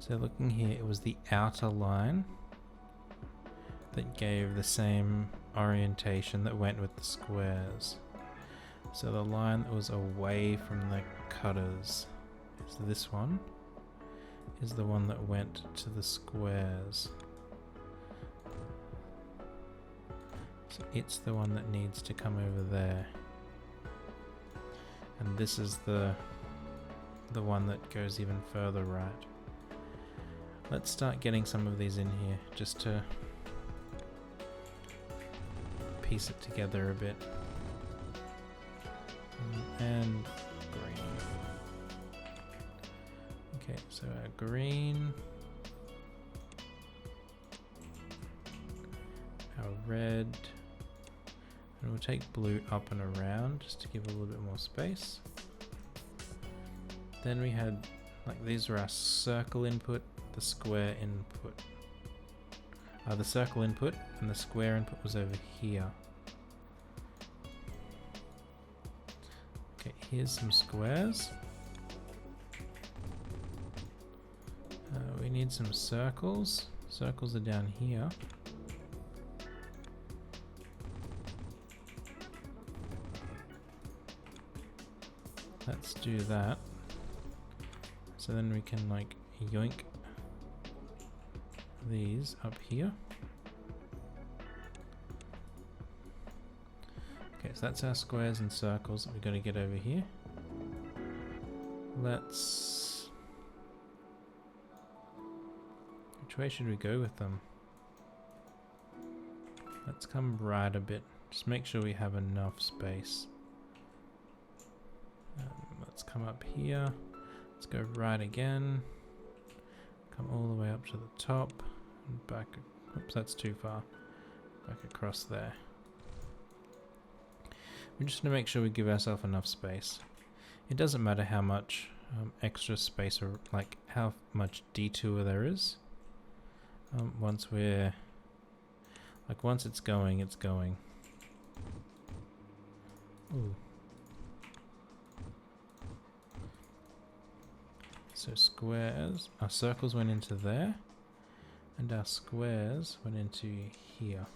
so looking here, it was the outer line that gave the same orientation that went with the squares. So the line that was away from the cutters is this one, is the one that went to the squares. So it's the one that needs to come over there. And this is the one that goes even further right. Let's start getting some of these in here just to piece it together a bit. And green. Okay, so our green, our red, and we'll take blue up and around just to give a little bit more space. Then we had, like, these were our circle input, the square input. The circle input and the square input was over here. Okay, here's some squares. We need some circles. Circles are down here. Let's do that. So then we can like yoink these up here. Okay, so that's our squares and circles that we've got to get over here. Let's... Which way should we go with them? Let's come right a bit. Just make sure we have enough space. Let's come up here. Let's go right again. Come all the way up to the top. And back. Oops, that's too far. Back across there. We just want to make sure we give ourselves enough space. It doesn't matter how much extra space or like how much detour there is. Once we're like once it's going, it's going. Ooh. So squares, our circles went into there, and our squares went into here.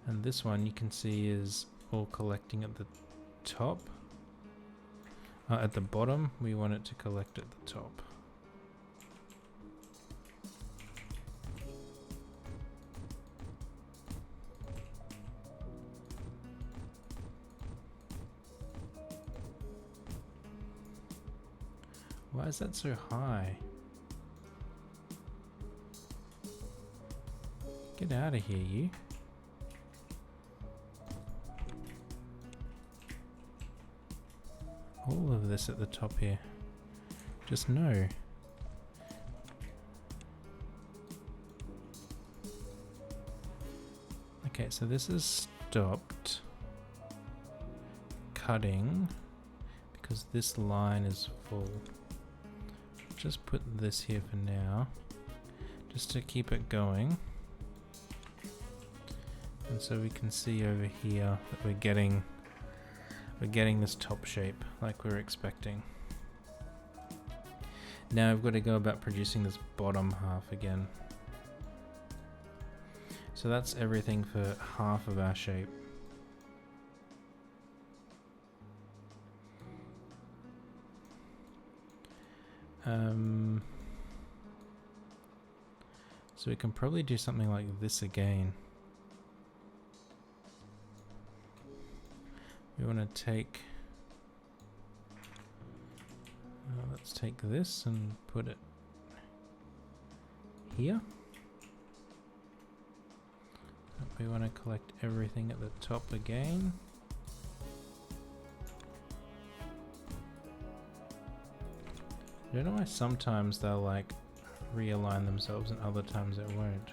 And this one you can see is all collecting at the top. At the bottom, we want it to collect at the top. Why is that so high? Get out of here, you. All of this at the top here. Just no. Okay, so this is stopped cutting because this line is full. Just put this here for now, just to keep it going. And so we can see over here that we're getting this top shape like we're expecting. Now we've got to go about producing this bottom half again. So that's everything for half of our shape. So we can probably do something like this again. We want to take, let's take this and put it here. We want to collect everything at the top again. I don't know why sometimes they'll like realign themselves and other times it won't.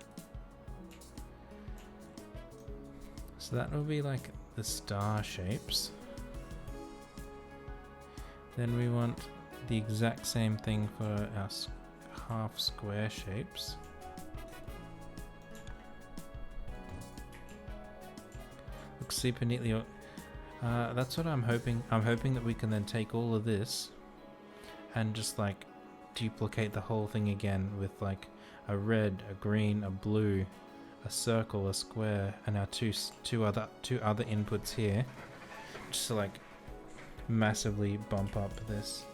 So that will be like the star shapes. Then we want the exact same thing for our half square shapes. Looks super neatly. That's what I'm hoping. I'm hoping that we can then take all of this and just like duplicate the whole thing again with like a red, a green, a blue, a circle, a square, and our two other inputs here, just to like massively bump up this.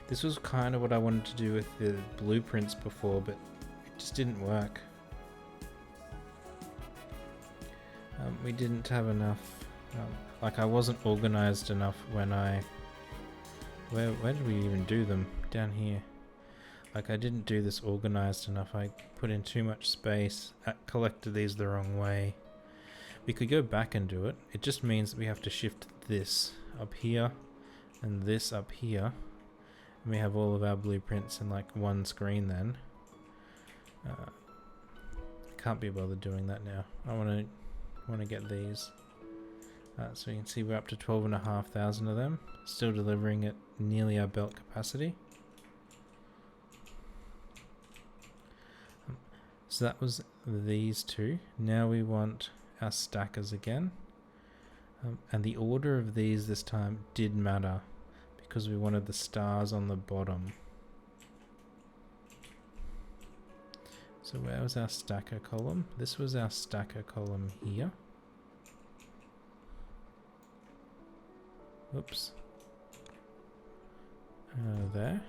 This was kind of what I wanted to do with the blueprints before, but it just didn't work. We didn't have enough. Like I wasn't organized enough when I. Where did we even do them? Down here. Like I didn't do this organized enough. I put in too much space. I collected these the wrong way. We could go back and do it. It just means that we have to shift this up here and this up here. And we have all of our blueprints in like one screen then. Can't be bothered doing that now. I want to get these. So you can see we're up to 12,500 of them. Still delivering at nearly our belt capacity. So that was these two. Now we want our stackers again. And the order of these this time did matter because we wanted the stars on the bottom. So where was our stacker column? This was our stacker column here. Whoops. There.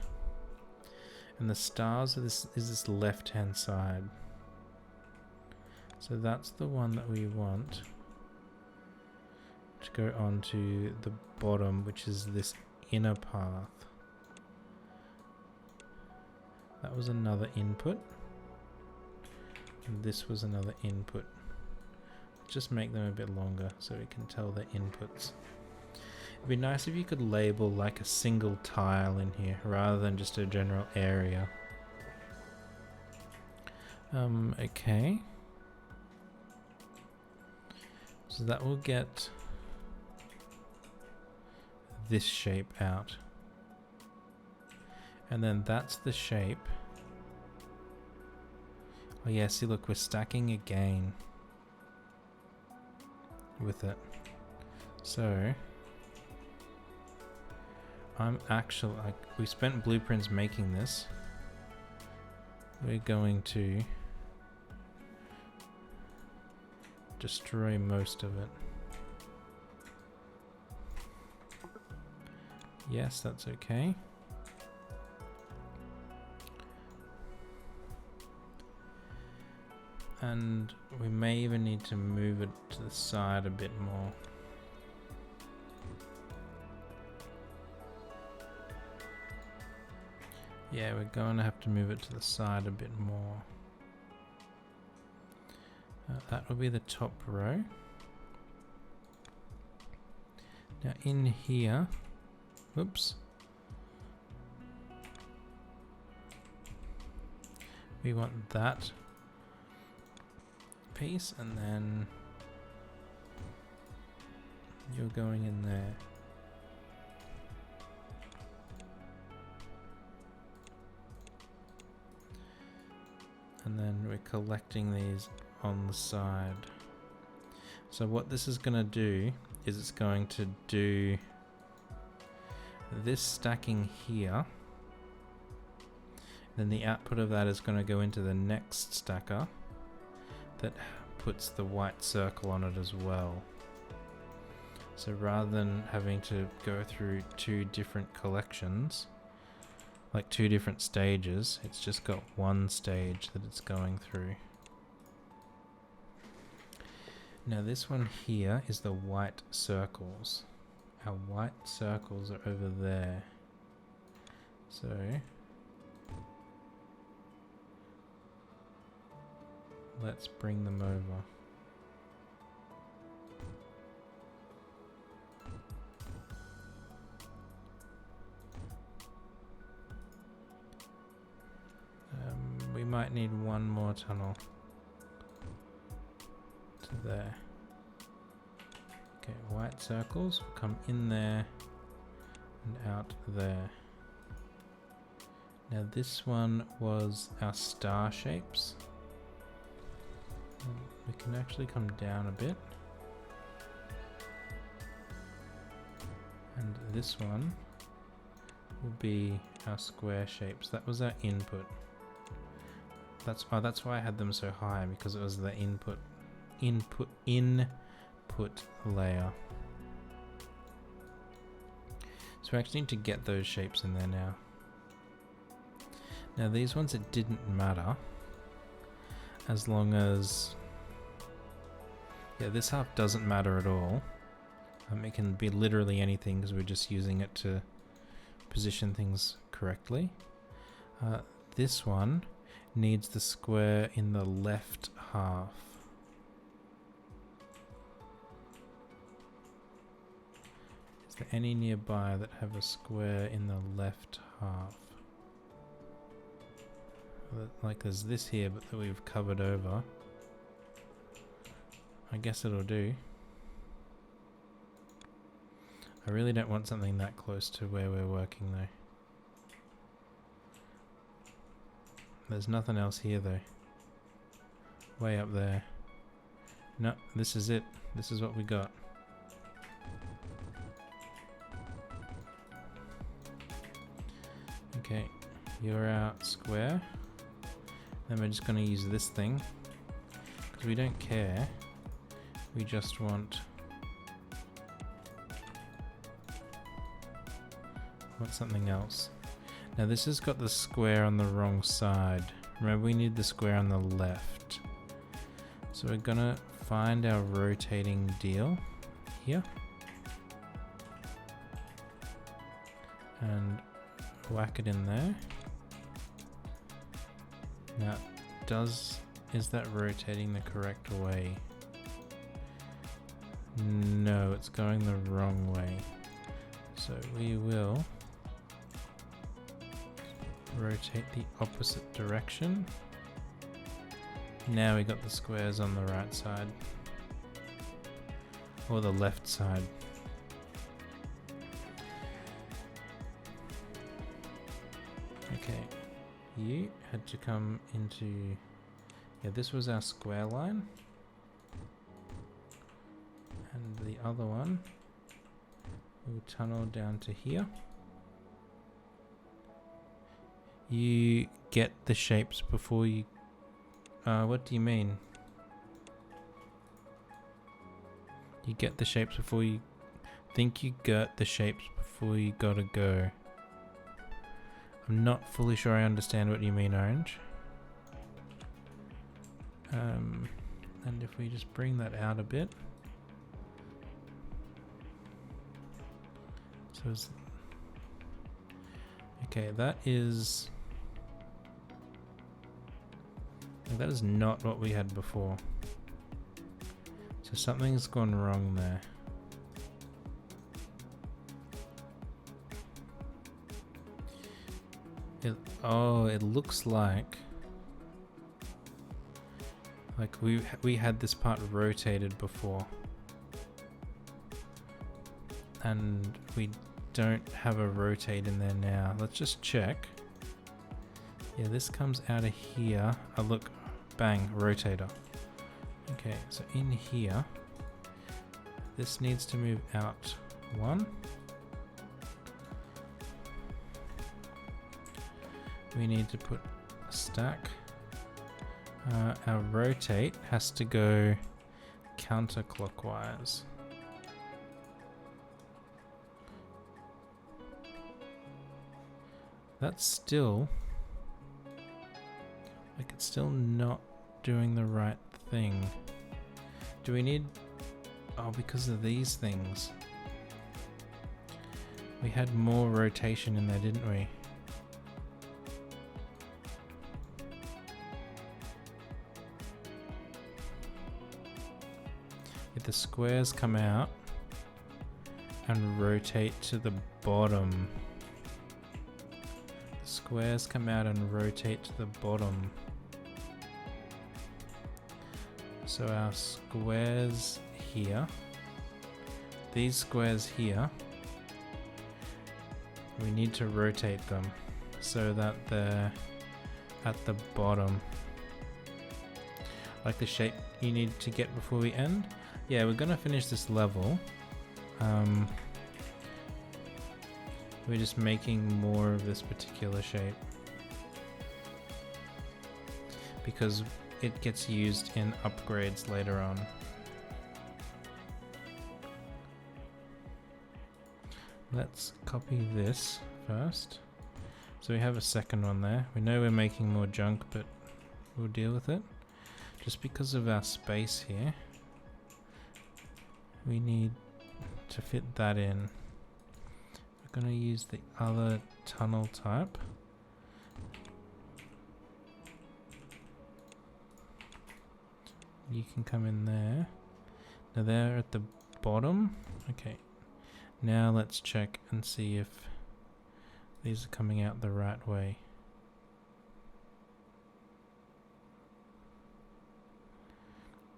And the stars are this left-hand side. So that's the one that we want to go on to the bottom, which is this inner path. That was another input. And this was another input. Just make them a bit longer so we can tell the inputs. It'd be nice if you could label like a single tile in here rather than just a general area. Okay. So that will get this shape out. And then that's the shape. Oh yeah, see look, we're stacking again with it. So I'm actually, we spent blueprints making this. We're going to destroy most of it. Yes, that's okay. And we may even need to move it to the side a bit more. Yeah, we're going to have to move it to the side a bit more. That will be the top row. Now in here, whoops. We want that piece, and then you're going in there. And then we're collecting these on the side. So what this is going to do is it's going to do this stacking here. Then the output of that is going to go into the next stacker that puts the white circle on it as well. So rather than having to go through two different collections, like two different stages, it's just got one stage that it's going through. Now this one here is the white circles. Our white circles are over there. So let's bring them over. We might need one more tunnel to there. Okay, white circles will come in there and out there. Now this one was our star shapes. We can actually come down a bit. And this one will be our square shapes. That was our input. That's why I had them so high, because it was the input layer. So we actually need to get those shapes in there now. Now these ones, it didn't matter as long as, yeah, this half doesn't matter at all. It can be literally anything because we're just using it to position things correctly. This one needs the square in the left half. Is there any nearby that have a square in the left half? Like there's this here, but that we've covered over. I guess it'll do. I really don't want something that close to where we're working though. There's nothing else here though. Way up there. No, this is it. This is what we got. Okay, you're our square. Then we're just going to use this thing because we don't care. We just want want something else. Now this has got the square on the wrong side. Remember, we need the square on the left. So we're gonna find our rotating deal here. And whack it in there. Now, is that rotating the correct way? No, it's going the wrong way. So we will rotate the opposite direction. Now we got the squares on the right side. Or the left side. Okay, you had to come into... Yeah, this was our square line. And the other one will tunnel down to here. You get the shapes before you... what do you mean? You get the shapes before you... Think you got the shapes before you gotta go. I'm not fully sure I understand what you mean, Orange. And if we just bring that out a bit. So okay, that is not what we had before. So something's gone wrong there. It looks like we had this part rotated before, and we don't have a rotate in there now. Let's just check. Yeah, this comes out of here. Oh look, bang, rotator. Okay, so in here, this needs to move out one. We need to put a stack. Our rotate has to go counterclockwise. That's still... like, it's still not doing the right thing. Do we need... oh, because of these things. We had more rotation in there, didn't we? If the squares come out and rotate to the bottom. The squares come out and rotate to the bottom. So our squares here, these squares here, we need to rotate them so that they're at the bottom. Like the shape you need to get before we end. Yeah, we're gonna finish this level. We're just making more of this particular shape because it gets used in upgrades later on. Let's copy this first. So we have a second one there. We know we're making more junk, but we'll deal with it. Just because of our space here, we need to fit that in. We're going to use the other tunnel type. You can come in there. Now they're at the bottom. Okay. Now let's check and see if these are coming out the right way.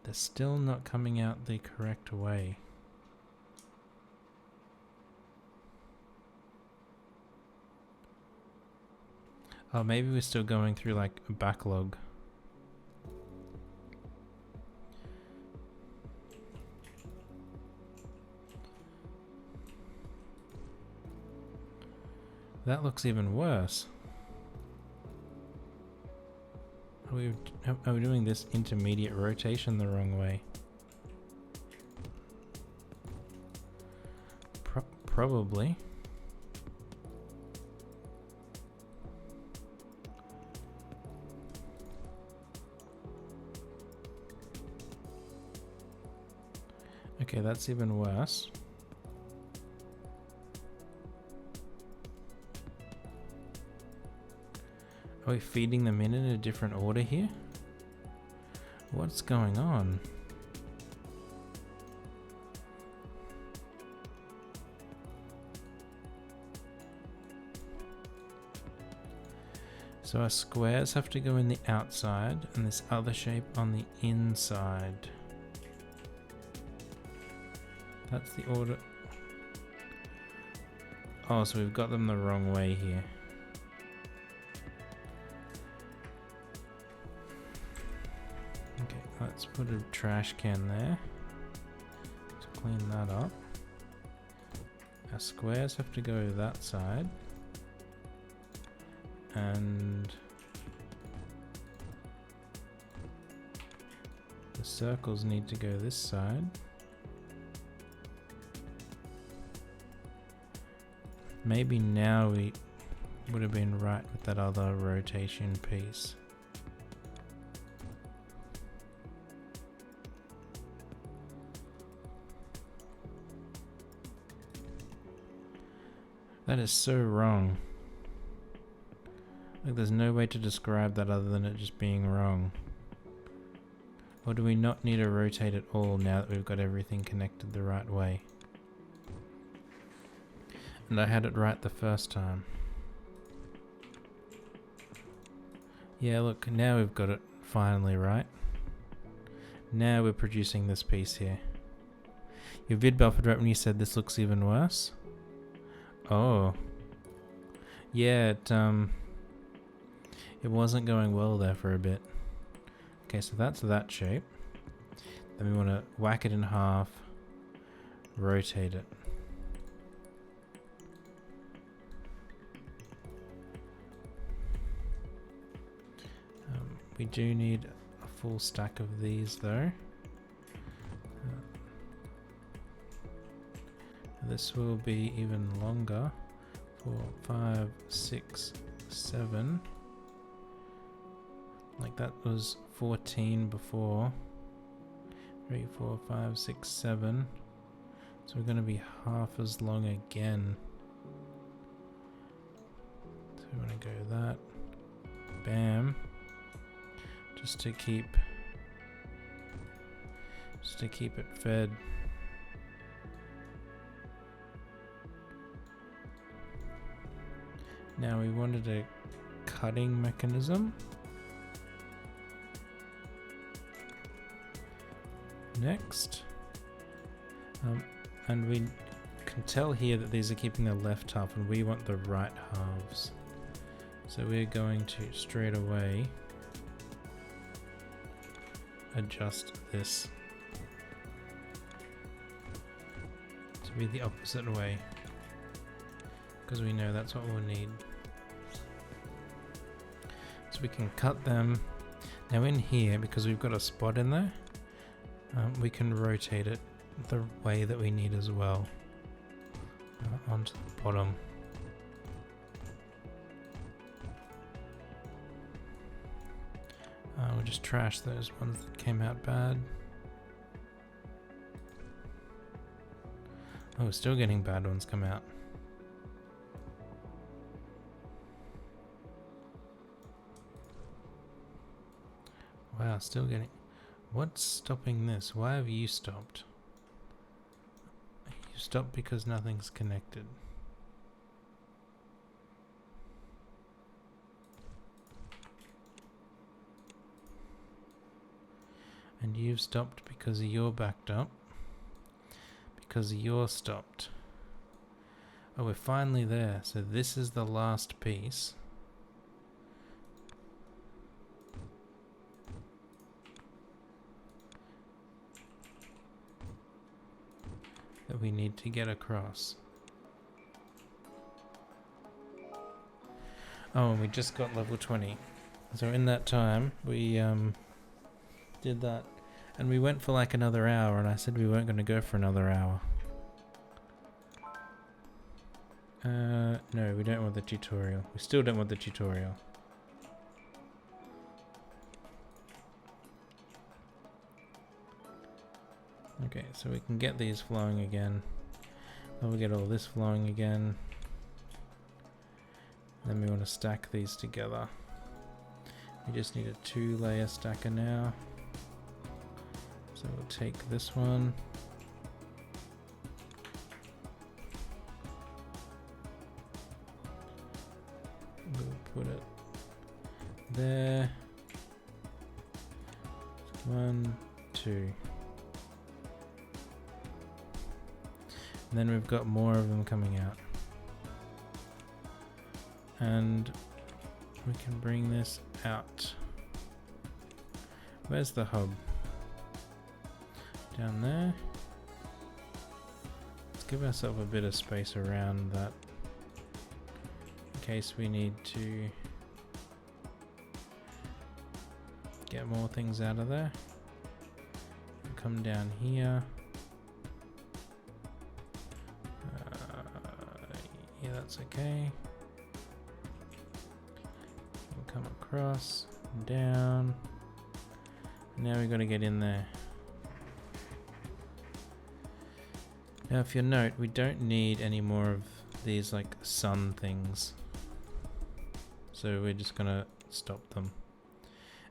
They're still not coming out the correct way. Oh, maybe we're still going through like a backlog. That looks even worse. Are we doing this intermediate rotation the wrong way? Probably. Okay, that's even worse. Are we feeding them in a different order here? What's going on? So our squares have to go in the outside and this other shape on the inside. That's the order. Oh, so we've got them the wrong way here. Okay, let's put a trash can there to clean that up. Our squares have to go that side. And the circles need to go this side. Maybe now we would have been right with that other rotation piece. That is so wrong. Like, there's no way to describe that other than it just being wrong. Or do we not need to rotate at all now that we've got everything connected the right way? And I had it right the first time. Yeah, look, now we've got it finally right. Now we're producing this piece here. Your vid buffered right when you said this looks even worse? Oh. Yeah, it wasn't going well there for a bit. Okay, so that's that shape. Then we want to whack it in half, rotate it. We do need a full stack of these though. This will be even longer. 4, 5, 6, 7. Like that was 14 before. 3, 4, 5, 6, 7. So we're going to be half as long again. So we want to go that. Bam. Just to keep it fed. Now we wanted a cutting mechanism. Next. And we can tell here that these are keeping the left half and we want the right halves. So we're going to straight away adjust this to be the opposite way, because we know that's what we'll need. So we can cut them. Now in here, because we've got a spot in there, we can rotate it the way that we need as well, onto the bottom. We'll just trash those ones that came out bad. Oh, we're still getting bad ones come out. Wow, still getting... What's stopping this? Why have you stopped? You stopped because nothing's connected. And you've stopped because you're backed up. Because you're stopped. Oh, we're finally there. So this is the last piece. That we need to get across. Oh, and we just got level 20. So in that time, we did that. And we went for like another hour, and I said we weren't going to go for another hour. No, we don't want the tutorial. We still don't want the tutorial. Okay, so we can get these flowing again. Then we get all this flowing again. Then we want to stack these together. We just need a 2-layer stacker now. So we'll take this one. We'll put it there. 1, 2. And then we've got more of them coming out. And we can bring this out. Where's the hub? Down there. Let's give ourselves a bit of space around that in case we need to get more things out of there. Come down here. Yeah, that's okay. We'll come across, down. Now we've got to get in there. Now if you'll note, we don't need any more of these like sun things. So we're just going to stop them.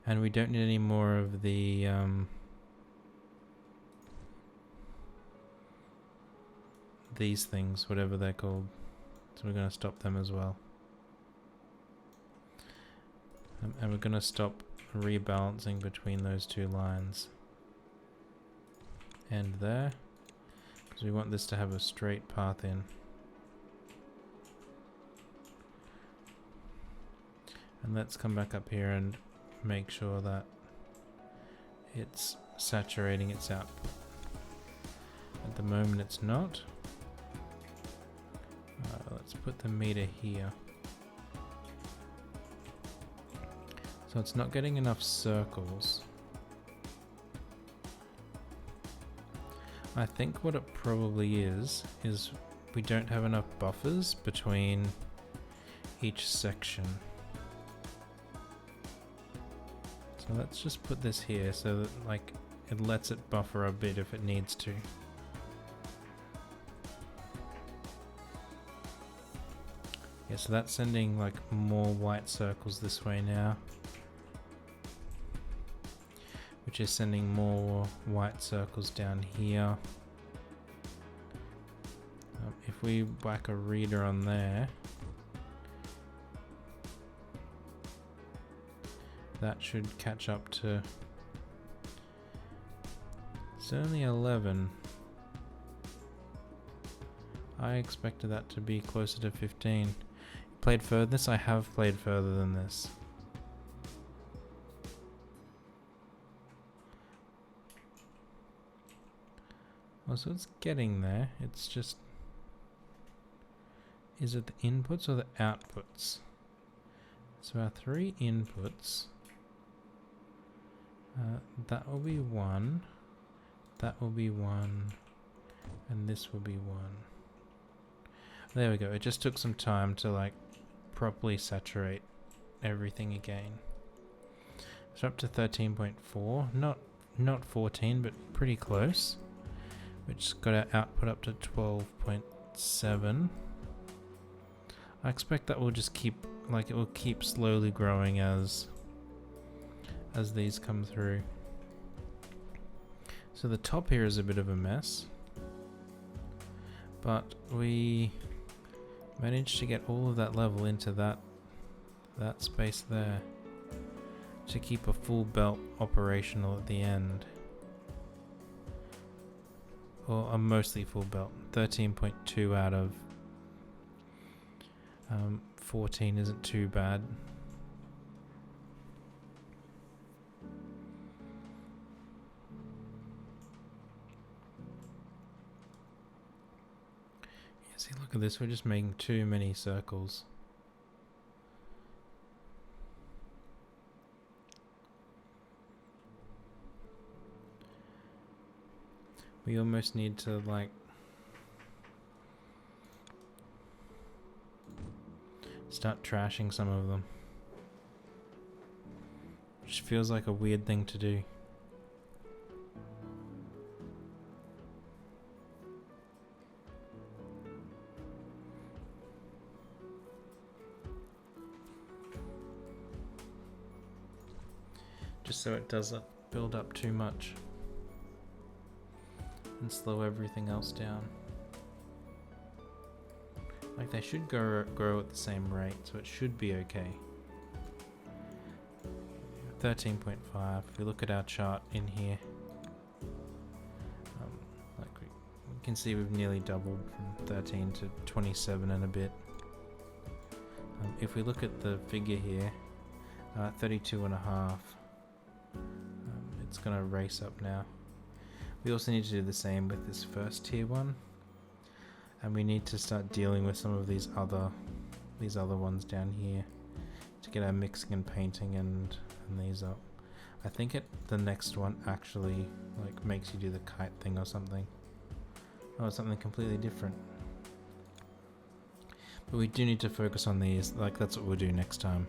And we don't need any more of the these things, whatever they're called. So we're going to stop them as well. And we're going to stop rebalancing between those two lines. And there. Because we want this to have a straight path in. And let's come back up here and make sure that it's saturating its output. At the moment it's not. Let's put the meter here. So it's not getting enough circles. I think what it probably is we don't have enough buffers between each section. So let's just put this here so that like it lets it buffer a bit if it needs to. Yeah, so that's sending like more white circles this way now, which is sending more white circles down here. If we whack a reader on there, that should catch up to, it's only 11. I expected that to be closer to 15. Played further than this? I have played further than this. Oh, so it's getting there. It's just, is it the inputs or the outputs? So our 3 inputs, that will be 1, that will be 1, and this will be 1. There we go. It just took some time to like properly saturate everything again. So up to 13.4, not 14, but pretty close. Which got our output up to 12.7. I expect that will just keep, like it will keep slowly growing as these come through. So the top here is a bit of a mess, but we managed to get all of that level into that space there to keep a full belt operational at the end. Or a mostly full belt. 13.2 out of 14 isn't too bad. Yeah, see, look at this. We're just making too many circles. We almost need to like start trashing some of them, which feels like a weird thing to do. just so it doesn't build up too much and slow everything else down. Like they should grow at the same rate, so it should be okay. 13.5. If we look at our chart in here, like we can see we've nearly doubled from 13 to 27 and a bit. If we look at the figure here, 32 and a half, it's going to race up now. We also need to do the same with this first tier one, and we need to start dealing with some of these other ones down here to get our mixing and painting and these up. I think the next one actually like makes you do the kite thing or something. Oh, it's something completely different. But we do need to focus on these, like that's what we'll do next time.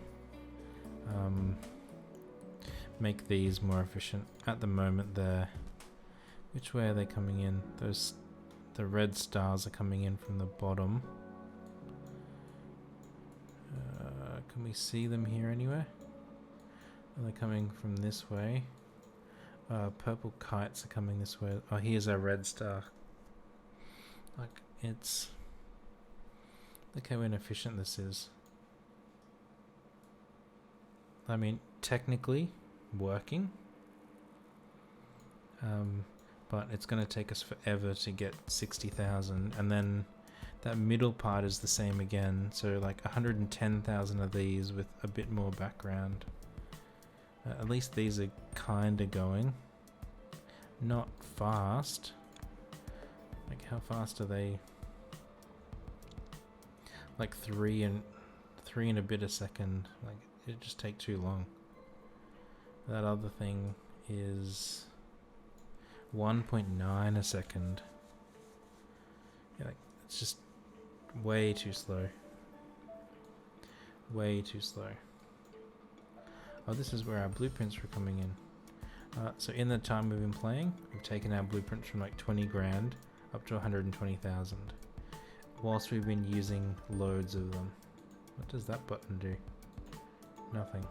Make these more efficient. At the moment they're... Which way are they coming in? The red stars are coming in from the bottom. Can we see them here anywhere? Are they coming from this way? Purple kites are coming this way. Oh, here's our red star. Like, it's... Look how inefficient this is. I mean, technically working. But it's going to take us forever to get 60,000, and then that middle part is the same again, so like 110,000 of these with a bit more background. At least these are kind of going. Not fast. Like how fast are they? Like 3 and a bit a second. Like it just take too long. That other thing is 1.9 a second. Yeah, like it's just way too slow. Way too slow. Oh, this is where our blueprints were coming in. So in the time we've been playing, we've taken our blueprints from like 20 grand up to 120,000. Whilst we've been using loads of them. What does that button do? Nothing.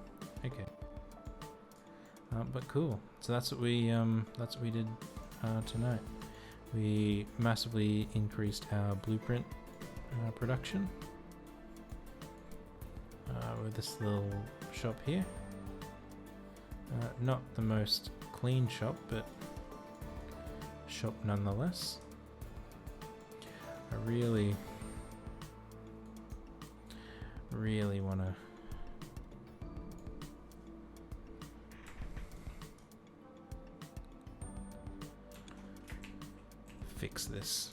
Okay. But cool. So that's what we did tonight. We massively increased our blueprint production with this little shop here. Not the most clean shop, but shop nonetheless. I really want to fix this.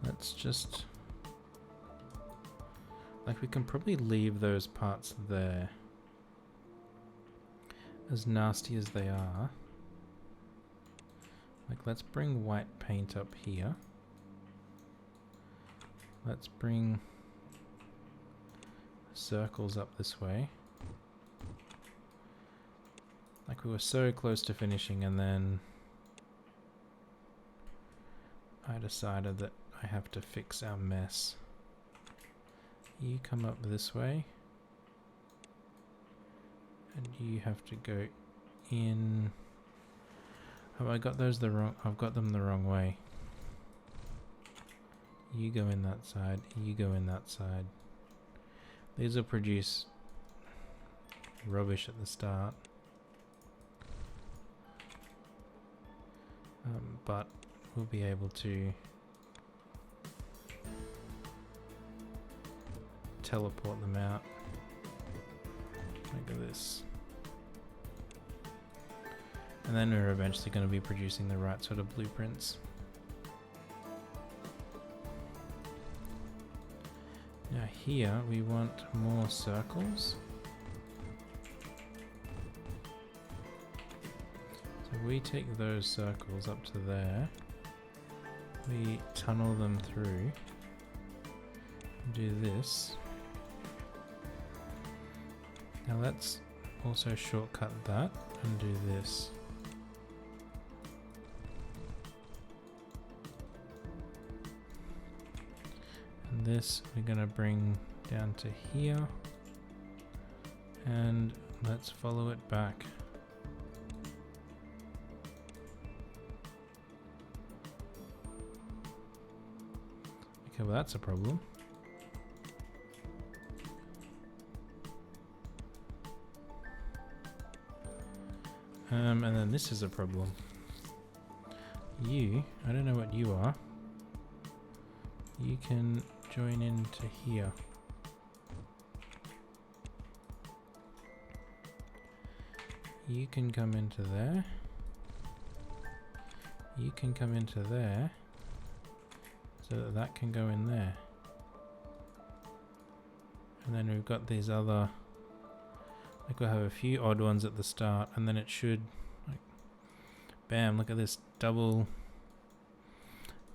Let's just... Like, we can probably leave those parts there. As nasty as they are. Like, let's bring white paint up here. Let's bring circles up this way. Like, we were so close to finishing, and then I decided that I have to fix our mess. You come up this way. And you have to go in. Have I got those the wrong? I've got them the wrong way. You go in that side. You go in that side. These will produce rubbish at the start. But we'll be able to teleport them out. Look at this. And then we're eventually going to be producing the right sort of blueprints. Now here we want more circles. So we take those circles up to there. We tunnel them through. do this. Now let's also shortcut that and do this. And this we're going to bring down to here. And let's follow it back. Okay, well that's a problem. And then this is a problem. You, I don't know what you are. You can join into here. You can come into there. You can come into there. So that that can go in there. And then we've got these other, like we'll have a few odd ones at the start, and then it should, like, bam, look at this, double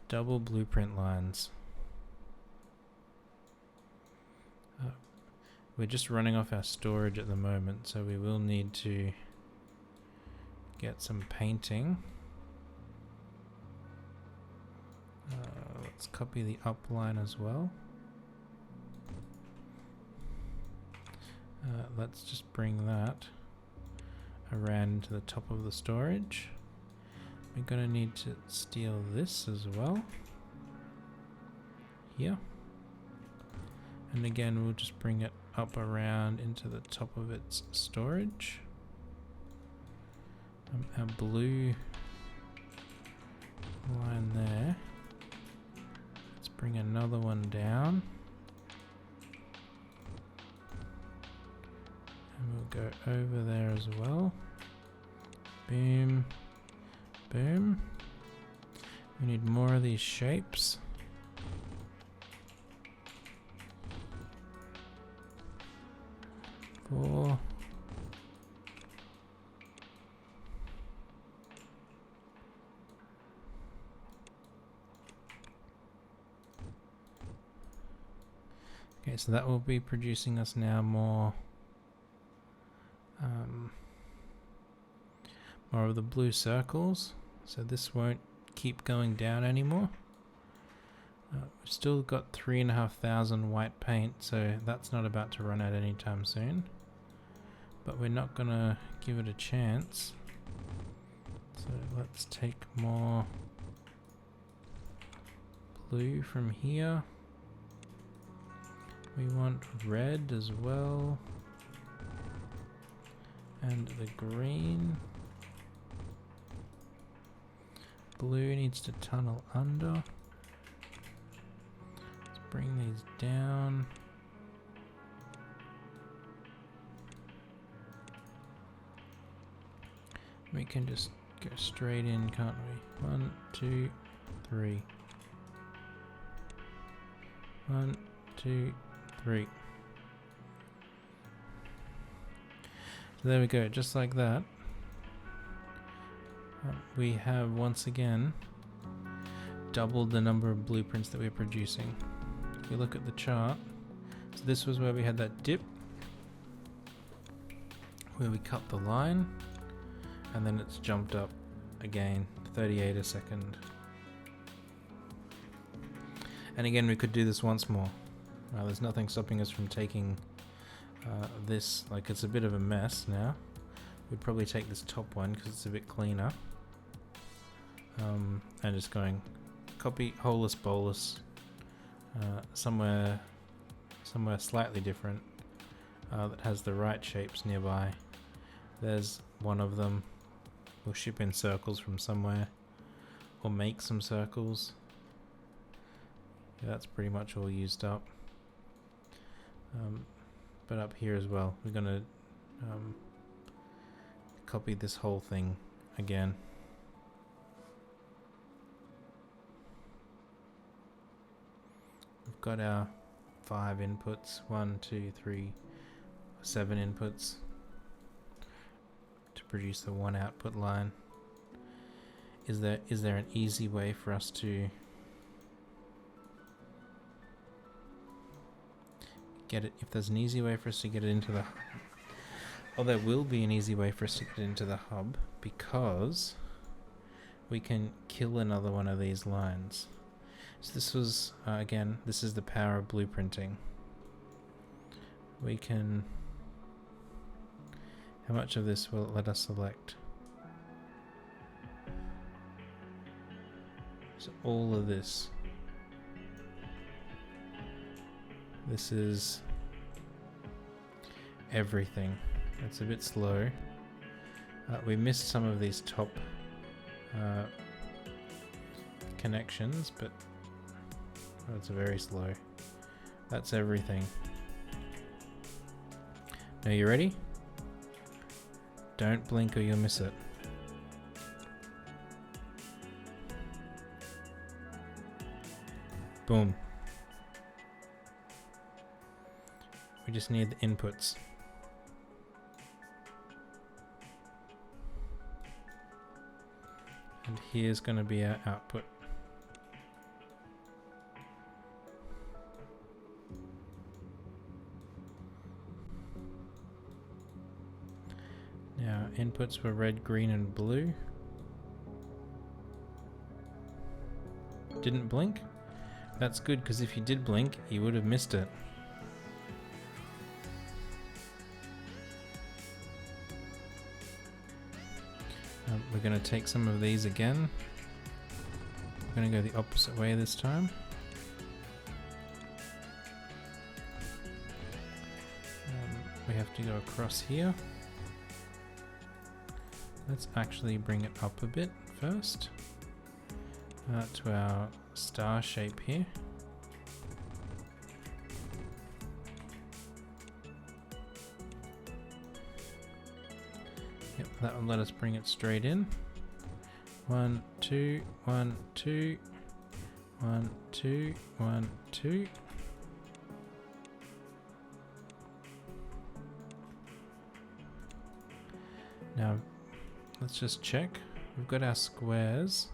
blueprint lines. We're just running off our storage at the moment, so we will need to get some painting. Let's copy the up line as well. Let's just bring that around to the top of the storage. We're going to need to steal this as well. Here. And again, we'll just bring it up around into the top of its storage. Our blue line there. Let's bring another one down. And we'll go over there as well. Boom. Boom. We need more of these shapes. Four. Okay, so that will be producing us now more of the blue circles. So this won't keep going down anymore. We've still got 3,500 white paint, so that's not about to run out anytime soon. But we're not gonna give it a chance. So let's take more blue from here. We want red as well. And the green. Blue needs to tunnel under. Let's bring these down. We can just go straight in, can't we? 1, 2, 3. 1, 2, 3. So there we go, just like that. We have once again doubled the number of blueprints that we're producing. If you look at the chart, so this was where we had that dip, where we cut the line, and then it's jumped up again, 38 a second. And again, we could do this once more. There's nothing stopping us from taking this, like it's a bit of a mess now. We'd probably take this top one because it's a bit cleaner. And just going copy holus bolus somewhere slightly different that has the right shapes nearby. There's one of them. We'll ship in circles from somewhere or make some circles. Yeah, that's pretty much all used up. But up here as well, we're gonna copy this whole thing again. We've got our 5 inputs, 1, 2, 3, 7 inputs to produce the one output line. Is there an easy way for us to get it, if there's an easy way for us to get it into the hub. Or there will be an easy way for us to get into the hub, because we can kill another one of these lines. So this was, again, this is the power of blueprinting. We can... How much of this will it let us select? So all of this. This is everything. It's a bit slow. We missed some of these top connections, but it's very slow. That's everything. Now you ready? Don't blink or you'll miss it. Boom. We just need the inputs. And here's going to be our output. Now, inputs were red, green, and blue. Didn't blink? That's good, because if you did blink, you would have missed it. We're going to take some of these again. We're going to go the opposite way this time. We have to go across here. Let's actually bring it up a bit first to our star shape here. Yep, that will let us bring it straight in. 1, 2, 1, 2, 1, 2, 1, 2. Now, let's just check. We've got our squares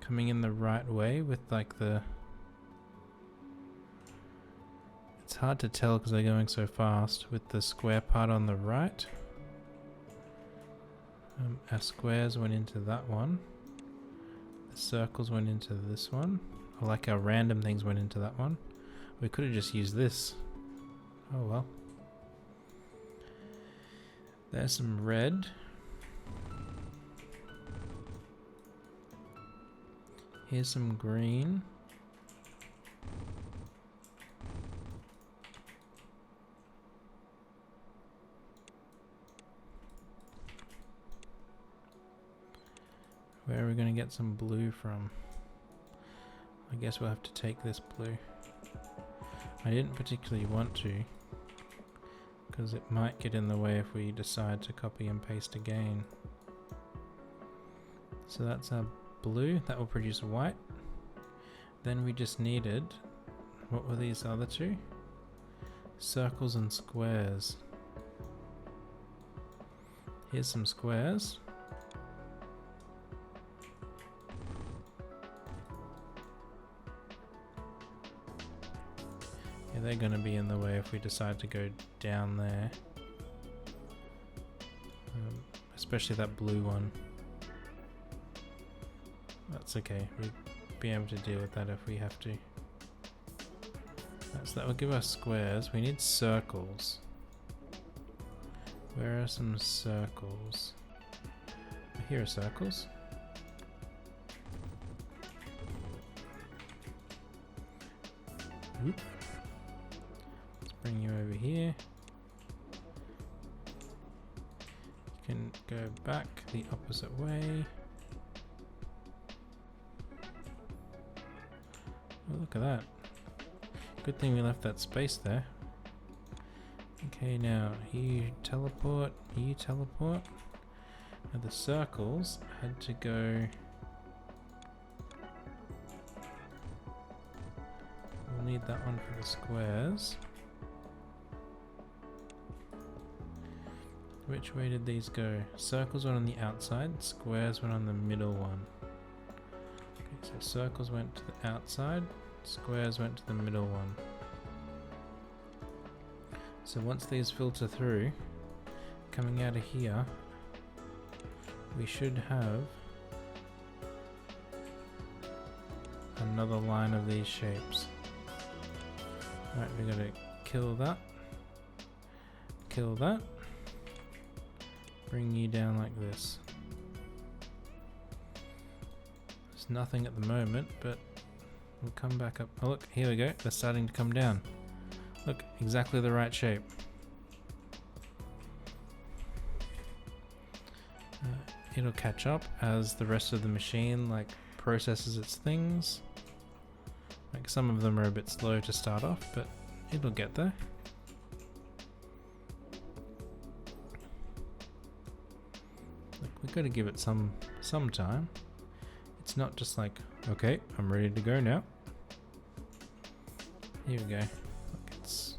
coming in the right way with like the... It's hard to tell because they're going so fast with the square part on the right. Our squares went into that one. The circles went into this one. Or like our random things went into that one. We could have just used this. Oh well. There's some red. Here's some green. Where are we going to get some blue from? I guess we'll have to take this blue. I didn't particularly want to, because it might get in the way if we decide to copy and paste again. So that's our blue. That will produce white. Then we just needed, what were these other two? Circles and squares. Here's some squares. Yeah, they're going to be in the way if we decide to go down there. Especially that blue one. That's okay, we'll be able to deal with that if we have to. So that will give us squares. We need circles. Where are some circles? Here are circles. Oop. Let's bring you over here. You can go back the opposite way. Oh, look at that. Good thing we left that space there. Okay, now you teleport, you teleport. Now the circles had to go... We'll need that one for the squares. Which way did these go? Circles went on the outside, squares went on the middle one. Okay, so circles went to the outside, squares went to the middle one. So once these filter through, coming out of here, we should have another line of these shapes. Right, we gotta kill that, bring you down like this. There's nothing at the moment, but we'll come back up. Oh look, here we go, they're starting to come down. Look, exactly the right shape. It'll catch up as the rest of the machine like processes its things. Like some of them are a bit slow to start off, but it'll get there. Look, we've got to give it some time. It's not just like, okay, I'm ready to go now. Here we go. Look, it's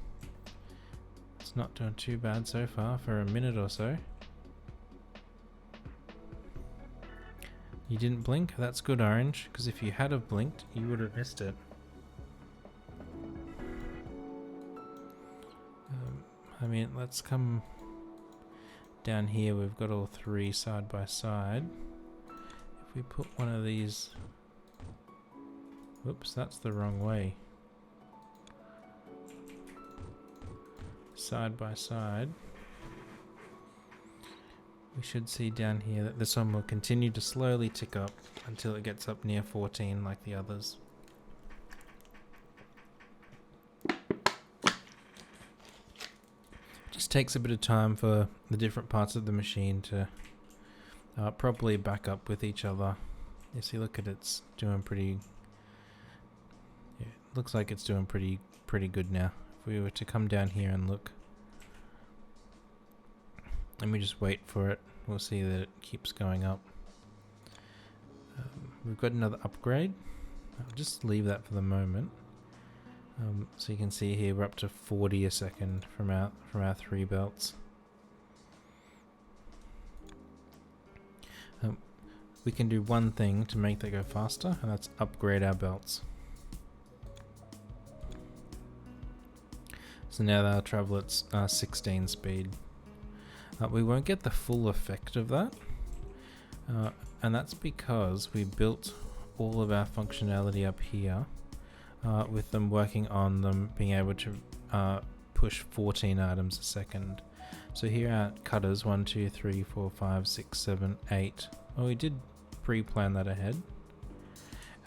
not doing too bad so far for a minute or so. You didn't blink? That's good, Orange, because if you had have blinked, you would have missed it. I mean, let's come down here. We've got all three side by side. If we put one of these... Whoops, that's the wrong way. Side by side. We should see down here that this one will continue to slowly tick up until it gets up near 14 like the others. Just takes a bit of time for the different parts of the machine to properly back up with each other. You see, look at it's doing pretty... Yeah, it looks like it's doing pretty good now. If we were to come down here and look... Let me just wait for it. We'll see that it keeps going up. We've got another upgrade. I'll just leave that for the moment. So you can see here we're up to 40 a second from our 3 belts. We can do one thing to make that go faster, and that's upgrade our belts. So now they'll travel at 16 speed. We won't get the full effect of that, and that's because we built all of our functionality up here with them working on them being able to push 14 items a second. So here our cutters, 1, 2, 3, 4, 5, 6, 7, 8. Oh, we did pre-plan that ahead.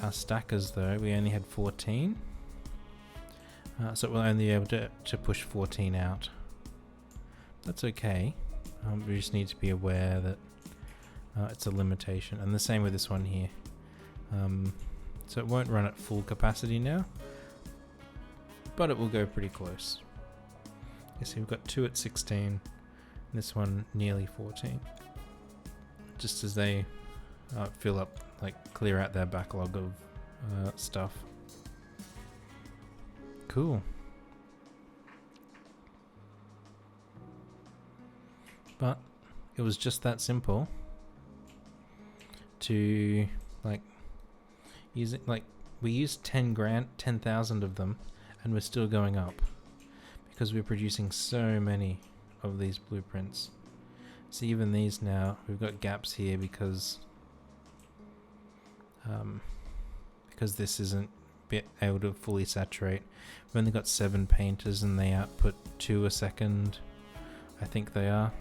Our stackers though, we only had 14. So we'll only be able to push 14 out. That's okay. We just need to be aware that it's a limitation, and the same with this one here. So it won't run at full capacity now, but it will go pretty close. You see, we've got 2 at 16, this one nearly 14. Just as they fill up, like clear out their backlog of stuff. Cool. But it was just that simple to like use it. Like we used 10,000 of them, and we're still going up because we're producing so many of these blueprints. So even these now, we've got gaps here because this isn't able to fully saturate. We've only got 7 painters, and they output 2 a second. I think they are.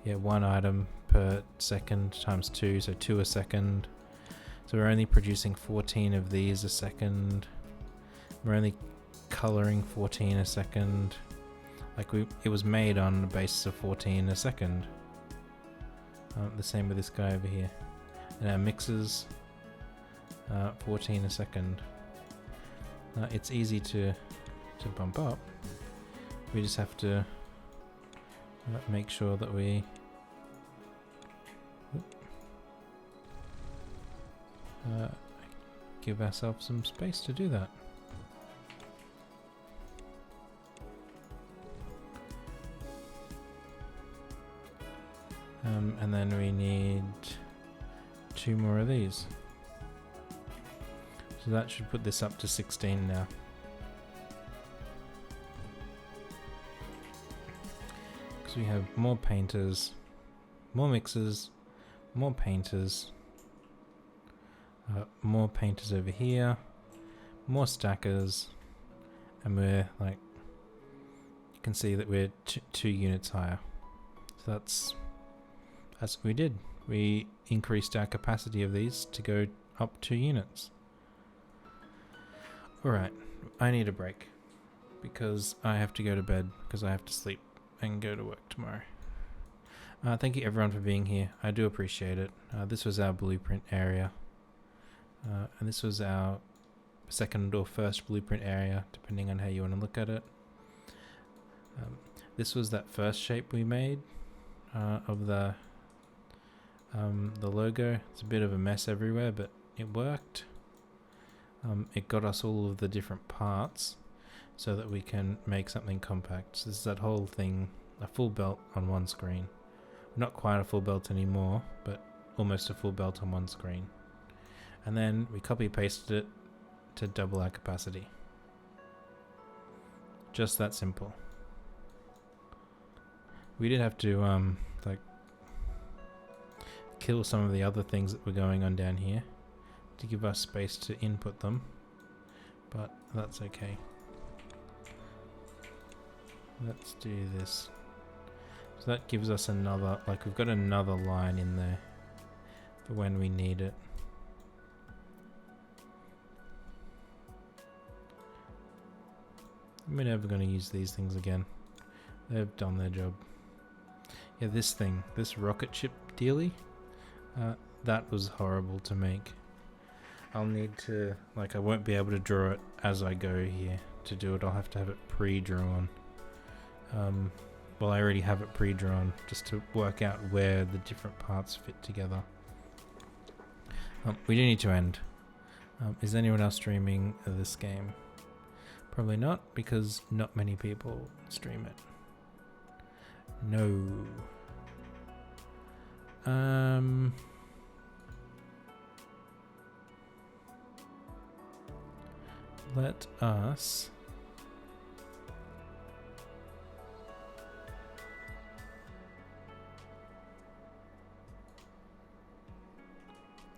Yeah, 1 item per second times 2, so 2 a second. So we're only producing 14 of these a second. We're only coloring 14 a second. Like it was made on the basis of 14 a second. The same with this guy over here. And our mixers, 14 a second. It's easy to bump up. We just have to make sure that we give ourselves some space to do that. And then we need 2 more of these. So that should put this up to 16 now. we have more painters, more mixers, more painters, more painters over here, more stackers, and we're like, you can see that we're 2 units higher. So that's what we did. We increased our capacity of these to go up 2 units. Alright, I need a break because I have to go to bed because I have to sleep and go to work tomorrow. Thank you everyone for being here. I do appreciate it. This was our blueprint area. And this was our second or first blueprint area, depending on how you want to look at it. This was that first shape we made of the logo. It's a bit of a mess everywhere, but it worked. It got us all of the different parts so that we can make something compact. So this is that whole thing, a full belt on one screen. Not quite a full belt anymore, but almost a full belt on one screen. And then we copy pasted it to double our capacity. Just that simple. We did have to like kill some of the other things that were going on down here to give us space to input them, but that's okay. Let's do this. So that gives us another, like we've got another line in there for when we need it. We're never going to use these things again. They've done their job. Yeah, this thing, this rocket ship dealie, that was horrible to make. I'll need to, like, I won't be able to draw it as I go here. To do it, I'll have to have it pre-drawn. Well, I already have it pre-drawn, just to work out where the different parts fit together. We do need to end. Is anyone else streaming this game? Probably not, because not many people stream it. No. Let us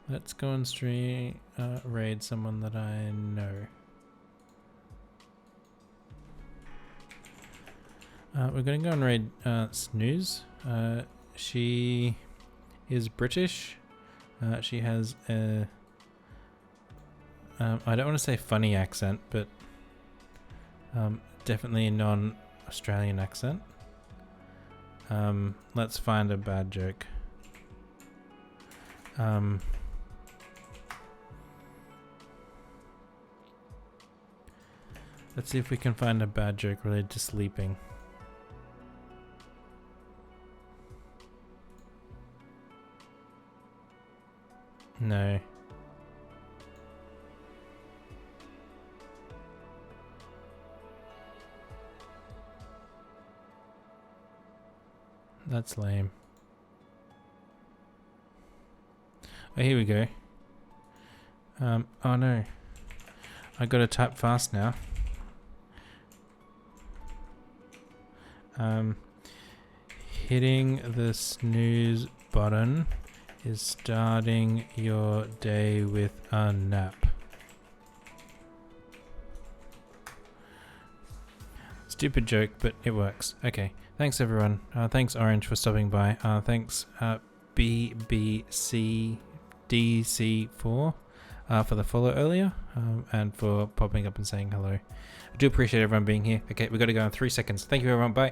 let's go and stream raid someone that I know. We're going to go and raid Snooze. She is British. She has a I don't want to say funny accent, but definitely a non-Australian accent. Let's find a bad joke. Let's see if we can find a bad joke related to sleeping. No. That's lame. Oh, here we go. Oh no. I gotta type fast now. Hitting the snooze button is starting your day with a nap. Stupid joke, but it works. Okay, thanks everyone. Thanks Orange for stopping by. Thanks BBCDC4 for the follow earlier, and for popping up and saying hello. I do appreciate everyone being here. Okay, we got to go in 3 seconds. Thank you everyone, bye.